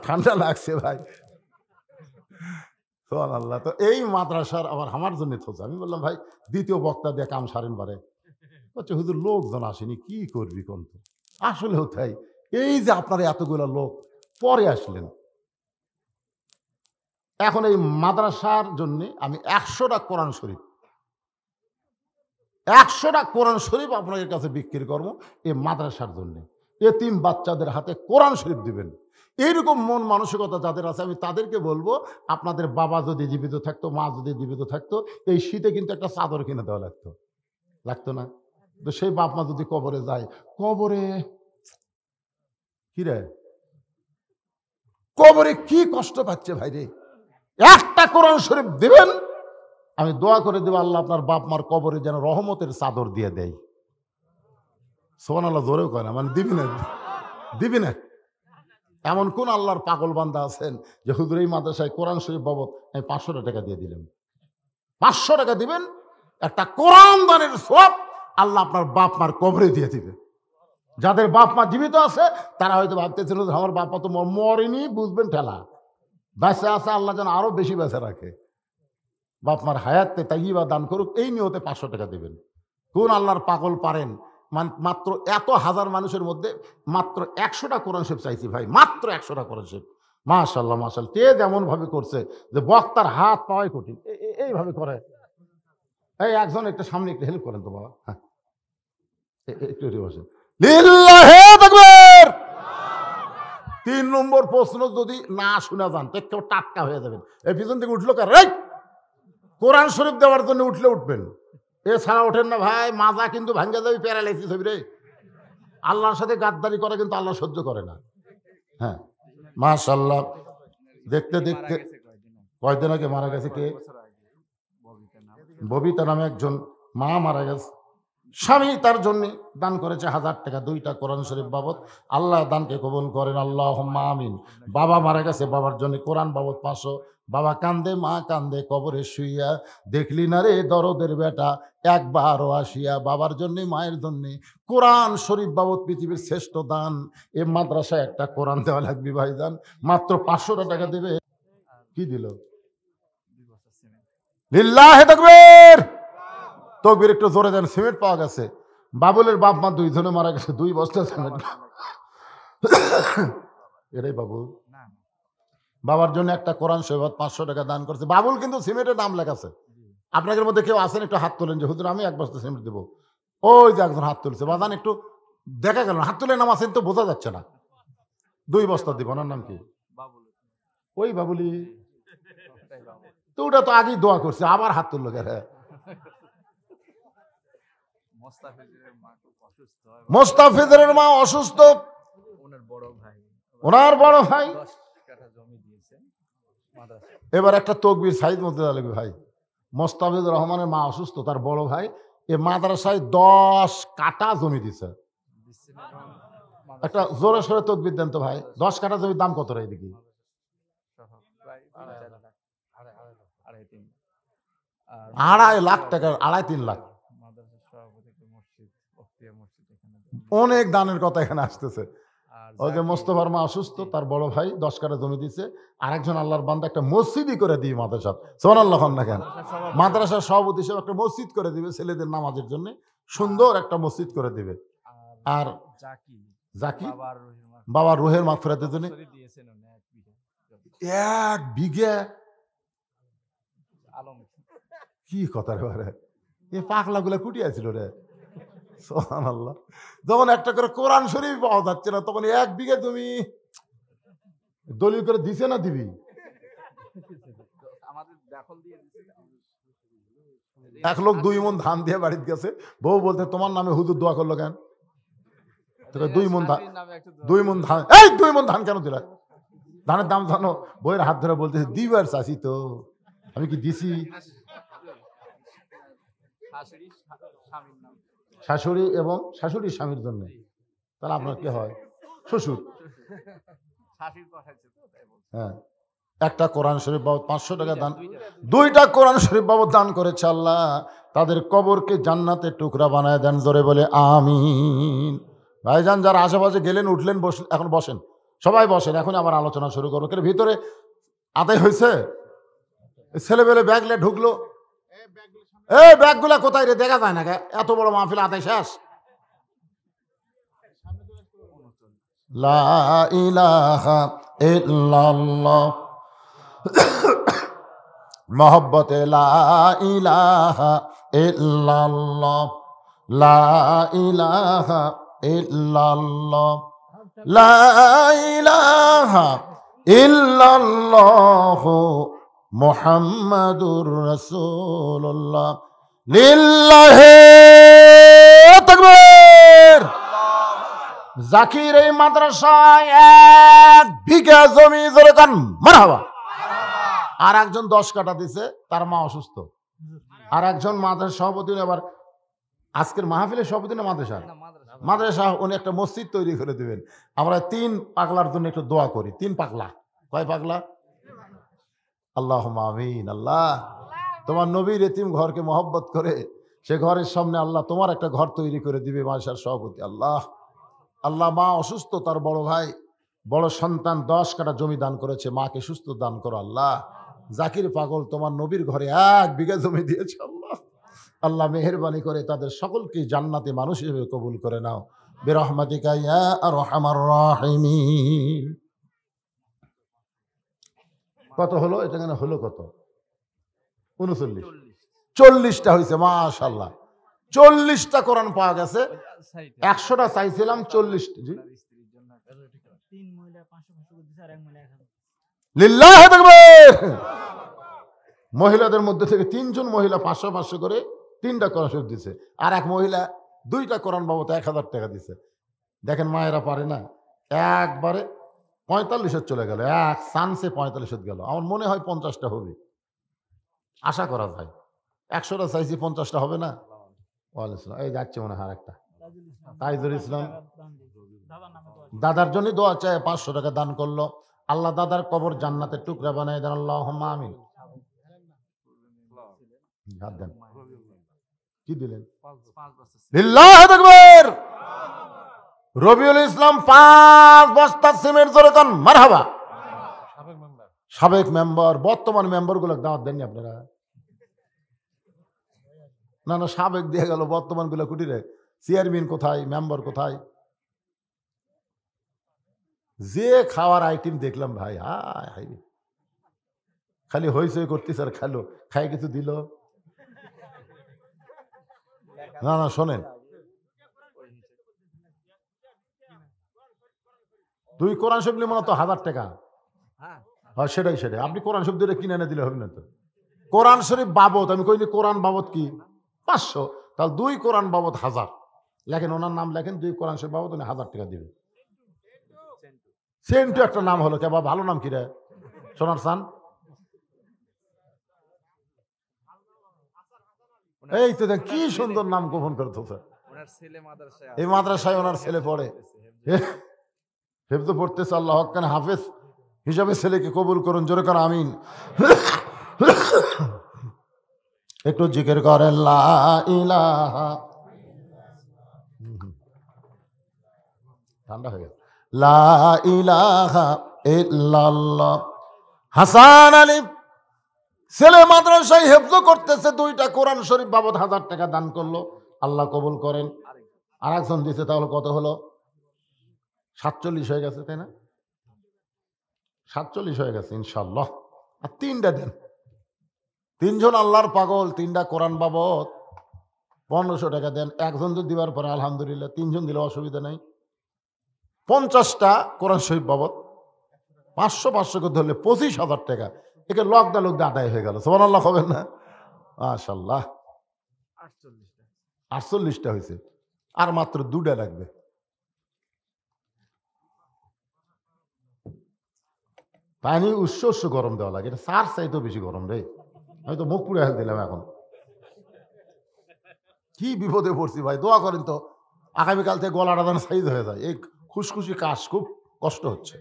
ঠান্ডা লাগছে ভাই। আল্লাহ, তো এই মাদ্রাসার আবার আমার জন্য থোছে। আমি বললাম ভাই দ্বিতীয় বক্তা দিয়ে কাম সারেন বারে। বলছে হুজুর লোকজন আসেনি, কি করবি কোন? তো আসলে তাই, এই যে আপনারা এতগুলো লোক পরে আসলেন, এখন এই মাদ্রাসার জন্য আমি 100টা কোরআন শরীফ, 100টা কোরআন শরীফ আপনাদের কাছে বিক্রি করবো এই মাদ্রাসার জন্য। এতিম বাচ্চাদের হাতে কোরআন শরীফ দিবেন। এইরকম মন মানসিকতা যাদের আছে আমি তাদেরকে বলবো, আপনাদের বাবা যদি জীবিত থাকতো, মা যদি জীবিত থাকতো, এই শীতে কিন্তু একটা চাদর কিনে দেওয়া লাগতো না? তো সেই বাপ মা যদি কবরে যায়, কবরে কি রে, কবরে কি কষ্ট পাচ্ছে ভাই রে। একটা কোরআন শরীফ দিবেন, আমি দোয়া করে দেব আল্লাহ আপনার বাপ মার কবরে যেন রহমতের চাদর দিয়ে দেয়। সুবহানাল্লাহ জোরেও কয় না, মানে দিবি না। এমন কোন আল্লাহর পাগল বান্দা আছেন যে হুজুর এই মাদ্রাসায় কোরআন শরীফ বাবদ আমি 500 টাকা দিয়ে দিলাম? 500 টাকা দিবেন, একটা কোরআন দানের সওয়াব আল্লাহ আপনার বাপ মার কবরে দিয়ে দিবে। যাদের বাপ মা জীবিত আছে তারা হয়তো ভাবতেছিল আমার বাপ মা তো মরেনি, বুঝবেন ঠেলা, বেঁচে আছে, আল্লাহ যেন আরো বেশি বেঁচে রাখে, বাপ মার হায়াতে তাইয়্যিবা দান করুক, এই নিয়তে 500 টাকা দেবেন। কোন আল্লাহর পাগল পারেন মাত্র এত হাজার মানুষের মধ্যে মাত্র 100টা কোরআন শরীফ চাইছি ভাই, মাত্র 100টা কোরআন শরীফ। মাশাআল্লাহ মাশাআল্লাহ, কে যেমন ভাবে করছে যে বক্তার হাত পাওয়াই কঠিন, এইভাবে করে। এই একজন একটু সামনে একটু হেল্প করেন তো বাবা, হ্যাঁ একটু বসেন। লিল্লাহি তাকবীর। 3 নম্বর প্রশ্ন যদি না শোনা যান তো কেউ টাটকা হয়ে যাবেন। এই পিছন থেকে উঠলো কার? কোরআন শরীফ দেওয়ার জন্য উঠলে উঠবেন, এছাড়া ওঠেন না ভাই, মাজা কিন্তু ভাঙ্গে যাবে, প্যারালাইসিস হবে রে। আল্লাহর সাথে গাদ্দারি করে কিন্তু আল্লাহ সহ্য করে না। হ্যাঁ মাশাআল্লাহ, দেখতে দেখতে কয়দিন আগে মারা গেছে কে? ববিতা নামে একজন মা মারা গেছে, স্বামী তার জন্য দান করেছে 1000 টাকা, 2টা কোরআন শরীফ বাবদ। আল্লাহ দানকে কবুল করেন, আল্লাহুম্মা আমিন। বাবা মারা গেছে, বাবার জন্য কোরআন বাবদ 500। বাবা কান্দে, মা কান্দে, কবরে শুইয়া, দেখলি না রে দরদের বেটা একবারও আসিয়া। বাবার জন্যে মায়ের জন্যে কোরআন শরীফ বাবদ পৃথিবীর শ্রেষ্ঠ দান। এ মাদ্রাসায় একটা কোরআন দেওয়া লাগবে ভাইজান, মাত্র 500 টাকা দেবে। কি দিল? লিল্লাহি তাকবীর। তকবীর একটু জোরে দেন। সিমেন্ট পাওয়া গেছে, বাবুলের বাপ মা 2 জনে মারা গেছে, 2 বস্তা সিমেন্ট। এটাই বাবুল, বাবার জন্য একটা কোরআন শরীফ 500 টাকা দান করছে। বাবুল কিন্তু সিমেন্টের নাম লেখাছে। আপনাদের মধ্যে কেউ আছেন একটু হাত তোলেন যে হুজুর আমি 1 বস্তা সিমেন্ট দেবো? ওই যে একজন হাত তুলছে, বাজান একটু দেখা গেল হাত তুলে নাম আছেন তো বোঝা যাচ্ছে না। 2 বস্তা দিব। ওনার নাম কি? ওই বাবুলি তো, ওটা তো আগেই দোয়া করছে, আবার হাত তুললো কেন? মোস্তাফিজের মা অসুস্থ, ওনার বড় ভাই এবার একটা তকবীর সাইদ মধ্যে লাগবে ভাই। মোস্তাফিজুর রহমানের মা অসুস্থ, তার বড় ভাই এ মাদ্রাসায় 10 কাঠা জমি দিছে। একটা জোরে সোরে তকবীর দেন তো ভাই। 10 কাঠা জমির দাম কত রে দেখি? 2.5 লাখ টাকা, 2.5-3 লাখ। অনেক দানের কথা এখানে আসতেছে। ওই যে মোস্তফার মা অসুস্থ, তার বড় ভাই 10 কাঠা জমি দিছে। আরেকজন আল্লাহর বান্দা একটা মসজিদই করে দিই মাদ্রাসা, সুবহানাল্লাহ না কেন, মাদ্রাসার সভাপতি হিসেবে একটা মসজিদ করে দিবে ছেলেদের নামাজের জন্য, সুন্দর একটা মসজিদ করে দিবে। আর জাকি বাবার রুহের মাগফিরাতের জন্য 1 বিঘা, কি কথা রে, এই পাগলা গুলা কুটি আছিল রে, সুবহানাল্লাহ। যখন একটা করে কোরআন শরীফ পাওয়া যাচ্ছে না, তখন 1 বিঘা জমি দলিল করে দিছে না দিবি? এক লোক 2 মণ ধান দিয়ে বাড়িতে গেছে, বউ বলতে তোমার নামে হুজুর দোয়া করলো কেন? 2 মণ ধান, 2 মণ ধান, এই 2 মণ ধান কেন দিলা? ধানের দাম জানো? বইয়ের হাত ধরে বলতেছে দিবার চাষি তো, আমি কি দিছি? শাশুড়ি এবং শাশুড়ির স্বামীর জন্য, তাহলে আপনার কি হয়? শ্বশুর। হ্যাঁ, একটা কোরআন শরীফ বাবদ 500 টাকা দান, 2টা কোরআন শরীফ বাবদ দান করেছে আল্লাহ। তাদের কবরকে জান্নাতের টুকরা বানায় দেন, জোরে বলে আমিন। ভাইজান যারা আশেপাশে গেলেন, উঠলেন, বসলেন, এখন বসেন, সবাই বসেন, এখন আবার আলোচনা শুরু করবো। কিন্তু ভিতরে আদায় হয়েছে, ছেলেবেলে ব্যাগ নিয়ে ঢুকলো, এই ব্যাগগুলা কোথায় রে, দেখা যায় না, এত বড় মাহফিল আদায় শেষ। লা ইলাহা ইল্লাল্লাহ মোহব্বতে লা ইলাহা ইল্লাল্লাহ, লা ইলাহা ইল্লাল্লাহ, লা ইলাহা ইল্লাল্লাহ মুহাম্মাদুর রাসূলুল্লাহ, লিল্লাহি তাকবীর। জাকির এই মাদ্রাসায় 1 বিঘা জমি, জোরে কান মারহাবা। আর একজন 10 কাঠা দিছে, তার মা অসুস্থ। আর একজন মাদ্রাসা সভাপতি, আবার আজকের মাহফিলের সভাপতি না মাদ্রাসা, উনি একটা মসজিদ তৈরি করে দিবেন। আমরা 3 পাগলার জন্য একটু দোয়া করি। 3 পাগলা, কয় পাগলা? আল্লাহুম্মা আমিন। আল্লাহ তোমার নবীর এতিম ঘরকে মহব্বত করে সে ঘরের সামনে আল্লাহ তোমার একটা ঘর তৈরি করে দিবে মাদ্রাসার সভাপতি। আল্লাহ আল্লাহ মা অসুস্থ, তার বড় ভাই বড় সন্তান 10 কাঠা জমি দান করেছে, মাকে সুস্থ দান করো আল্লাহ। জাকির পাগল তোমার নবীর ঘরে 1 বিঘা জমি দিয়েছে আল্লাহ। আল্লাহ মেহেরবানি করে তাদের সকলকে জান্নাতে মানুষ হিসেবে কবুল করে নাও, বিরহমাতিকা ইয়া আরহামার রাহিমিন। কত হলো এটা? হলো কত? 39, 40টা হয়েছে, মাশাআল্লাহ। 40টা কোরআন পাওয়া গেছে। 100টা চাইছিলাম, 40টা। জি, লিল্লাহি তাকবীর। মহিলাদের মধ্যে থেকে 3 জন মহিলা 500-500 করে 3টা কোরআন শরীফ দিছে। আর এক মহিলা 2টা কোরআন বাবদ 1000 টাকা দিছে। দেখেন মায়েরা পারে না, একবারে 45 চলে গেল, এক চান্সে 45 গেল। আমার মনে হয় 50টা হবে, আশা করা যায়। 100টা চাইছি, 50টা হবে না? ওয়ালাইকুম, এই যাচ্ছে মনে হয় একটা তাইজুল ইসলাম, দাদার জন্য দোয়া চায়, 500 টাকা দান করলো। আল্লাহ দাদার কবর জান্নাতের টুকরা বানায় দেন, আল্লাহুম্মা আমিন। হাত দেন, কি দিলেন? লিল্লাহি তাকবীর। রবিউল ইসলাম 5 বস্তা সিমেন্ট, জোরে কান মারহাবা। সাবেক মেম্বার, বর্তমান মেম্বার গুলো দাওয়াত দেননি আপনারা? না না, সাবেক দিয়ে গেল, বর্তমান গুলো কুটিরে। চেয়ারম্যান কোথায়, মেম্বার কোথায়? যে খাওয়ার আইটেম দেখলাম ভাই, হায় হায়, খালি হইচই করতেছে আর খালো, খাই কিছু দিল না। না শোনেন, 2 কোরআন শরীফ নিয়ে মনে তো 1000 টাকা। হ্যাঁ সেটাই। আপনি কোরআন শরীফ দিয়ে কিনে এনে দিলে হবে না তো? কোরআন শরীফ বাবদ আমি কইনি, কোরআন বাবদ কি 500, তাহলে 2 কোরআন বাবদ 1000 লেখেন, ওনার নাম লেখেন, 2 কোরআন শরীফ বাবদ উনি 1000 টাকা দিবেন। সেন্টু একটা নাম হলো, কে বা ভালো নাম কি রে সোনার সান? এই তো দেখ কি সুন্দর নাম গোপন করতে, এই মাদ্রাসায় ওনার ছেলে পড়ে, হেফজ পড়তেছে। আল্লাহ হক্কান হাফেজ হিসাবে ছেলেকে কবুল করুন, জোরে কর আমিন। একটু জিকির করেন লা ইলাহা, ঠান্ডা হয়ে গেছে, লা ইলাহা ইল্লাল্লাহ। হাসান আলী ছেলে মাদ্রাসায় হেফজ করতেছে, 2টা কোরআন শরীফ বাবদ 1000 টাকা দান করলো, আল্লাহ কবুল করেন। আর একজন দিছে, তাহলে কত হলো? 47 হয়ে গেছে, তাই না? 47 হয়ে গেছে ইনশাল্লাহ। আর 3টা দেন, 3 জন আল্লাহর পাগল, 3টা কোরআন বাবদ 1500 টাকা দেন। একজন তো দিবার পরে আলহামদুলিল্লাহ, 3 জন দিলে অসুবিধা নাই। 50টা কোরআন শরীফ বাবদ 500 করে ধরলে 25,000 টাকা, একে লকদা আদায় হয়ে গেল। সুবহানাল্লাহ হবেন না? মাশাআল্লাহ, 48টা হয়েছে, আর মাত্র 2টা লাগবে। পানি উৎস গরম দেওয়া লাগে, এটা সার চাইতেও বেশি গরম রে। আমি তো মুখ পুড়ে হেল দিলাম এখন, কি বিপদে পড়ছি ভাই, দোয়া করেন তো আগামীকাল থেকে গলাটা যেন সাইজ হয়ে যায়। এই খুশখুশি কাশ খুব কষ্ট হচ্ছে।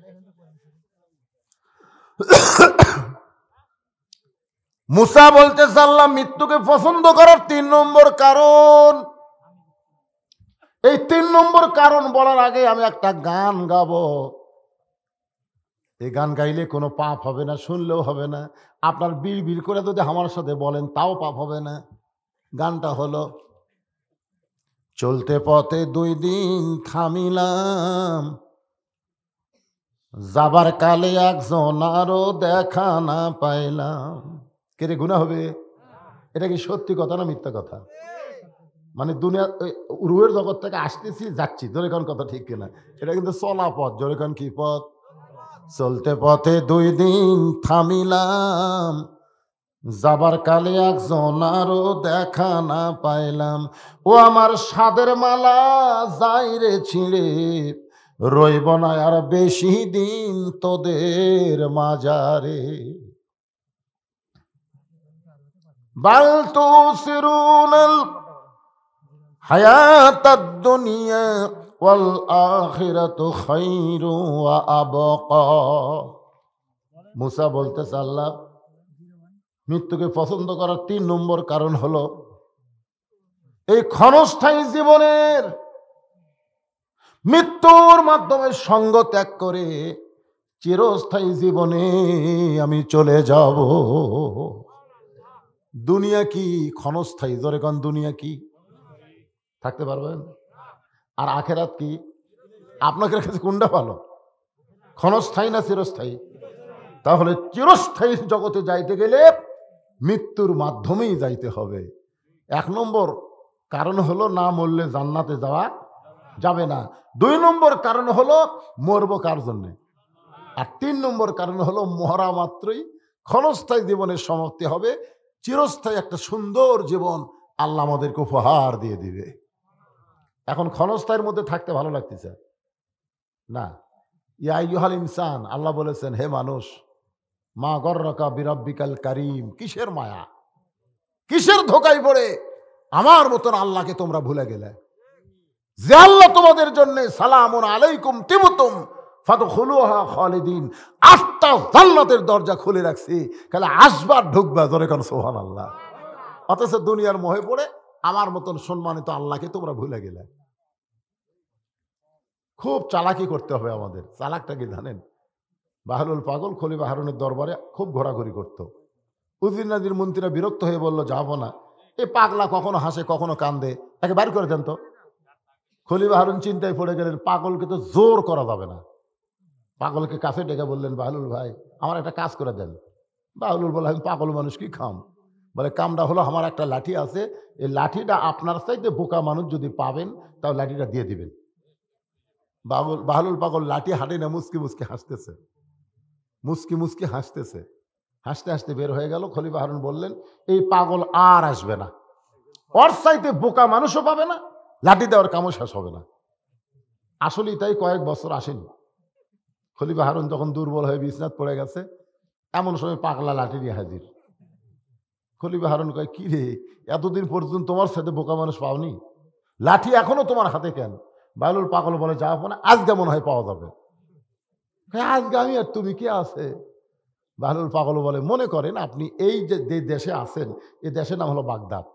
মুসা বলতেছে আল্লাহ মৃত্যুকে পছন্দ করার 3 নম্বর কারণ। এই 3 নম্বর কারণ বলার আগে আমি একটা গান গাবো। এই গান গাইলে কোনো পাপ হবে না, শুনলেও হবে না। আপনার বিড় করে যদি আমার সাথে বলেন তাও পাপ হবে না। গানটা হলো, চলতে পথে 2 দিন থামিলাম, যাবার কালে একজন আরো দেখা না পাইলাম। কে রে, গুনাহ হবে? এটা কি সত্যি কথা না মিথ্যা কথা? মানে দুনিয়া রুহের জগৎ থেকে আসতেছি যাচ্ছি, জোরে কোন কথা ঠিক কিনা? এটা কিন্তু চলা পথ, জোরে কোন কি পথ? চলতে পথে 2 দিন থামিলাম, যাবার কালে একজন আরো দেখা না পাইলাম। ও আমার সাদের মালা যাই রে ছিঁড়ে, রইব না আর বেশি দিন তোদের মাজারে। বাল তুসিরুনাল হায়াতাদ দুনিয়া ওয়াল আখিরাতু খায়রু ওয়া আবকা। মুসা বলতেছে আল্লাহ মৃত্যুকে পছন্দ করার 3 নম্বর কারণ হলো এই ক্ষণস্থায়ী জীবনের মৃত্যুর মাধ্যমে সঙ্গ ত্যাগ করে চিরস্থায়ী জীবনে আমি চলে যাব। দুনিয়া কি ক্ষণস্থায়ী, জোরে কোন দুনিয়া কি? থাকতে পারবেন? আর আখেরাত কি? আপনাদের কাছে কোনটা ভালো, ক্ষণস্থায়ী না চিরস্থায়ী? তাহলে চিরস্থায়ী জগতে যাইতে গেলে মৃত্যুর মাধ্যমেই যাইতে হবে। 1 নম্বর কারণ হলো না মরলে জান্নাতে যাওয়া যাবে না। 2 নম্বর কারণ হলো মরব কার জন্যে। আর 3 নম্বর কারণ হলো মরা মাত্রই ক্ষণস্থায়ী জীবনের সমাপ্তি হবে, চিরস্থায়ী একটা সুন্দর জীবন আল্লাহ আমাদেরকে উপহার দিয়ে দিবে। এখন ক্ষণস্থায়ীর মধ্যে থাকতে ভালো লাগতেছে না। ইয়া আইয়ুহাল ইনসান, আল্লাহ বলেছেন হে মানুষ, মা গররাকা বিরাব্বিকাল কারীম, কিসের মায়া, কিসের ধোকায় পড়ে আমার মতন আল্লাহকে তোমরা ভুলে গেলে। যে আল্লাহ তোমাদের জন্য সালামুন আলাইকুম তিবতুম ফাদখুলুহা খালিদিন, 8টা জান্নাতের দরজা খুলে রাখছি, খালি আসবা ঢুকবা, জোরে কোন সুবহানাল্লাহ। অথচ দুনিয়ার মোহে পড়ে আমার মতন সম্মানিত আল্লাহকে তোমরা ভুলে গেলে। খুব চালাকি করতে হবে আমাদের। চালাকটা কি জানেন? বাহলুল পাগল খলিফা হারুনের দরবারে খুব ঘোরাঘুরি করতো। উজির নাজির মন্ত্রীরা বিরক্ত হয়ে বলল যাবো না, এই পাগলা কখনো হাসে কখনো কান্দে, তাকে বাইর করে দেন তো। খলিফা হারুন চিন্তায় পড়ে গেলেন, পাগলকে তো জোর করা যাবে না। পাগলকে কাছে ডেকে বললেন, বাহলুল ভাই আমার একটা কাজ করে দেন। বাহলুল বলে, আমি পাগল মানুষ কি খাম? বলে, কামটা হলো আমার একটা লাঠি আছে, এই লাঠিটা আপনার চাইতে বোকা মানুষ যদি পাবেন তাও লাঠিটা দিয়ে দিবেন। বাহলুল পাগল লাঠি হাঁটে না, মুসকি মুসকি হাসতেছে, মুসকি মুসকি হাসতেছে। হাসতে হাসতে বের হয়ে গেল। খলিফা হারুন বললেন, এই পাগল আর আসবে না, ওর চাইতে বোকা মানুষও পাবে না, লাঠি দেওয়ার কামও শেষ হবে না। আসলেই তাই কয়েক বছর আসেনি। খলিফা হারুন যখন দুর্বল হয়ে বিছনাত পড়ে গেছে, এমন সময় পাগলা লাঠি নিয়ে হাজির। খলিফা হারুন কয়, কি রে, এতদিন পর্যন্ত তোমার সাথে বোকা মানুষ পাওনি, লাঠি এখনো তোমার হাতে কেন? বাহলুল পাগল বলে, যা না আজকে মনে হয় পাওয়া যাবে। আজকে আমি আর তুমি কি আছে? বাহলুল পাগল বলে, মনে করেন আপনি এই যে দেশে আছেন, এই দেশের নাম হলো বাগদাদ।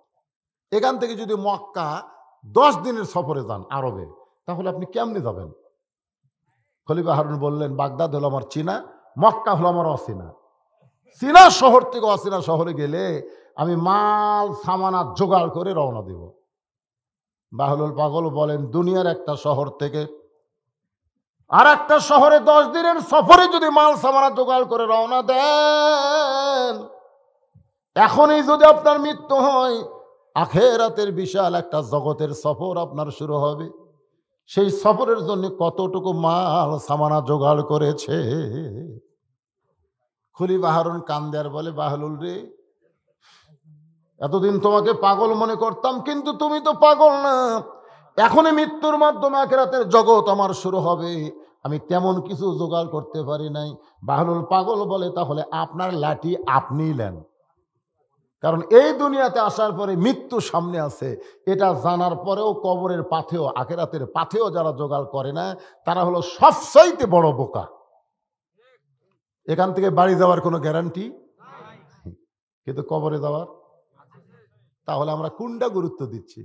এখান থেকে যদি মক্কা 10 দিনের সফরে যান আরবে, তাহলে আপনি কেমনে যাবেন? খলিফা হারুন বললেন, বাগদাদ হলো আমার চীনা, মক্কা হলো আমার অচীনা। চীনা শহর থেকে অচীনা শহরে গেলে আমি মাল সামানা জোগাড় করে রওনা দেব। বাহলুল পাগল বলেন, দুনিয়ার একটা শহর থেকে আর একটা শহরে 10 দিনের সফরে যদি মাল সামানা জোগাড় করে রওনা দেন, এখনই যদি আপনার মৃত্যু হয়, আখেরাতের বিশাল একটা জগতের সফর আপনার শুরু হবে। সেই সফরের জন্য কতটুকু মাল সামানা জোগাড় করেছে? খলিফা হারুন কান্দে আর বলে, বাহলুল রে, এতদিন তোমাকে পাগল মনে করতাম, কিন্তু তুমি তো পাগল না। এখনই মৃত্যুর মাধ্যমে আখিরাতের জগৎ আমার শুরু হবে, আমি তেমন কিছু জোগাড় করতে পারি নাই। বাহলুল পাগল বলে, তাহলে আপনার লাঠি আপনিই নেন, কারণ এই দুনিয়াতে আসার পরে মৃত্যু সামনে আছে, এটা জানার পরেও কবরের পাথেও, আখিরাতের পাথেও যারা জোগাড় করে না, তারা হলো সবচাইতে বড় বোকা। এখান থেকে বাড়ি যাওয়ার কোনো গ্যারান্টি, কিন্তু কবরে যাওয়ার। তাহলে আমরা কোনটা গুরুত্ব দিচ্ছি?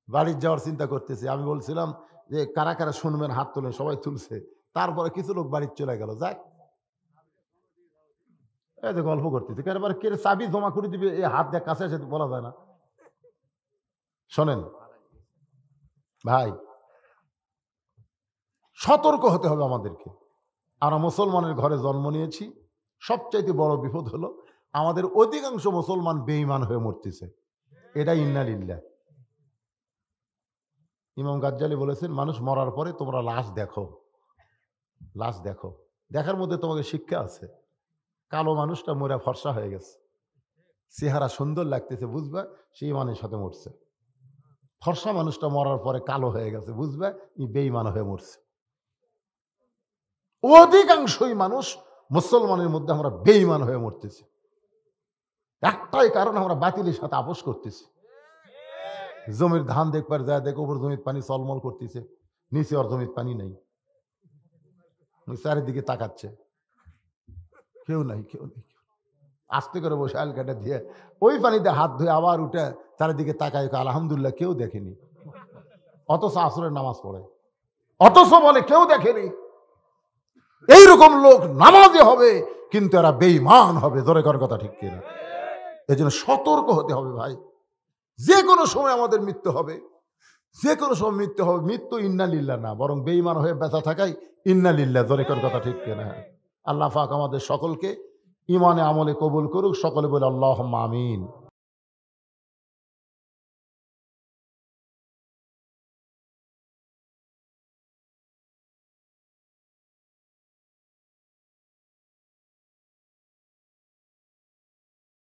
বাড়ির যাওয়ার চিন্তা করতেছি। আমি বলছিলাম যে কারা কারা শুনবেন হাত তোলেন, সবাই তুলছে। তারপরে কিছু লোক বাড়ির চলে গেল, যাক এই তো গল্প করতেছি, এবার কে চাবি জমা করে দিবে, এই হাত দিয়ে কাছে এসে বলা যায় না। শোনেন ভাই, সতর্ক হতে হবে আমাদেরকে। আমরা মুসলমানের ঘরে জন্ম নিয়েছি, সবচাইতে বড় বিপদ হলো আমাদের অধিকাংশ মুসলমান বেঈমান হয়ে মরতেছে, এটা ইন্না লিল্লাহ। ইমাম গাজ্জালি বলেছেন, মানুষ মরার পরে তোমরা লাশ দেখো, লাশ দেখো, দেখার মধ্যে তোমাকে শিক্ষা আছে। কালো মানুষটা মরে ফর্সা হয়ে গেছে, চেহারা সুন্দর লাগতেছে, বুঝবে সে ইমানের সাথে মরছে। ফর্সা মানুষটা মরার পরে কালো হয়ে গেছে, বুঝবে ই বেঈমান হয়ে মরছে। অধিকাংশই মানুষ মুসলমানের মধ্যে আমরা বেঈমান হয়ে মরতেছি। একটাই কারণ, আমরা বাতিলের সাথে আপোষ করতেছি। জমির ধান দেখবার যায়, দেখো ওপর জমির পানি চলমল করতেছে, নিচে ওর জমির পানি নেই, চারিদিকে তাকাচ্ছে, কেউ নাই, কেউ নেই। আস্তে করে বসে আল কাটা দিয়ে ওই পানিতে হাত ধুয়ে আবার উঠে চারিদিকে তাকায়, আলহামদুলিল্লাহ কেউ দেখেনি, অথচ আসরের নামাজ পড়ে, অথচ বলে কেউ দেখেনি। এইরকম লোক নামাজে হবে, কিন্তু এরা বেঈমান হবে। জোরে করার কথা ঠিক কিনা? এই জন্য সতর্ক হতে হবে ভাই। যে কোনো সময় আমাদের মৃত্যু হবে, যে কোনো সময় মৃত্যু হবে। মৃত্যু ইন্না লিল্লাহ না, বরং বেঈমান হয়ে বেঁচে থাকাই ইন্না লিল্লাহ। জোরে করার কথা ঠিক কিনা? আল্লাহ পাক আমাদের সকলকে ইমানে আমলে কবুল করুক। সকলে বলে আল্লাহুম্মা আমিন।